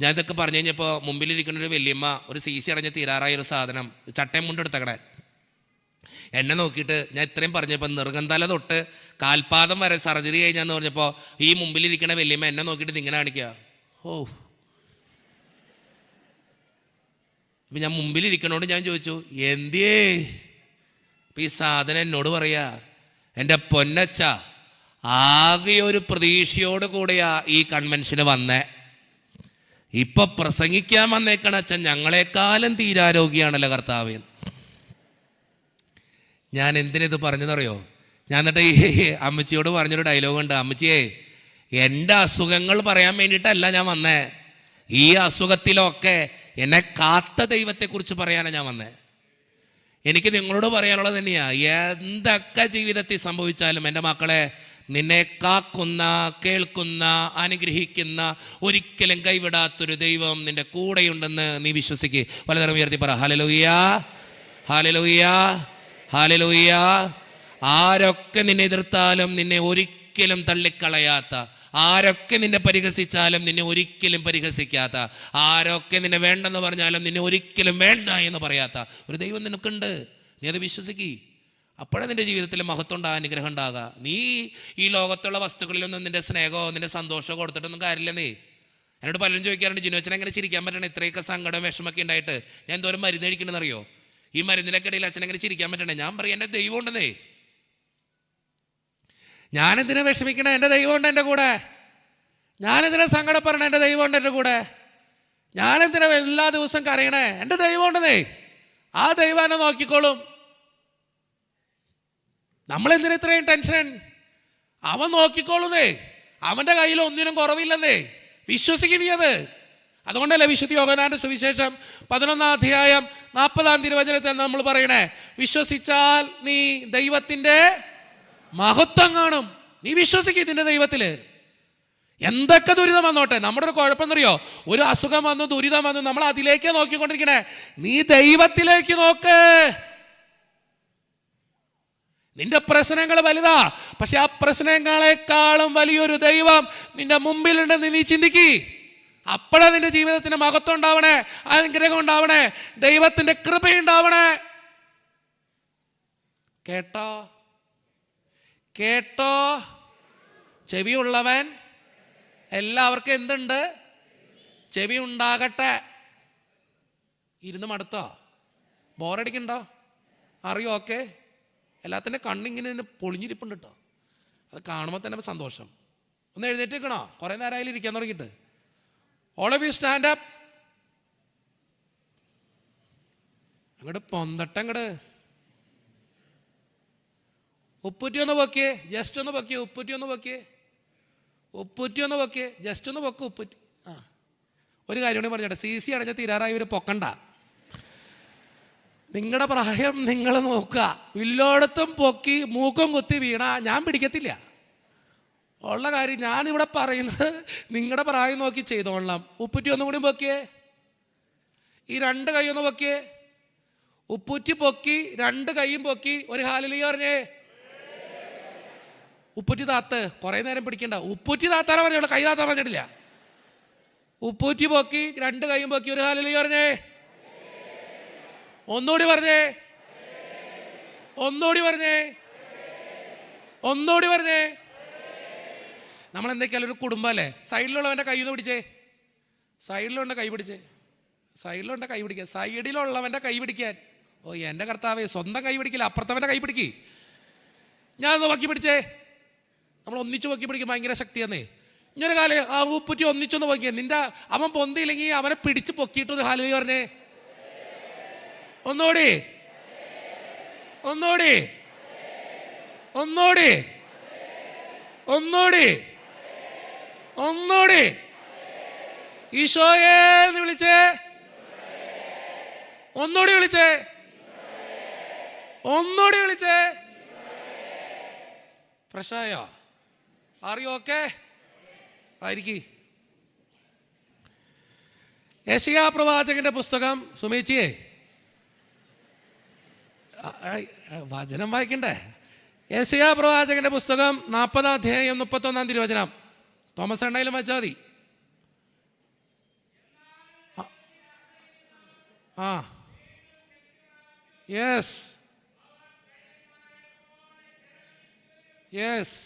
ഞാൻ ഇതൊക്കെ പറഞ്ഞു കഴിഞ്ഞപ്പോൾ മുമ്പിലിരിക്കുന്നൊരു വല്യമ്മ, ഒരു CC അടഞ്ഞ് തീരാറായ ഒരു സാധനം, ചട്ടയും മുണ്ടെടുത്തക്കണേ, എന്നെ നോക്കിയിട്ട് ഞാൻ ഇത്രയും പറഞ്ഞപ്പോൾ നെറുകന്തല തൊട്ട് കാൽപാദം വരെ സർജറി കഴിഞ്ഞാന്ന് പറഞ്ഞപ്പോൾ ഈ മുമ്പിലിരിക്കണ വല്യമ്മ എന്നെ നോക്കിയിട്ട് ഇങ്ങനെ കാണിക്കുക. ഓ, അപ്പം ഞാൻ മുമ്പിലിരിക്കണോണ്ട് ഞാൻ ചോദിച്ചു, എന്തിയേ? അപ്പം ഈ സാധനം എന്നോട് പറയാ, എൻ്റെ പൊന്നച്ച, ആകെ ഒരു പ്രതീക്ഷയോട് കൂടെയാ ഈ കൺവെൻഷന് വന്നേ. ഇപ്പൊ പ്രസംഗിക്കാൻ വന്നേക്കണ അച്ഛൻ ഞങ്ങളെക്കാളും തീരാരോഗ്യാണല്ലോ കർത്താവ്. ഞാൻ എന്തിനിത് പറഞ്ഞതറിയോ? ഞാൻ എന്നിട്ട് ഈ അമ്മച്ചിയോട് പറഞ്ഞൊരു ഡയലോഗ് ഉണ്ട്. അമ്മച്ചിയെ, എൻ്റെ അസുഖങ്ങൾ പറയാൻ വേണ്ടിയിട്ടല്ല ഞാൻ വന്നേ, ഈ അസുഖത്തിലൊക്കെ എന്നെ കാത്ത ദൈവത്തെക്കുറിച്ച് പറയാനാണ് ഞാൻ വന്നേ. എനിക്ക് നിങ്ങളോട് പറയാനുള്ളത് തന്നെയാ, എന്തൊക്കെ ജീവിതത്തിൽ സംഭവിച്ചാലും എൻ്റെ മക്കളെ, നിന്നെ കാക്കുന്ന, കേൾക്കുന്ന, അനുഗ്രഹിക്കുന്ന, ഒരിക്കലും കൈവിടാത്തൊരു ദൈവം നിന്റെ കൂടെയുണ്ടെന്ന് നീ വിശ്വസിക്കുക. പലതരം ഉയർത്തി പറ ഹല്ലേലൂയ, ഹല്ലേലൂയ, ഹല്ലേലൂയ. ആരൊക്കെ നിന്നെ എതിർത്താലും നിന്നെ ഒരിക്കലും തള്ളിക്കളയാത്ത, ആരൊക്കെ നിന്നെ പരിഹസിച്ചാലും നിന്നെ ഒരിക്കലും പരിഹസിക്കാത്ത, ആരൊക്കെ നിന്നെ വേണ്ടെന്ന് പറഞ്ഞാലും നിന്നെ ഒരിക്കലും വേണ്ട എന്ന് പറയാത്ത ഒരു ദൈവം നിനക്കുണ്ട്. നീ അത് വിശ്വസിക്കുക. അപ്പോഴേ നിൻ്റെ ജീവിതത്തിൽ മഹത്വം ഉണ്ടാകുക, അനുഗ്രഹം ഉണ്ടാകുക. നീ ഈ ലോകത്തുള്ള വസ്തുക്കളിലൊന്നും നിൻ്റെ സ്നേഹമോ നിൻ്റെ സന്തോഷമോ കൊടുത്തിട്ടൊന്നും കാര്യമില്ല. നീ എന്നോട് പലരും ചോദിക്കാറുണ്ട്, ജിനോച്ചൻ എങ്ങനെ ചിരിക്കാൻ പറ്റണം, ഇത്രയൊക്കെ സങ്കടം വിഷമൊക്കെ ഉണ്ടായിട്ട് ഞാൻ എന്തോരം മരുന്ന് കഴിക്കണമെന്നറിയോ, ഈ മരുന്നിനൊക്കെ ഇടയിൽ അച്ഛൻ എങ്ങനെ ചിരിക്കാൻ പറ്റണേ? ഞാൻ പറയും, എൻ്റെ ദൈവം ഉണ്ടെന്നേ. ഞാനെന്തിനാ വിഷമിക്കണേ? എൻ്റെ ദൈവമുണ്ട് എൻ്റെ കൂടെ. ഞാനെന്തിനാ സങ്കടപ്പെടണേ? എൻ്റെ ദൈവമുണ്ട് എൻ്റെ കൂടെ. ഞാനെന്തിനാ എല്ലാ ദിവസവും കരയണേ? എൻ്റെ ദൈവമുണ്ടെന്നേ. ആ ദൈവം എന്നെ നോക്കിക്കോളും. നമ്മളെന്തിനാ ഇത്രയും ടെൻഷൻ? അവൻ നോക്കിക്കോളുന്നേ. അവൻ്റെ കയ്യിൽ ഒന്നിനും കുറവില്ലെന്നേ. വിശ്വസിക്കുന്നത്. അതുകൊണ്ടല്ലേ വിശുദ്ധ യോഹന്നാന്റെ സുവിശേഷം 11-ാം അധ്യായം 40-ാം തിരുവചനത്തിൽ നമ്മൾ പറയണേ, വിശ്വസിച്ചാൽ നീ ദൈവത്തിൻ്റെ മഹത്വം കാണും. നീ വിശ്വസിക്കുക നിന്റെ ദൈവത്തില്. എന്തൊക്കെ ദുരിതം വന്നോട്ടെ. നമ്മുടെ ഒരു കുഴപ്പമെന്നറിയോ, ഒരു അസുഖം വന്നു, ദുരിതം വന്നു, നമ്മൾ അതിലേക്ക് നോക്കിക്കൊണ്ടിരിക്കണേ. നീ ദൈവത്തിലേക്ക് നോക്ക്. നിന്റെ പ്രശ്നങ്ങൾ വലുതാ, പക്ഷെ ആ പ്രശ്നങ്ങളെക്കാളും വലിയൊരു ദൈവം നിന്റെ മുമ്പിലുണ്ടെന്ന് നീ ചിന്തിക്ക്. അപ്പോഴാണ് നിന്റെ ജീവിതത്തിന് മഹത്വം ഉണ്ടാവണേ, അനുഗ്രഹം ഉണ്ടാവണേ, ദൈവത്തിന്റെ കൃപയുണ്ടാവണേ. കേട്ടോ കേട്ടോ? ചെവിയുള്ളവൻ എല്ലാവർക്കും എന്തുണ്ട്? ചെവി ഉണ്ടാകട്ടെ. ഇരുന്ന് മടുത്തോ? ബോറടിക്കണ്ടോ? അറിയോ? ഓക്കെ. എല്ലാത്തിൻ്റെ കണ്ണിങ്ങനെ പൊളിഞ്ഞിരിപ്പുണ്ട് കേട്ടോ. അത് കാണുമ്പോൾ തന്നെ സന്തോഷം. ഒന്ന് എഴുന്നേറ്റേക്കണോ? കുറേ നേരമായാലും ഇരിക്കാൻ തുടങ്ങിയിട്ട്. All of you stand up. അങ്ങോട്ട് പൊന്തട്ടെ. അങ്ങോട്ട് ഉപ്പുറ്റി ഒന്ന് പൊക്കിയേ, ജസ്റ്റ് ഒന്ന് പൊക്കിയേ. ഉപ്പുറ്റി ഒന്ന് പൊക്കിയേ, ഉപ്പുറ്റി ഒന്ന് പൊക്കിയേ, ജസ്റ്റ് ഒന്ന് പൊക്ക് ഉപ്പുറ്റി. ആ, ഒരു കാര്യം കൂടി പറഞ്ഞോട്ടെ, CC അടഞ്ഞ തീരാറായി ഇവർ പൊക്കണ്ട. നിങ്ങളുടെ പ്രായം നിങ്ങൾ നോക്കുക. വില്ലോടത്തും പൊക്കി മൂക്കം കുത്തി വീണ ഞാൻ പിടിക്കത്തില്ല. ഉള്ള കാര്യം ഞാനിവിടെ പറയുന്നത് നിങ്ങളുടെ പ്രായം നോക്കി ചെയ്തോളാം. ഉപ്പുറ്റി ഒന്നും കൂടി പൊക്കിയേ. ഈ 2 കൈ ഒന്ന് പൊക്കിയേ. ഉപ്പുറ്റി പൊക്കി, 2 കൈയും പൊക്കി, ഒരു ഹല്ലേലൂയ പറഞ്ഞേ. ഉപ്പുറ്റി താത്ത്. കുറേ നേരം പിടിക്കണ്ട. ഉപ്പുറ്റി താത്താനെ പറഞ്ഞോളൂ, കൈ താത്താൻ പറഞ്ഞിട്ടില്ല. ഉപ്പുറ്റി പൊക്കി, 2 കൈയും പൊക്കി, ഒരു ഹല്ലേലൂയ പറഞ്ഞേ. ഒന്നുകൂടി പറഞ്ഞേ, ഒന്നുകൂടി പറഞ്ഞേ, ഒന്നുകൂടി പറഞ്ഞേ. നമ്മളെന്തൊക്കെയാലും ഒരു കുടുംബമല്ലേ. സൈഡിലുള്ളവൻ്റെ കൈ ഒന്ന് പിടിച്ചേ. സൈഡിലുള്ളവൻ്റെ കൈ പിടിച്ചേ. സൈഡിലുള്ളവൻ്റെ കൈ പിടിക്കുക. സൈഡിലുള്ളവൻ്റെ കൈ പിടിക്കാൻ. ഓ എൻ്റെ കർത്താവേ, സ്വന്തം കൈ പിടിക്കില്ല, അപ്പുറത്തവൻ്റെ കൈ പിടിക്കി. ഞാനൊന്ന് പൊക്കി പിടിച്ചേ. നമ്മൾ ഒന്നിച്ച് പൊക്കി പിടിക്കും, ഭയങ്കര ശക്തിയാന്നേ. ഇങ്ങനെ കാലേ ആ ഉപ്പുറ്റി ഒന്നിച്ചൊന്ന് പൊക്കിയ. നിന്റെ അവൻ പൊന്തിയില്ലെങ്കിൽ അവനെ പിടിച്ച് പൊക്കിയിട്ടൊരു ഹല്ലേലൂയ പറഞ്ഞേ. ഒന്നോടി, ഒന്നോടി, ഒന്നോടി, ഒന്നോടി, ഒന്നോടി. ഈശോയെ എന്ന് വിളിച്ചേ. ഒന്നോടി വിളിച്ചേ, ഒന്നോടി വിളിച്ചേ. ഫ്രഷായോ? അറിയോ? ഓക്കെ ആയിരിക്കും. യെശയ്യാ പ്രവാചകന്റെ പുസ്തകം. സുമേച്ചിയെ വചനം വായിക്കണ്ടേ? യെശയ്യാ പ്രവാചകന്റെ പുസ്തകം 40-ാം അധ്യായം 31-ാം തിരുവചനം. തോമസ് എണ്ണയിലും വായിച്ചാൽ മതി. ആ യെസ്, യെസ്.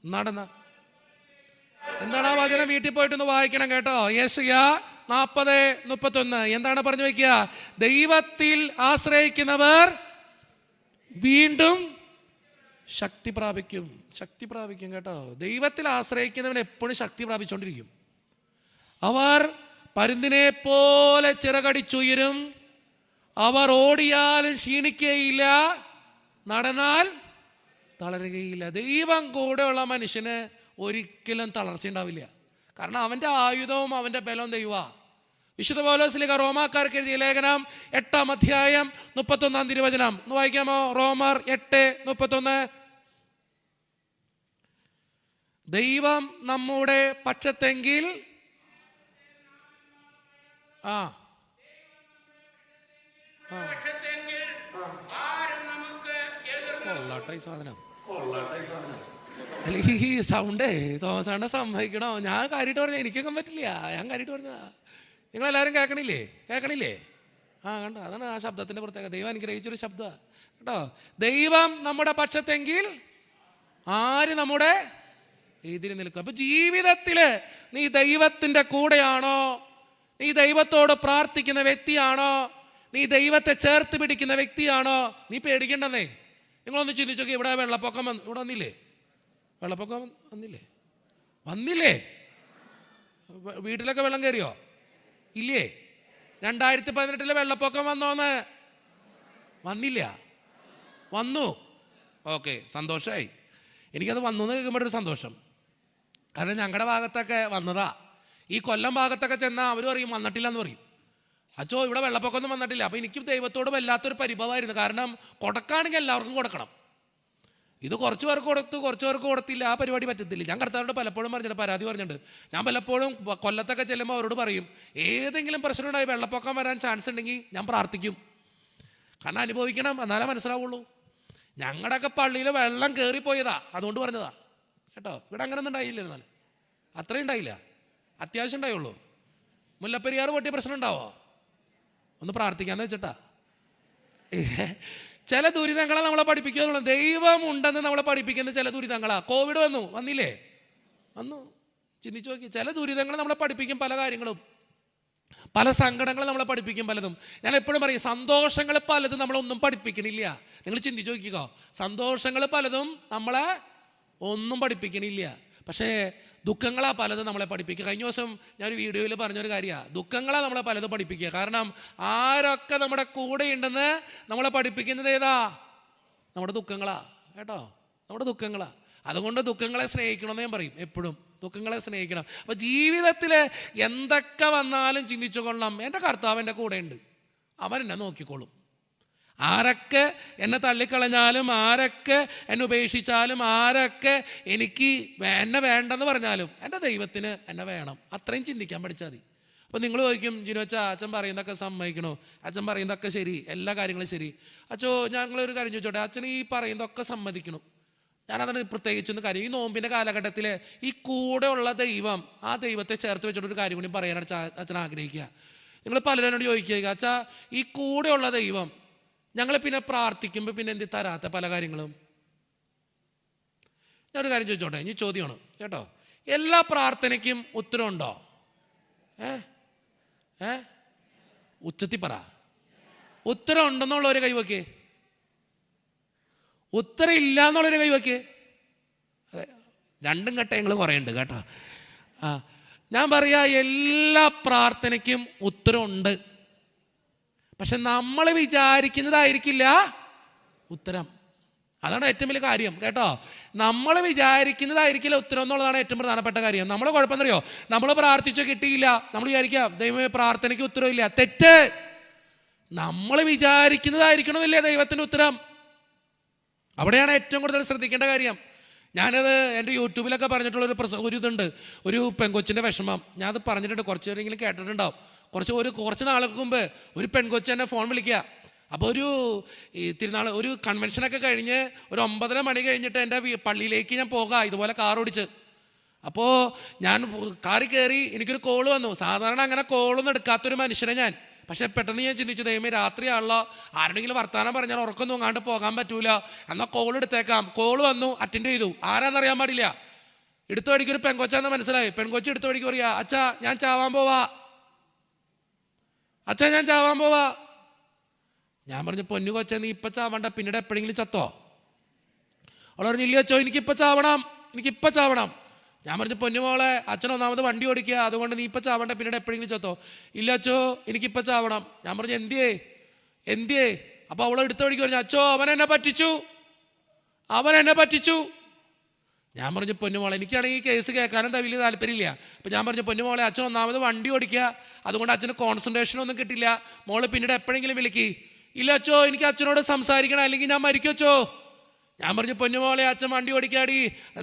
നടന്ന എന്താണ് ആ വചനം? വീട്ടിൽ പോയിട്ടൊന്ന് വായിക്കണം കേട്ടോ. യെശയ്യാ 40:31 എന്താണ് പറഞ്ഞു വയ്ക്കുക? ദൈവത്തിൽ ആശ്രയിക്കുന്നവർ വീണ്ടും ശക്തി പ്രാപിക്കും. ശക്തി പ്രാപിക്കും കേട്ടോ. ദൈവത്തിൽ ആശ്രയിക്കുന്നവൻ എപ്പോഴും ശക്തി പ്രാപിച്ചുകൊണ്ടിരിക്കും. അവർ പരുന്തിനെ പോലെ ചിറകടിച്ചുയരും. അവർ ഓടിയാലും ക്ഷീണിക്കുകയില്ല, നടന്നാൽ തളരുകയില്ല. ദൈവം കൂടെയുള്ള മനുഷ്യന് ഒരിക്കലും തളർച്ച ഉണ്ടാവില്ല. കാരണം അവൻ്റെ ആയുധവും അവൻ്റെ ബലവും ദൈവമാണ്. വിശുദ്ധ പൗലോസ് റോമാക്കാർക്ക് എഴുതിയ ലേഖനം 8-ാം അധ്യായം 31-ാം തിരുവചനം ഒന്ന് വായിക്കാമോ? റോമർ 8:31. ദൈവം നമ്മുടെ പക്ഷത്തെങ്കിൽ അല്ലെങ്കിൽ ഈ സൗണ്ടേ തോമസാണ്ട സമ്മതിക്കണോ? ഞാൻ കാര്യമായിട്ട് പറഞ്ഞാൽ എനിക്കൊക്കെ പറ്റില്ല. ഞാൻ കാര്യമായിട്ട് പറഞ്ഞതാ. നിങ്ങളെല്ലാവരും കേൾക്കണില്ലേ? കണ്ട, അതാണ് ആ ശബ്ദത്തിൻ്റെ പ്രത്യേകത. ദൈവം അനുഗ്രഹിച്ചൊരു ശബ്ദമാണ് കേട്ടോ. ദൈവം നമ്മുടെ പക്ഷത്തെങ്കിൽ ആര് നമ്മുടെ ഇതിൽ നിൽക്കും? അപ്പൊ ജീവിതത്തിൽ നീ ദൈവത്തിൻ്റെ കൂടെയാണോ? നീ ദൈവത്തോട് പ്രാർത്ഥിക്കുന്ന വ്യക്തിയാണോ? നീ ദൈവത്തെ ചേർത്ത് പിടിക്കുന്ന വ്യക്തിയാണോ? നീ പേടിക്കണ്ടെന്നേ. നിങ്ങളൊന്ന് ചിന്തിച്ചോക്കെ, ഇവിടെ വെള്ളപ്പൊക്കം ഇവിടെ വന്നില്ലേ? വെള്ളപ്പൊക്കം വന്നില്ലേ? വീട്ടിലൊക്കെ വെള്ളം കയറിയോ? ഇല്ലേ? 2018 വെള്ളപ്പൊക്കം വന്നോന്ന്? വന്നില്ല, വന്നു. ഓക്കെ, സന്തോഷമായി. എനിക്കത് വന്നു എന്ന് കേൾക്കുമ്പോൾ ഒരു സന്തോഷം. കാരണം ഞങ്ങളുടെ ഭാഗത്തൊക്കെ വന്നതാ. ഈ കൊല്ലം ഭാഗത്തൊക്കെ ചെന്നാൽ അവർ പറയും വന്നിട്ടില്ല എന്ന് പറയും. അച്ചോ ഇവിടെ വെള്ളപ്പൊക്കമൊന്നും വന്നിട്ടില്ല. അപ്പോൾ എനിക്ക് ദൈവത്തോട് വല്ലാത്തൊരു പരിഭവമായിരുന്നു. കാരണം കൊടുക്കുകയാണെങ്കിൽ എല്ലാവർക്കും കൊടുക്കണം. ഇത് കുറച്ച് പേർക്ക് കൊടുത്തു, കുറച്ച് പേർക്ക് കൊടുത്തില്ല. ആ പരിപാടി പറ്റത്തില്ല. ഞാൻ കർത്താവിനോട് പലപ്പോഴും പറഞ്ഞിട്ടുണ്ട്, പരാതി പറഞ്ഞിട്ടുണ്ട്. ഞാൻ പലപ്പോഴും കൊല്ലത്തൊക്കെ ചെല്ലുമ്പോൾ അവരോട് പറയും, ഏതെങ്കിലും പ്രശ്നം ഉണ്ടായി വെള്ളപ്പൊക്കം വരാൻ ചാൻസ് ഉണ്ടെങ്കിൽ ഞാൻ പ്രാർത്ഥിക്കും. കാരണം അനുഭവിക്കണം, എന്നാലേ മനസ്സിലാവുള്ളൂ. ഞങ്ങളുടെയൊക്കെ പള്ളിയിൽ വെള്ളം കയറിപ്പോയതാ, അതുകൊണ്ട് പറഞ്ഞതാ കേട്ടോ. ഇവിടെ അങ്ങനെ ഒന്നും ഉണ്ടായില്ല. എന്നാൽ അത്രയും ഉണ്ടായില്ല, അത്യാവശ്യം ഉണ്ടായുള്ളൂ. മുല്ലപ്പെരിയാർ പൊട്ടിയ പ്രശ്നം ഉണ്ടാവോ? ഒന്ന് പ്രാർത്ഥിക്കാന്ന് വെച്ചിട്ടാ. ചില ദുരിതങ്ങളെ നമ്മളെ പഠിപ്പിക്കുക. ദൈവം ഉണ്ടെന്ന് നമ്മളെ പഠിപ്പിക്കുന്ന ചില ദുരിതങ്ങളാ. കോവിഡ് വന്നില്ലേ? വന്നു. ചിന്തിച്ചു നോക്കി. ചില ദുരിതങ്ങൾ നമ്മളെ പഠിപ്പിക്കും പല കാര്യങ്ങളും, പല സങ്കടങ്ങൾ നമ്മളെ പഠിപ്പിക്കും പലതും. ഞാൻ എപ്പോഴും പറയും, സന്തോഷങ്ങൾ പലതും നമ്മളൊന്നും പഠിപ്പിക്കണില്ല. നിങ്ങൾ ചിന്തിച്ചു നോക്കിക്കോ, സന്തോഷങ്ങൾ പലതും നമ്മളെ ഒന്നും പഠിപ്പിക്കണില്ല. പക്ഷേ ദുഃഖങ്ങളാ പലതും നമ്മളെ പഠിപ്പിക്കുക. കഴിഞ്ഞ ദിവസം ഞാനൊരു വീഡിയോയിൽ പറഞ്ഞൊരു കാര്യമാണ്, ദുഃഖങ്ങളാണ് നമ്മളെ പലതും പഠിപ്പിക്കുക. കാരണം ആരൊക്കെ നമ്മുടെ കൂടെ ഉണ്ടെന്ന് നമ്മളെ പഠിപ്പിക്കുന്നത് ഏതാ? നമ്മുടെ ദുഃഖങ്ങളാ കേട്ടോ, നമ്മുടെ ദുഃഖങ്ങളാ. അതുകൊണ്ട് ദുഃഖങ്ങളെ സ്നേഹിക്കണമെന്ന് ഞാൻ പറയും എപ്പോഴും. ദുഃഖങ്ങളെ സ്നേഹിക്കണം. അപ്പോൾ ജീവിതത്തിൽ എന്തൊക്കെ വന്നാലും ചിന്തിച്ചു കൊള്ളണം, എൻ്റെ കർത്താവ് എൻ്റെ കൂടെ ഉണ്ട്, അവൻ എന്നെ നോക്കിക്കോളും. ആരൊക്കെ എന്നെ തള്ളിക്കളഞ്ഞാലും, ആരൊക്കെ എന്നെ ഉപേക്ഷിച്ചാലും, ആരൊക്കെ എന്നെ വേണ്ടെന്ന് പറഞ്ഞാലും എൻ്റെ ദൈവത്തിന് എന്നെ വേണം. അത്രയും ചിന്തിക്കാൻ പഠിച്ചാൽ മതി. അപ്പോൾ നിങ്ങൾ ചോദിക്കും, ജിനോച്ച അച്ഛൻ പറയുന്നതൊക്കെ സമ്മതിക്കണോ? അച്ഛൻ പറയുന്നതൊക്കെ ശരി, എല്ലാ കാര്യങ്ങളും ശരി. അച്ഛോ ഞങ്ങളൊരു കാര്യം ചോദിച്ചോട്ടെ, അച്ഛൻ ഈ പറയുന്നതൊക്കെ സമ്മതിക്കണം. ഞാനതാണ് പ്രത്യേകിച്ചൊന്ന് കാര്യം, ഈ നോമ്പിൻ്റെ കാലഘട്ടത്തിൽ ഈ കൂടെയുള്ള ദൈവം, ആ ദൈവത്തെ ചേർത്ത് വെച്ചിട്ടൊരു കാര്യം കൂടി പറയാനാണ് അച്ഛൻ ആഗ്രഹിക്കുക. നിങ്ങൾ പലരോട് ചോദിക്കുക, അച്ഛാ ഈ കൂടെയുള്ള ദൈവം ഞങ്ങൾ പിന്നെ പ്രാർത്ഥിക്കുമ്പോൾ പിന്നെ എന്ത് തരാത്ത പല കാര്യങ്ങളും? ഞാനൊരു കാര്യം ചോദിച്ചോട്ടെ, ഇനി ചോദ്യമാണ് കേട്ടോ. എല്ലാ പ്രാർത്ഥനയ്ക്കും ഉത്തരവുണ്ടോ? ഉച്ചത്തിൽ പറ. ഉത്തരം ഉണ്ടെന്നുള്ളവരെ കൈവയ്ക്കേ, ഉത്തരം ഇല്ല എന്നുള്ളൊരു കൈവയ്ക്കേ. അതെ, രണ്ടും ഘട്ടങ്ങൾ കുറേ ഉണ്ട് കേട്ടോ. ഞാൻ പറയാ, എല്ലാ പ്രാർത്ഥനയ്ക്കും ഉത്തരമുണ്ട്. പക്ഷെ നമ്മൾ വിചാരിക്കുന്നതായിരിക്കില്ല ഉത്തരം. അതാണ് ഏറ്റവും വലിയ കാര്യം കേട്ടോ. നമ്മൾ വിചാരിക്കുന്നതായിരിക്കില്ല ഉത്തരം എന്നുള്ളതാണ് ഏറ്റവും പ്രധാനപ്പെട്ട കാര്യം. നമ്മളെ കുഴപ്പമെന്നറിയോ? നമ്മൾ പ്രാർത്ഥിച്ചോ കിട്ടിയില്ല, നമ്മൾ വിചാരിക്കാം ദൈവമേ പ്രാർത്ഥനയ്ക്ക് ഉത്തരവില്ല. തെറ്റ്. നമ്മൾ വിചാരിക്കുന്നതായിരിക്കണമെന്നില്ലേ ദൈവത്തിൻ്റെ ഉത്തരം. അവിടെയാണ് ഏറ്റവും കൂടുതൽ ശ്രദ്ധിക്കേണ്ട കാര്യം. ഞാനത് എൻ്റെ യൂട്യൂബിലൊക്കെ പറഞ്ഞിട്ടുള്ളൊരു ഒരു ഇതുണ്ട്, ഒരു പെൺകൊച്ചിൻ്റെ വിഷമം. ഞാനത് പറഞ്ഞിട്ടുണ്ട്, കുറച്ച് പേരെങ്കിലും കേട്ടിട്ടുണ്ടാവും. കുറച്ച് നാൾക്ക് മുമ്പ് ഒരു പെൺകൊച്ച് എന്നെ ഫോൺ വിളിക്കുക. അപ്പോൾ ഈ തിരുനാൾ ഒരു കൺവെൻഷനൊക്കെ കഴിഞ്ഞ് ഒരു 9:30 മണി കഴിഞ്ഞിട്ട് എൻ്റെ പള്ളിയിലേക്ക് ഞാൻ പോകാം ഇതുപോലെ കാർ ഓടിച്ച്. അപ്പോൾ ഞാൻ കാറിൽ കയറി, എനിക്കൊരു കോൾ വന്നു. സാധാരണ അങ്ങനെ കോളൊന്നും എടുക്കാത്തൊരു മനുഷ്യനെ ഞാൻ. പക്ഷേ പെട്ടെന്ന് ഞാൻ ചിന്തിച്ചു, ദൈവമേ രാത്രിയാണല്ലോ, ആരുടെങ്കിലും വർത്താനം പറഞ്ഞാൽ ഉറക്കം തൂങ്ങാണ്ട് പോകാൻ പറ്റൂല, എന്നാൽ കോൾ എടുത്തേക്കാം. കോൾ വന്നു, അറ്റൻഡ് ചെയ്തു. ആരാന്നറിയാൻ പാടില്ല. എടുത്ത വഴിക്കൊരു പെൺകൊച്ചാന്ന് മനസ്സിലായി. പെൺകൊച്ച് എടുത്ത വഴിക്ക് പറയാ, അച്ഛാ ഞാൻ ചാവാൻ പോവാ, അച്ഛാ ഞാൻ ചാവാൻ പോവാ. ഞാൻ പറഞ്ഞു, പൊന്നു കൊച്ച നീ ഇപ്പം ചാവണ്ട, പിന്നീട് എപ്പോഴെങ്കിലും ചത്തോ? അവൾ പറഞ്ഞു, ഇല്ല അച്ഛോ എനിക്കിപ്പോൾ ചാവണം. ഞാൻ പറഞ്ഞു, പൊന്നു മോളെ അച്ഛൻ ഒന്നാമത് വണ്ടി ഓടിക്കുക, അതുകൊണ്ട് നീ ഇപ്പം ചാവണ്ട, പിന്നീട് എപ്പോഴെങ്കിലും ചത്തോ? ഇല്ല അച്ഛോ എനിക്കിപ്പോൾ ചാവണം. ഞാൻ പറഞ്ഞു, എന്തിയേ? അപ്പോൾ അവൾ എടുത്ത വഴിക്ക് പറഞ്ഞു, അച്ഛോ അവൻ എന്നെ പറ്റിച്ചു. ഞാൻ പറഞ്ഞു പൊന്നുമോളെ, എനിക്കാണെങ്കിൽ ഈ കേസ് കേൾക്കാനും വലിയ താല്പര്യമില്ല. അപ്പം ഞാൻ പറഞ്ഞു പൊന്നുമോളെ, അച്ഛൻ ഒന്നാമത് വണ്ടി ഓടിക്കുക, അതുകൊണ്ട് അച്ഛന് കോൺസെൻട്രേഷനൊന്നും കിട്ടില്ല. മോള് പിന്നീട് എപ്പോഴെങ്കിലും വിളിക്ക്. ഇല്ല അച്ഛോ, എനിക്ക് അച്ഛനോട് സംസാരിക്കണം, അല്ലെങ്കിൽ ഞാൻ മരിക്കച്ചോ. ഞാൻ പറഞ്ഞു പൊന്നുമോളെ, അച്ഛൻ വണ്ടി ഓടിക്കാടി,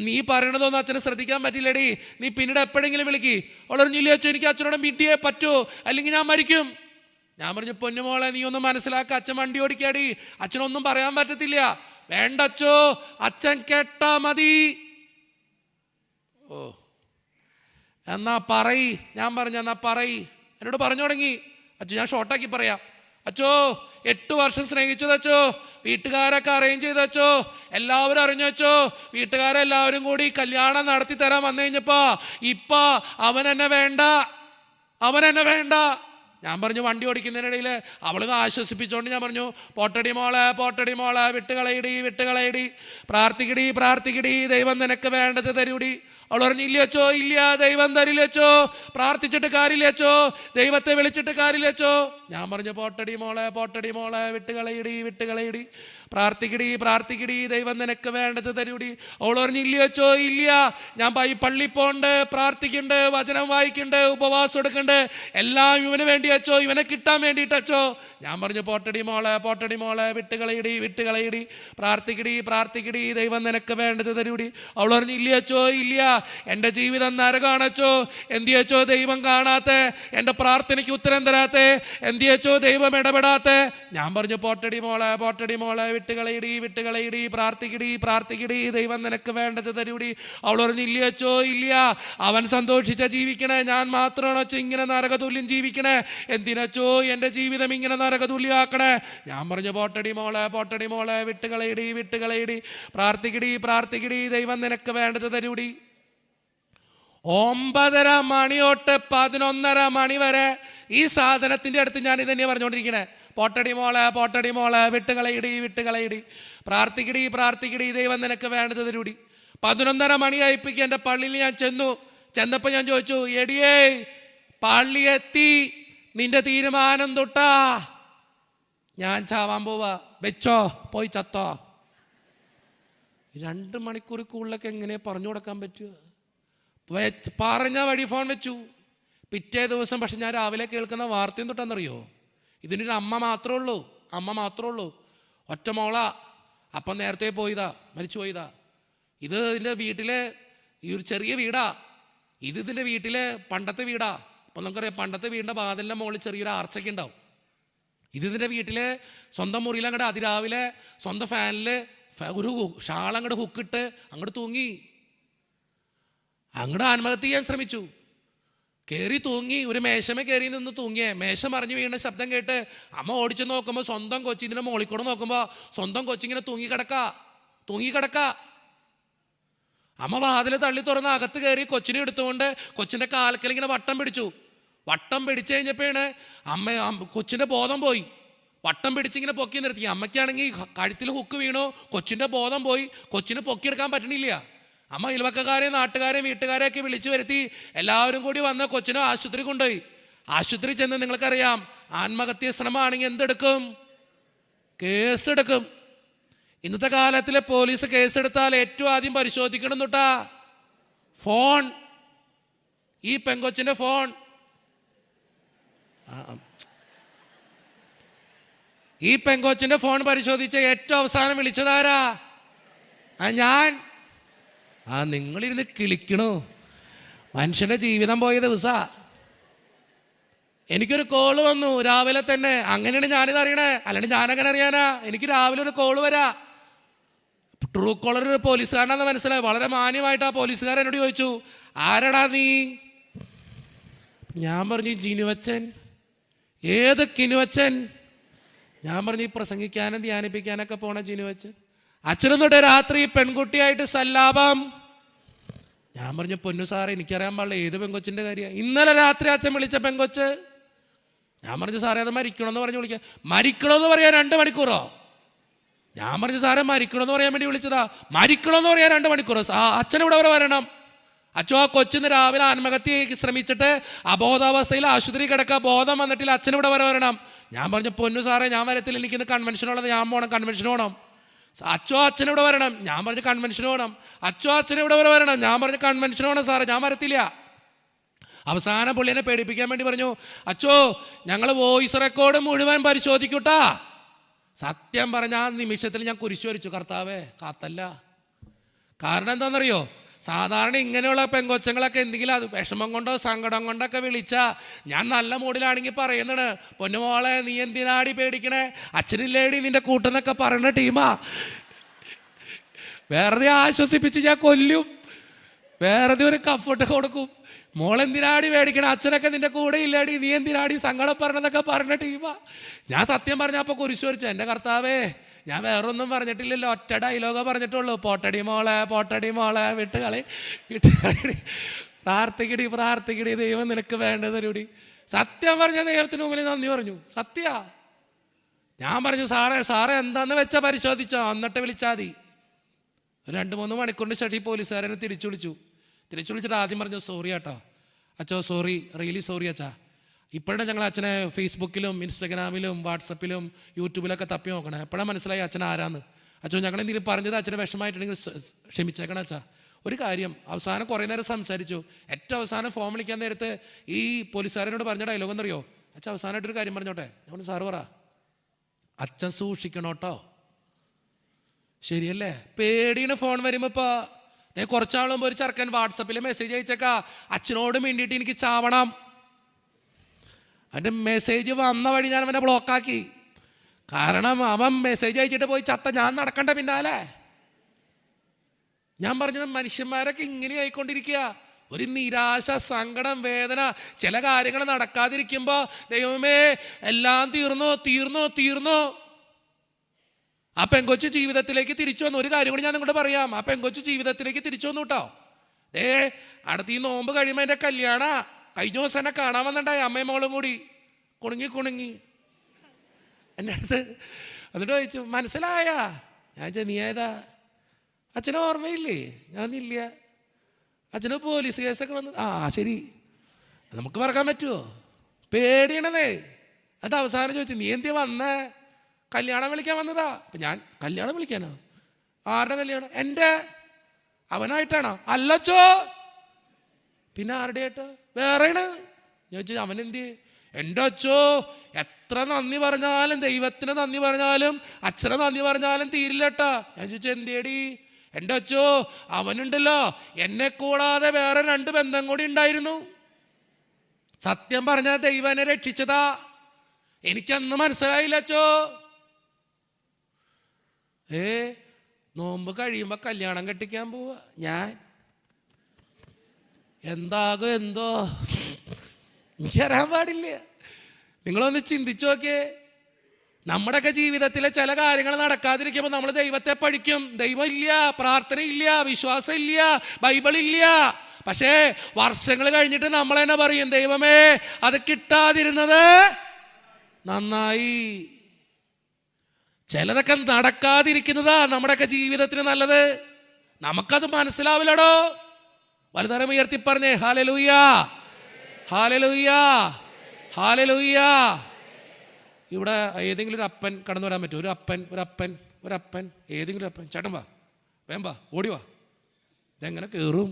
നീ പറയണതൊന്നും അച്ഛനെ ശ്രദ്ധിക്കാൻ പറ്റില്ലടി, നീ പിന്നീട് എപ്പോഴെങ്കിലും വിളിക്ക്. അവൾ പറഞ്ഞില്ലേ അച്ഛൻ, എനിക്ക് അച്ഛനോട് മിണ്ടിയേ പറ്റൂ, അല്ലെങ്കിൽ ഞാൻ മരിക്കും. ഞാൻ പറഞ്ഞു പൊന്നുമോളെ, നീ ഒന്ന് മനസ്സിലാക്കുക, അച്ഛൻ വണ്ടി ഓടിക്കാടി, അച്ഛനൊന്നും പറയാൻ പറ്റത്തില്ല. വേണ്ട അച്ഛോ, അച്ഛൻ കേട്ടാ മതി. ഓ എന്നാ പറയ്. ഞാൻ പറഞ്ഞു എന്നാ പറയ്. എന്നോട് പറഞ്ഞു തുടങ്ങി. അച്ഛോ, ഞാൻ ഷോർട്ടാക്കി പറയാം. അച്ഛോ, 8 വർഷം സ്നേഹിച്ചതച്ചോ, വീട്ടുകാരൊക്കെ അറേഞ്ച് ചെയ്തച്ചോ, എല്ലാവരും അറിഞ്ഞോ, വീട്ടുകാരെല്ലാവരും കൂടി കല്യാണം നടത്തി തരാൻ വന്നു കഴിഞ്ഞപ്പോ ഇപ്പൊ അവനെന്നെ വേണ്ട. ഞാൻ പറഞ്ഞു വണ്ടി ഓടിക്കുന്നതിനിടയിൽ അവള് ആശ്വസിപ്പിച്ചോണ്ട് ഞാൻ പറഞ്ഞു പോട്ടടി മോളെ വിട്ടുകളയിടി, പ്രാർത്ഥിക്കടി, ദൈവം നിനക്ക് വേണ്ടത് തരൂടി. അവൾ പറഞ്ഞു ഇല്ലച്ചോ, ഇല്ല, ദൈവം തരില്ലച്ചോ, പ്രാർത്ഥിച്ചിട്ട് കാര്യമില്ലച്ചോ, ദൈവത്തെ വിളിച്ചിട്ട് കാര്യമില്ലച്ചോ. ഞാൻ പറഞ്ഞു പോട്ടടി മോളെ വിട്ടുകളയിടി, പ്രാർത്ഥിക്കടി, ദൈവം നിനക്ക് വേണ്ടത് തരൂടി. അവൾ പറഞ്ഞു ഇല്ലച്ചോ, ഇല്ല, ഞാൻ പള്ളി പോണ്ട്, പ്രാർത്ഥിക്കണ്ട്, വചനം വായിക്കണ്ട്, ഉപവാസം എടുക്കണ്ട്, എല്ലാം ഇവന് വേണ്ടി അച്ചോ, ഇവനെ കിട്ടാൻ വേണ്ടിയിട്ടച്ചോ. ഞാൻ പറഞ്ഞു പോട്ടടി മോളെ വിട്ടുകളയിടി, പ്രാർത്ഥിക്കടി, ദൈവം നിനക്ക് വേണ്ടത് തരൂടി. അവൾ പറഞ്ഞു ഇല്ലച്ചോ, ഇല്ല, എൻ്റെ ജീവിതം നരകാണച്ചോ, എന്തിയച്ചോ ദൈവം കാണാത്തെ, എൻ്റെ പ്രാർത്ഥനയ്ക്ക് ഉത്തരം തരാത്തെ, എന്തിയച്ചോ ദൈവം ഇടപെടാത്തെ. ഞാൻ പറഞ്ഞു പോട്ടടി മോളെ വിട്ടുകളയിടി, പ്രാർത്ഥിക്കടി, ദൈവം നിനക്ക് വേണ്ടത് തരൂടി. അവൾ പറഞ്ഞു ഇല്ലച്ചോ, ഇല്ല, അവൻ സന്തോഷിച്ച ജീവിക്കണേ, ഞാൻ മാത്രമാണോ ഇങ്ങനെ നരകതുല്യം ജീവിക്കണേ, എന്തിനച്ചോ എൻ്റെ ജീവിതം ഇങ്ങനെ നരകതുല്യാക്കണേ. ഞാൻ പറഞ്ഞു പോട്ടടി മോളെ വിട്ടുകളയിടി, പ്രാർത്ഥിക്കടി, ദൈവം നിനക്ക് വേണ്ടത് തരൂടി. 9:30 മണി തൊട്ട് 11:30 മണി വരെ ഈ സാധനത്തിൻ്റെ അടുത്ത് ഞാൻ ഇതന്നെയാണ് പറഞ്ഞുകൊണ്ടിരിക്കണേ. പോട്ടടി മോളെ വിട്ടുകളയിടി, പ്രാർത്ഥിക്കടി, ദൈവം നിനക്ക് വേണ്ടത് തരൂടി. 11:30 മണിയായിപ്പിക്ക് എൻ്റെ പള്ളിയിൽ ഞാൻ ചെന്നപ്പോൾ ഞാൻ ചോദിച്ചു, എടിയേ പള്ളി എത്തി, നിന്റെ തീരുമാനം തൊട്ടാ ഞാൻ ചാവാൻ പോവാ, വെച്ചോ, പോയി ചത്തോ. 2 മണിക്കൂർ കൂടുതലൊക്കെ എങ്ങനെ പറഞ്ഞു കൊടുക്കാൻ പറ്റുക? പറഞ്ഞ വഴി ഫോൺ വെച്ചു. പിറ്റേ ദിവസം പക്ഷെ ഞാൻ രാവിലെ കേൾക്കുന്ന വാർത്തയും തൊട്ടാന്നറിയോ, ഇതിനൊരു അമ്മ മാത്രമേ ഉള്ളൂ, ഒറ്റ മോള. അപ്പം നേരത്തെ മരിച്ചു പോയതാ. ഇതിൻ്റെ വീട്ടിലെ ഈ ഒരു ചെറിയ വീടാ, ഇതിൻ്റെ വീട്ടിലെ പണ്ടത്തെ വീടാ. അപ്പം നമുക്കറിയാം, പണ്ടത്തെ വീടിൻ്റെ വാതിലിൻ്റെ മുകളിൽ ചെറിയൊരു ആർച്ചൊക്കെ ഉണ്ടാവും. ഇതിൻ്റെ വീട്ടിലെ സ്വന്തം മുറിയിൽ അങ്ങോട്ട് അതിരാവിലെ സ്വന്തം ഫാനിൽ ഒരു ഷാൾ അങ്ങോട്ട് ഹുക്കിട്ട് അങ്ങോട്ട് തൂങ്ങി, അങ്ങോട്ട് ആത്മഹത്യ ചെയ്യാൻ ശ്രമിച്ചു. തൂങ്ങി, ഒരു മേശമേ കയറി നിന്ന് തൂങ്ങിയേ, മേശ മറിഞ്ഞ് വീണ ശബ്ദം കേട്ട് അമ്മ ഓടിച്ചു നോക്കുമ്പോൾ സ്വന്തം കൊച്ചിൻ്റെ മോളിക്കൂടെ നോക്കുമ്പോൾ സ്വന്തം കൊച്ചിങ്ങനെ തൂങ്ങിക്കിടക്ക. അമ്മ വാതിൽ തള്ളി തുറന്ന് അകത്ത് കയറി കൊച്ചിനെ എടുത്തുകൊണ്ട് കൊച്ചിൻ്റെ കാൽക്കൽ ഇങ്ങനെ വട്ടം പിടിച്ചു കഴിഞ്ഞപ്പോഴാണ് കൊച്ചിൻ്റെ ബോധം പോയി. വട്ടം പിടിച്ചിങ്ങനെ പൊക്കി നിർത്തി. അമ്മയ്ക്കാണെങ്കിൽ കഴുത്തിൽ ഹുക്ക് വീണു, കൊച്ചിൻ്റെ ബോധം പോയി, കൊച്ചിന് പൊക്കിയെടുക്കാൻ പറ്റണില്ല. അമ്മ അയൽവക്കക്കാരെ, നാട്ടുകാരെ, വീട്ടുകാരെയൊക്കെ വിളിച്ചു വരുത്തി എല്ലാവരും കൂടി വന്ന് കൊച്ചിനെ ആശുപത്രി കൊണ്ടുപോയി. ആശുപത്രി ചെന്ന് നിങ്ങൾക്കറിയാം, ആത്മഹത്യ ശ്രമമാണെങ്കിൽ എന്തെടുക്കും? കേസെടുക്കും. ഇന്നത്തെ കാലത്തിലെ പോലീസ് കേസെടുത്താൽ ഏറ്റവും ആദ്യം പരിശോധിക്കണം തൊട്ടാ ഫോൺ, ഈ പെങ്കൊച്ചിൻ്റെ ഫോൺ. ഈ പെങ്കൊച്ചിൻ്റെ ഫോൺ പരിശോധിച്ച് ഏറ്റവും അവസാനം വിളിച്ചതാരാ? ഞാൻ. നിങ്ങളിരുന്ന് കിളിക്കണു. മനുഷ്യൻ്റെ ജീവിതം പോയ ദിവസാ. എനിക്കൊരു കോള് വന്നു രാവിലെ തന്നെ. അങ്ങനെയാണ് ഞാനിത് അറിയണേ, അല്ലാണ്ട് ഞാനങ്ങനെ അറിയാനാ? എനിക്ക് രാവിലെ ഒരു കോള് വരാ. ട്രൂ കോളർ ഒരു പോലീസുകാരനാണെന്ന് മനസ്സിലായി. വളരെ മാന്യമായിട്ട് ആ പോലീസുകാരൻ എന്നോട് ചോദിച്ചു, ആരടാ നീ? ഞാൻ പറഞ്ഞു ജിനുവച്ചൻ. ഏത് കിനുവച്ചൻ? ഞാൻ പറഞ്ഞു ഈ പ്രസംഗിക്കാനും ധ്യാനിപ്പിക്കാനൊക്കെ പോണ ജിനുവച്ചൻ. അച്ഛനും തൊട്ട് രാത്രി പെൺകുട്ടിയായിട്ട് സല്ലാപം. ഞാൻ പറഞ്ഞു പൊന്നു സാറേ, എനിക്കറിയാൻ പാടില്ല ഏത് പെങ്കൊച്ചിൻ്റെ കാര്യമാണ്. ഇന്നലെ രാത്രി അച്ഛൻ വിളിച്ച പെങ്കൊച്ച്. ഞാൻ പറഞ്ഞു സാറേ അത് മരിക്കണമെന്ന് പറഞ്ഞു വിളിക്കാം. മരിക്കണമെന്ന് പറയാൻ 2 മണിക്കൂറോ? ഞാൻ പറഞ്ഞു സാറേ മരിക്കണമെന്ന് പറയാൻ വേണ്ടി വിളിച്ചതാ. മരിക്കണമെന്ന് പറയാൻ 2 മണിക്കൂറോ? അച്ഛനിവിടെ വരണം. അച്ഛൻ ആ കൊച്ചിന്ന് രാവിലെ ആത്മഹത്യയ്ക്ക് ശ്രമിച്ചിട്ട് അബോധാവസ്ഥയിൽ ആശുപത്രി കിടക്കുക, ബോധം വന്നിട്ടില്ല, അച്ഛനിവിടെ വരണം. ഞാൻ പറഞ്ഞു പൊന്നു സാറേ ഞാൻ വരത്തില്ല, എനിക്കിന്ന് കൺവെൻഷൻ ഉള്ളത്, ഞാൻ പോകണം, കൺവെൻഷൻ പോകണം. അച്ഛൻ ഇവിടെ വരണം, ഞാൻ പറഞ്ഞ് കൺവെൻഷന് പോകണം. അച്ഛൻ ഇവിടെ വരണം, ഞാൻ പറഞ്ഞ് കൺവെൻഷന് പോകണം സാറേ, ഞാൻ വരത്തില്ല. അവസാനം പുള്ളി എന്നെ പേടിപ്പിക്കാൻ വേണ്ടി പറഞ്ഞു, അച്ചോ ഞങ്ങൾ വോയിസ് റെക്കോർഡ് മുഴുവൻ പരിശോധിക്കൂട്ടാ. സത്യം പറഞ്ഞ ആ നിമിഷത്തിൽ ഞാൻ കുരിശു വരച്ചു, കർത്താവേ കാത്തല്ല. കാരണം എന്താണെന്നറിയോ, സാധാരണ ഇങ്ങനെയുള്ള പെങ്കൊച്ചങ്ങളൊക്കെ എന്തെങ്കിലും അത് വിഷമം കൊണ്ടോ സങ്കടം കൊണ്ടൊക്കെ വിളിച്ചാൽ ഞാൻ നല്ല മൂഡിലാണെങ്കിൽ പറയുന്നതാണ്, പൊന്നുമോളെ നീ എന്തിനാടി പേടിക്കണേ, അച്ഛനില്ലേടി നിന്റെ കൂട്ടെന്നൊക്കെ പറയുന്ന ടീമാ. വെറുതെ ആശ്വസിപ്പിച്ച് ഞാൻ കൊല്ലും, വെറുതെ ഒരു കംഫർട്ട് കൊടുക്കും. മോളെന്തിനാടി പേടിക്കണം, അച്ഛനൊക്കെ നിന്റെ കൂടെ ഇല്ലേടി, നീ എന്തിനാടി സങ്കടം പറഞ്ഞെന്നൊക്കെ പറഞ്ഞ ടീമാ. ഞാൻ സത്യം പറഞ്ഞപ്പോൾ കുരിശു വരച്ചു. എൻ്റെ കർത്താവേ ഞാൻ വേറൊന്നും പറഞ്ഞിട്ടില്ലല്ലോ, ഒറ്റ ഡയലോഗ പറഞ്ഞിട്ടുള്ളൂ, പോട്ടടി മോളെ വിട്ടുകളി. പ്രാർത്ഥിക്കടി ദൈവം നിനക്ക് വേണ്ടതൊരുടി. സത്യം പറഞ്ഞ ദൈവത്തിന് മുമ്പിൽ നന്ദി പറഞ്ഞു. സത്യ ഞാൻ പറഞ്ഞു, സാറേ എന്താന്ന് വെച്ചാൽ പരിശോധിച്ചോ, എന്നിട്ട് വിളിച്ചാൽ മതി. ഒരു 2-3 മണിക്കൂറിന് ശേഷം പോലീസുകാരനെ തിരിച്ചു വിളിച്ചിട്ട് ആദ്യം പറഞ്ഞു, സോറി കേട്ടോ അച്ചോ, സോറി, റിയലി സോറി അച്ഛാ. ഇപ്പോഴാണ് ഞങ്ങൾ അച്ഛനെ ഫേസ്ബുക്കിലും ഇൻസ്റ്റഗ്രാമിലും വാട്സപ്പിലും യൂട്യൂബിലൊക്കെ തപ്പി നോക്കണേ. എപ്പോഴാണ് മനസ്സിലായി അച്ഛൻ ആരാന്ന്. അച്ഛൻ ഞങ്ങൾ എന്തെങ്കിലും പറഞ്ഞത് അച്ഛനെ വിഷമമായിട്ടുണ്ടെങ്കിൽ ക്ഷമിച്ചേക്കണം അച്ഛാ. ഒരു കാര്യം, അവസാനം കുറേ നേരം സംസാരിച്ചു. ഏറ്റവും അവസാനം ഫോൺ വിളിക്കാൻ നേരത്ത് ഈ പോലീസുകാരനോട് പറഞ്ഞ ഡയലോഗ് എന്നറിയോ, അച്ഛൻ അവസാനമായിട്ടൊരു കാര്യം പറഞ്ഞോട്ടെ. ഞാൻ സാറ് പറ, അച്ഛൻ സൂക്ഷിക്കണോട്ടോ. ശരിയല്ലേ? പേടിയാണ് ഫോൺ വരുമ്പോൾ. ഇപ്പോൾ കുറച്ചാളുമ്പോൾ ഒരു ചെറുക്കൻ വാട്സപ്പിൽ മെസ്സേജ് അയച്ചേക്കാ, അച്ഛനോട് വേണ്ടിയിട്ട് എനിക്ക് ചാവണം. അവൻ്റെ മെസ്സേജ് വന്ന വഴി ഞാൻ അവനെ ബ്ലോക്കാക്കി. കാരണം അവൻ മെസ്സേജ് അയച്ചിട്ട് പോയി ചത്ത ഞാൻ നടക്കണ്ട പിന്നാലെ. ഞാൻ പറഞ്ഞത് മനുഷ്യന്മാരൊക്കെ ഇങ്ങനെ ആയിക്കൊണ്ടിരിക്കുക. ഒരു നിരാശ, സങ്കടം, വേദന, ചില കാര്യങ്ങൾ നടക്കാതിരിക്കുമ്പോൾ ദൈവമേ എല്ലാം തീർന്നു. ആ പെങ്കൊച്ചു ജീവിതത്തിലേക്ക് തിരിച്ചു വന്നു. ഒരു കാര്യം കൂടി ഞാൻ നിങ്ങളോട് പറയാം, ആ പെങ്കൊച്ചു ജീവിതത്തിലേക്ക് തിരിച്ചു വന്നു കേട്ടോ. അടുത്ത ഈ നോമ്പ് കഴിയുമ്പോൾ എൻ്റെ കല്യാണ. കഴിഞ്ഞ ദിവസം എന്നെ കാണാൻ വന്നിട്ടുണ്ടായി, അമ്മയും മോളും കൂടി കുണുങ്ങി എൻ്റെ അടുത്ത്. എന്നിട്ട് ചോദിച്ചു, മനസ്സിലായ? ഞാൻ ചോദിച്ചു, നീ ഏതാ? അച്ഛനെ ഓർമ്മയില്ലേ? ഞാനില്ല. അച്ഛന് പോലീസ് കേസൊക്കെ വന്നു. ആ ശരി, നമുക്ക് മറക്കാൻ പറ്റുമോ? പേടിയണതേ. എന്നിട്ട് അവസാനം ചോദിച്ചു, നീ എന്തിയാ വന്നേ? കല്യാണം വിളിക്കാൻ വന്നതാ. അപ്പം ഞാൻ, കല്യാണം വിളിക്കാനോ? ആരുടെ കല്യാണം? എൻ്റെ. അവനായിട്ടാണോ? അല്ലച്ചോ. പിന്നെ ആരുടെ ആയിട്ടോ? വേറെയാണ്. ഞാൻ ചോദിച്ചു, അവനെന്തി? എൻ്റെ അച്ചോ, എത്ര നന്ദി പറഞ്ഞാലും, ദൈവത്തിന് നന്ദി പറഞ്ഞാലും, അച്ഛനെ നന്ദി പറഞ്ഞാലും തീരില്ല കേട്ടാ. ഞാൻ ചോദിച്ചു, എന്തേടി? എൻ്റെ അച്ചോ, അവനുണ്ടല്ലോ എന്നെ കൂടാതെ വേറെ 2 ബന്ധം കൂടി ഉണ്ടായിരുന്നു. സത്യം പറഞ്ഞാൽ ദൈവം എന്നെ രക്ഷിച്ചതാ. എനിക്കന്ന് മനസ്സിലായില്ല അച്ചോ. നോമ്പ് കഴിയുമ്പോൾ കല്യാണം കെട്ടിക്കാൻ പോവാ ഞാൻ. എന്താകും എന്തോ എനിക്കറിയാൻ പാടില്ല. നിങ്ങളൊന്ന് ചിന്തിച്ചു നോക്കിയേ. നമ്മുടെയൊക്കെ ജീവിതത്തിലെ ചില കാര്യങ്ങൾ നടക്കാതിരിക്കുമ്പോൾ നമ്മൾ ദൈവത്തെ പഠിക്കും. ദൈവം ഇല്ല, പ്രാർത്ഥന ഇല്ല, വിശ്വാസം ഇല്ല, ബൈബിൾ ഇല്ല. പക്ഷേ വർഷങ്ങൾ കഴിഞ്ഞിട്ട് നമ്മൾ തന്നെ പറയും, ദൈവമേ അത് കിട്ടാതിരുന്നത് നന്നായി. ചിലതൊക്കെ നടക്കാതിരിക്കുന്നതാ നമ്മുടെയൊക്കെ ജീവിതത്തിന് നല്ലത്. നമുക്കത് മനസ്സിലാവില്ലടോ. വലുതരം ഉയർത്തി പറഞ്ഞേ ഹല്ലേലൂയ, ഹല്ലേലൂയ, ഹല്ലേലൂയ. ഇവിടെ ഏതെങ്കിലും ഒരു അപ്പൻ കടന്നു വരാൻ പറ്റുമോ? ഒരു അപ്പൻ ഏതെങ്കിലും അപ്പൻ, ചേട്ടൻ വാ, വേം വാ, ഓടി വാ. ഇതെങ്ങനെ കയറും?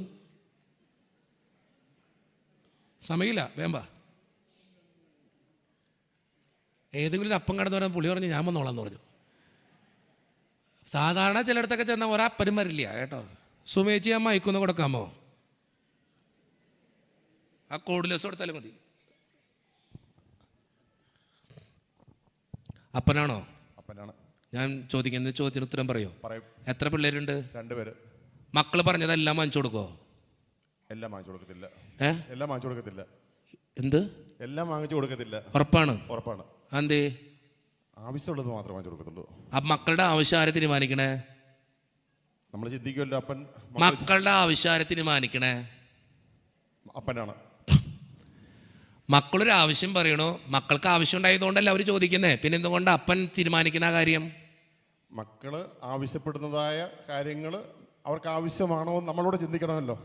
സമയമില്ല, വേം വാ. ഏതെങ്കിലും ഒരു അപ്പം കടന്നു വരാൻ പുള്ളി പറഞ്ഞു, ഞാൻ വന്നോളാന്ന് പറഞ്ഞു. സാധാരണ ചിലയിടത്തൊക്കെ ചെന്നാൽ ഒരപ്പനും വരില്ല കേട്ടോ. സുമേച്ചി ആ മയക്കൊന്ന് കൊടുക്കാമോ? ആ കോഡിലെസ് കൊടുത്താലും മതി. അപ്പനാണോ? അപ്പനാണ്. ഞാൻ ചോദിക്കുന്ന ചോദ്യത്തിന് ഉത്തരം പറയോ? എത്ര പിള്ളേരുണ്ട്? 2 പേര്. മക്കള് പറഞ്ഞതെല്ലാം വാങ്ങിച്ചു കൊടുക്കോ? എല്ലാം വാങ്ങിച്ചു കൊടുക്കത്തില്ല. എല്ലാം വാങ്ങിച്ചു കൊടുക്കത്തില്ല. എന്ത്? എല്ലാം വാങ്ങിച്ചു കൊടുക്കത്തില്ല. ഉറപ്പാണ്? ഉറപ്പാണ്. എന്തേ? ആവശ്യമുള്ളത് മാത്രമേ വാങ്ങിച്ചു കൊടുക്കത്തുള്ളൂ. ആ മക്കളുടെ ആവശ്യം ആരെ തീരുമാനിക്കണേ? നമ്മൾ ചിന്തിക്കുമല്ലോ, അപ്പൻ. മക്കളുടെ ആവശ്യം ആരെ തീരുമാനിക്കണേ? അപ്പനാണ്. മക്കളൊരു ആവശ്യം പറയണോ? മക്കൾക്ക് ആവശ്യം ഉണ്ടായതുകൊണ്ടല്ല അവർ ചോദിക്കുന്നേ. പിന്നെ എന്തുകൊണ്ട് അപ്പൻ തീരുമാനിക്കുന്ന കാര്യം? മക്കള് ആവശ്യപ്പെടുന്നതായ കാര്യങ്ങൾ അവർക്ക് ആവശ്യമാണോ എന്ന് നമ്മളോട് ചിന്തിക്കണമല്ലോ.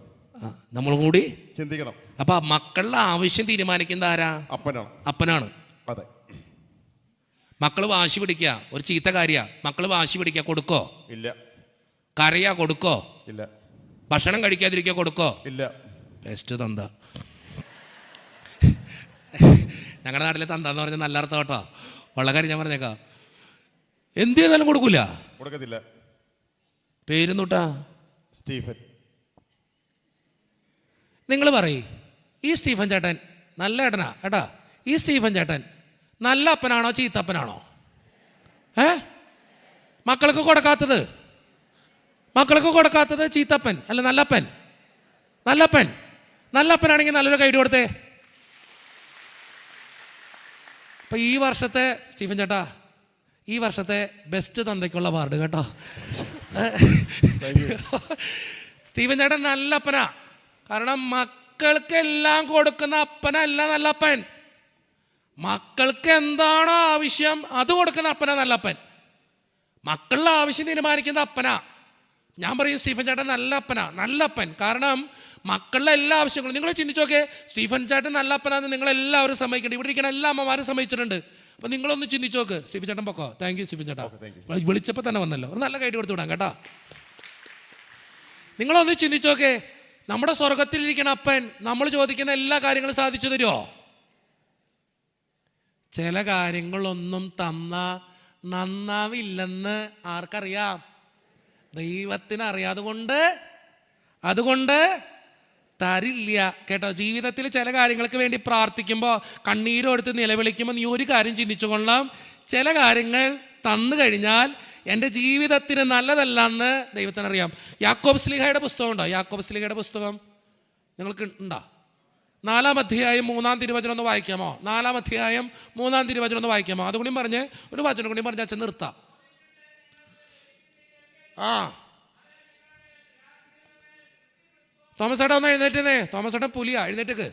നമ്മൾ കൂടി ചിന്തിക്കണം. അപ്പൊ മക്കളുടെ ആവശ്യം തീരുമാനിക്കുന്നത് ആരാ? അപ്പനാണ്. അപ്പനാണ്. അതെ. മക്കൾ വാശി പിടിക്കുക, ഒരു ചീത്ത കാര്യ, മക്കൾ വാശി പിടിക്കുക, കൊടുക്കോ? ഇല്ല. കരയാ, കൊടുക്കോ? ഇല്ല. ഭക്ഷണം കഴിക്കാതിരിക്കുക, കൊടുക്കോ? ഇല്ല. ബെസ്റ്റ് തന്ത. ഞങ്ങളുടെ നാട്ടിലെ തന്ത എന്ന് പറഞ്ഞാൽ നല്ല അർത്ഥം കേട്ടോ, ഉള്ള കാര്യം ഞാൻ പറഞ്ഞേക്കാം. എന്ത് ചെയ്താലും കൊടുക്കൂല, കൊടുക്കത്തില്ല. പേരൊന്നുട്ടാ സ്റ്റീഫൻ. നിങ്ങൾ പറയ്, ഈ സ്റ്റീഫൻ ചേട്ടൻ നല്ല ഏട്ടനാ കേട്ടാ, ഈ സ്റ്റീഫൻ ചേട്ടൻ നല്ല അപ്പനാണോ ചീത്തപ്പനാണോ? മക്കൾക്ക് കൊടുക്കാത്തത്, മക്കൾക്ക് കൊടുക്കാത്തത് ചീത്തപ്പൻ അല്ല നല്ലപ്പൻ? നല്ലപ്പൻ. നല്ലപ്പനാണെങ്കിൽ നല്ലൊരു കൈഡ് കൊടുത്തേ. അപ്പൊ ഈ വർഷത്തെ സ്റ്റീഫൻ ചേട്ടാ, ഈ വർഷത്തെ ബെസ്റ്റ് തന്തയ്ക്കുള്ള അവാർഡ് കേട്ടോ. സ്റ്റീഫൻ ചേട്ടൻ നല്ലപ്പനാ. കാരണം മക്കൾക്കെല്ലാം കൊടുക്കുന്ന അപ്പനല്ല നല്ലപ്പൻ. മക്കൾക്ക് എന്താണോ ആവശ്യം അത് കൊടുക്കുന്ന അപ്പനാ നല്ലപ്പൻ. മക്കളുടെ ആവശ്യം തീരുമാനിക്കുന്ന അപ്പനാ. ഞാൻ പറയും സ്റ്റീഫൻ ചേട്ടൻ നല്ല അപ്പനാ, നല്ലപ്പൻ. കാരണം മക്കളുടെ എല്ലാ ആവശ്യങ്ങളും നിങ്ങൾ ചിന്തിച്ചോക്കെ. സ്റ്റീഫൻ ചേട്ടൻ നല്ല അപ്പനാന്ന് നിങ്ങളെല്ലാവരും സമ്മതിക്കണ്ട. ഇവിടെ ഇരിക്കുന്ന എല്ലാ അമ്മമാരും സമ്മതിച്ചിട്ടുണ്ട്. അപ്പം നിങ്ങളൊന്ന് ചിന്തിച്ചോക്ക്. സ്റ്റീഫൻ ചേട്ടൻ പൊക്കോ. താങ്ക് യു സ്റ്റീഫൻ ചേട്ടാ, വിളിച്ചപ്പോൾ തന്നെ വന്നല്ലോ. ഒരു നല്ല കൈഡ് കൊടുത്തു വിടാം കേട്ടോ. നിങ്ങളൊന്ന് ചിന്തിച്ചോക്കെ, നമ്മുടെ സ്വർഗത്തിലിരിക്കുന്ന അപ്പൻ നമ്മൾ ചോദിക്കുന്ന എല്ലാ കാര്യങ്ങളും സാധിച്ചു തരുമോ? ചില കാര്യങ്ങളൊന്നും നന്നാവില്ലെന്ന് ആർക്കറിയാം? ദൈവത്തിന് അറിയാം. അതുകൊണ്ട് തരില്ല കേട്ടോ. ജീവിതത്തിൽ ചില കാര്യങ്ങൾക്ക് വേണ്ടി പ്രാർത്ഥിക്കുമ്പോൾ കണ്ണീരോടുത്ത് നിലവിളിക്കുമ്പോൾ നീ ഒരു കാര്യം ചിന്തിച്ചു കൊള്ളാം, ചില കാര്യങ്ങൾ തന്നു കഴിഞ്ഞാൽ എൻ്റെ ജീവിതത്തിന് നല്ലതല്ലെന്ന് ദൈവത്തിനറിയാം. യാക്കോബ് ശ്ലീഹയുടെ പുസ്തകം ഉണ്ടോ? യാക്കോബ് ശ്ലീഹയുടെ പുസ്തകം നിങ്ങൾക്ക് ഉണ്ടോ? 4-ാം അധ്യായം 3-ാം തിരുവചനം ഒന്ന് വായിക്കാമോ? 4-ാം അധ്യായം 3-ാം തിരുവചനം ഒന്ന് വായിക്കാമോ? അതുകൂടി പറഞ്ഞ് ഒരു വചനം കൂടി പറഞ്ഞ് അച്ഛൻ നിർത്താം. തോമസ് ഏട്ടാ ഒന്ന് എഴുന്നേറ്റേ. തോമസ് ഏട്ടാ പുലിയാ, എഴുന്നേറ്റക്ക്.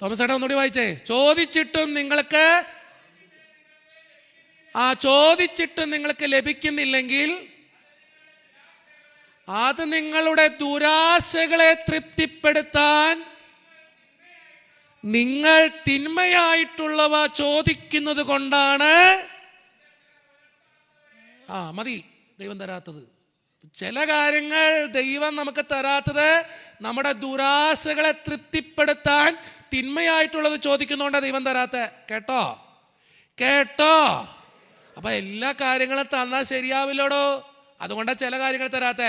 തോമസ് ഏട്ടാ ഒന്നുകൂടി വായിച്ചേ. ചോദിച്ചിട്ടും നിങ്ങൾക്ക് ലഭിക്കുന്നില്ലെങ്കിൽ അത് നിങ്ങളുടെ ദുരാശകളെ തൃപ്തിപ്പെടുത്താൻ നിങ്ങൾ തിന്മയായിട്ടുള്ളവ ചോദിക്കുന്നത് കൊണ്ടാണ്. മതി ദൈവം തരാത്തത്. ചില കാര്യങ്ങൾ ദൈവം നമുക്ക് തരാത്തത് നമ്മുടെ ദുരാശകളെ തൃപ്തിപ്പെടുത്താൻ തിന്മയായിട്ടുള്ളത് ചോദിക്കുന്നതുകൊണ്ടാണ് ദൈവം തരാത്ത. കേട്ടോ. അപ്പൊ എല്ലാ കാര്യങ്ങളും തന്നാൽ ശരിയാവില്ലോടോ. അതുകൊണ്ടാണ് ചില കാര്യങ്ങൾ തരാത്ത.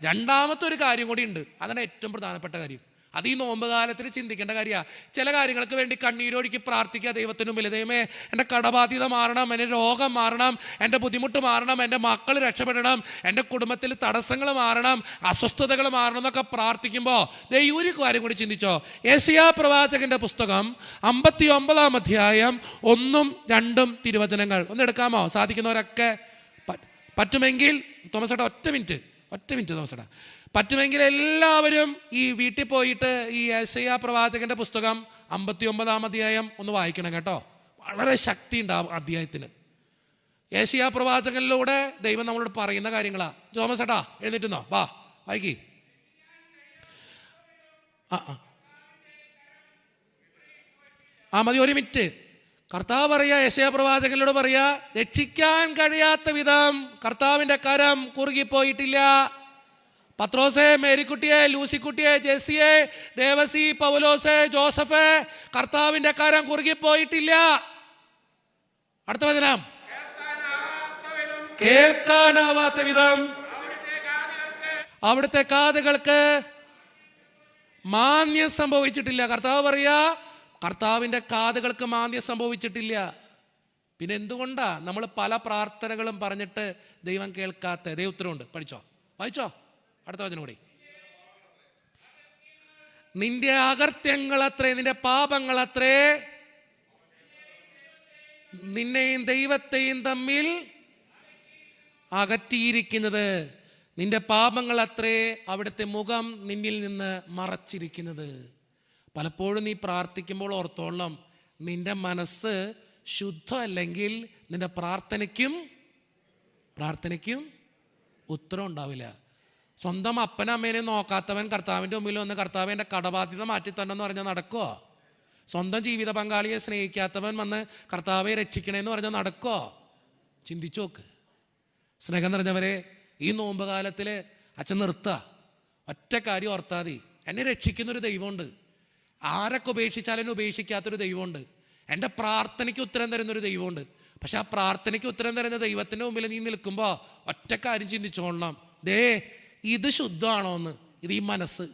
രണ്ടാമത്തെ ഒരു കാര്യം കൂടി ഉണ്ട്, അതാണ് ഏറ്റവും പ്രധാനപ്പെട്ട കാര്യം. അത് ഈ നോമ്പ് കാലത്തിൽ ചിന്തിക്കേണ്ട കാര്യമാണ്. ചില കാര്യങ്ങൾക്ക് വേണ്ടി കണ്ണീരോടിക്ക് പ്രാർത്ഥിക്കുക ദൈവത്തിന് മുമ്പിൽ. ദൈവമേ, എൻ്റെ കടബാധ്യത മാറണം, എൻ്റെ രോഗം മാറണം, എൻ്റെ ബുദ്ധിമുട്ട് മാറണം, എൻ്റെ മക്കൾ രക്ഷപ്പെടണം, എൻ്റെ കുടുംബത്തിൽ തടസ്സങ്ങൾ മാറണം, അസ്വസ്ഥതകൾ മാറണം എന്നൊക്കെ പ്രാർത്ഥിക്കുമ്പോൾ ഒരു കാര്യം കൂടി ചിന്തിച്ചോ. യെശയ്യാ പ്രവാചകന്റെ പുസ്തകം 59-ാം അധ്യായം 1-2 തിരുവചനങ്ങൾ ഒന്ന് എടുക്കാമോ? സാധിക്കുന്നവരൊക്കെ പറ്റുമെങ്കിൽ തോമസ് ഏട്ടാ ഒറ്റ മിനിറ്റ് തോമസ് ഏട്ടാ, പറ്റുമെങ്കിൽ എല്ലാവരും ഈ വീട്ടിൽ പോയിട്ട് ഈ യെശയ്യാ പ്രവാചകന്റെ പുസ്തകം 59-ാം അധ്യായം ഒന്ന് വായിക്കണം കേട്ടോ. വളരെ ശക്തി ഉണ്ട് ആ അധ്യായത്തിന്. യെശയ്യാ പ്രവാചകനിലൂടെ ദൈവം നമ്മളോട് പറയുന്ന കാര്യങ്ങളാ. തോമസ് ഏട്ടാ എഴുന്നേറ്റുന്നോ? വാ വായിക്കി. മതി, ഒരു മിനിറ്റ്. കർത്താവ് പറയാ, യെശയ്യാ പ്രവാചകനിലൂടെ പറയാ, രക്ഷിക്കാൻ കഴിയാത്ത വിധം കർത്താവിൻ്റെ കരം കുറുകിപ്പോയിട്ടില്ല. പത്രോസെ, മേരിക്കുട്ടിയെ, ലൂസിക്കുട്ടിയെ, ജെസിയെ, ദേവസി, പൗലോസെ, ജോസഫ്, കർത്താവിൻ്റെ കരം കുറുകിപ്പോയിട്ടില്ല. അടുത്ത വചനം, കേൾക്കാനാവാത്ത വിധം അവിടുത്തെ കാതുകൾക്ക് മാന്യം സംഭവിച്ചിട്ടില്ല. കർത്താവ് പറയാ, കർത്താവിൻ്റെ കാതുകൾക്ക് മാന്യം സംഭവിച്ചിട്ടില്ല. പിന്നെ എന്തുകൊണ്ടാ നമ്മൾ പല പ്രാർത്ഥനകളും പറഞ്ഞിട്ട് ദൈവം കേൾക്കാത്ത? ദൈവ ഉത്തരവുണ്ട്, വായിച്ചോ. അടുത്ത വചനം കൂടി. നിന്റെ അകൃത്യങ്ങളത്രേ, നിന്റെ പാപങ്ങളത്രേ നിന്നെയും ദൈവത്തെയും തമ്മിൽ അകറ്റിയിരിക്കുന്നത്. നിന്റെ പാപങ്ങളത്രേ അവിടുത്തെ മുഖം നിന്നിൽ നിന്ന് മറച്ചിരിക്കുന്നത്. പലപ്പോഴും നീ പ്രാർത്ഥിക്കുമ്പോൾ ഓർത്തോളം, നിന്റെ മനസ്സ് ശുദ്ധമല്ലെങ്കിൽ നിന്റെ പ്രാർത്ഥനയ്ക്കും ഉത്തരം ഉണ്ടാവില്ല. സ്വന്തം അപ്പനമ്മേനെ നോക്കാത്തവൻ കർത്താവിൻ്റെ മുമ്പിൽ വന്ന് കർത്താവ് എൻ്റെ കടബാധ്യത മാറ്റി തന്നെന്ന് പറഞ്ഞാൽ നടക്കുമോ? സ്വന്തം ജീവിത പങ്കാളിയെ സ്നേഹിക്കാത്തവൻ വന്ന് കർത്താവെ രക്ഷിക്കണേന്ന് പറഞ്ഞാൽ നടക്കോ? ചിന്തിച്ചു നോക്ക്. സ്നേഹം നിറഞ്ഞവരെ, ഈ നോമ്പ് കാലത്തിൽ അച്ഛൻ നിർത്തുക. ഒറ്റ കാര്യം ഓർത്താൽ മതി, എന്നെ രക്ഷിക്കുന്നൊരു ദൈവമുണ്ട്. ആരൊക്കെ ഉപേക്ഷിച്ചാലും എന്നെ ഉപേക്ഷിക്കാത്തൊരു ദൈവമുണ്ട്. എൻ്റെ പ്രാർത്ഥനയ്ക്ക് ഉത്തരം തരുന്നൊരു ദൈവമുണ്ട്. പക്ഷെ ആ പ്രാർത്ഥനയ്ക്ക് ഉത്തരം തരുന്ന ദൈവത്തിൻ്റെ മുമ്പിൽ നീ നിൽക്കുമ്പോൾ ഒറ്റ കാര്യം ചിന്തിച്ചുകൊള്ളണം, ദേ ഇത് ശുദ്ധമാണോ എന്ന്. ഇത് ഈ മനസ്സ്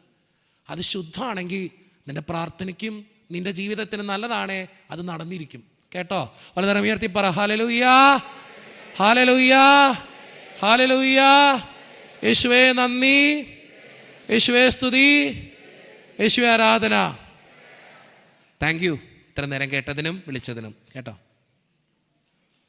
അത് ശുദ്ധമാണെങ്കിൽ നിൻ്റെ പ്രാർത്ഥനയ്ക്കും നിൻ്റെ ജീവിതത്തിന് നല്ലതാണേ, അത് നടന്നിരിക്കും. കേട്ടോ? വളരെ ഉയർത്തി പറ ഹല്ലേലൂയാ, ഹല്ലേലൂയാ, ഹല്ലേലൂയാ. യേശുവേ നന്ദി, യേശുവേ സ്തുതി, യേശുവേ ആരാധന. താങ്ക് യു ഇത്ര നേരം കേട്ടതിനും വിളിച്ചതിനും. കേട്ടോ?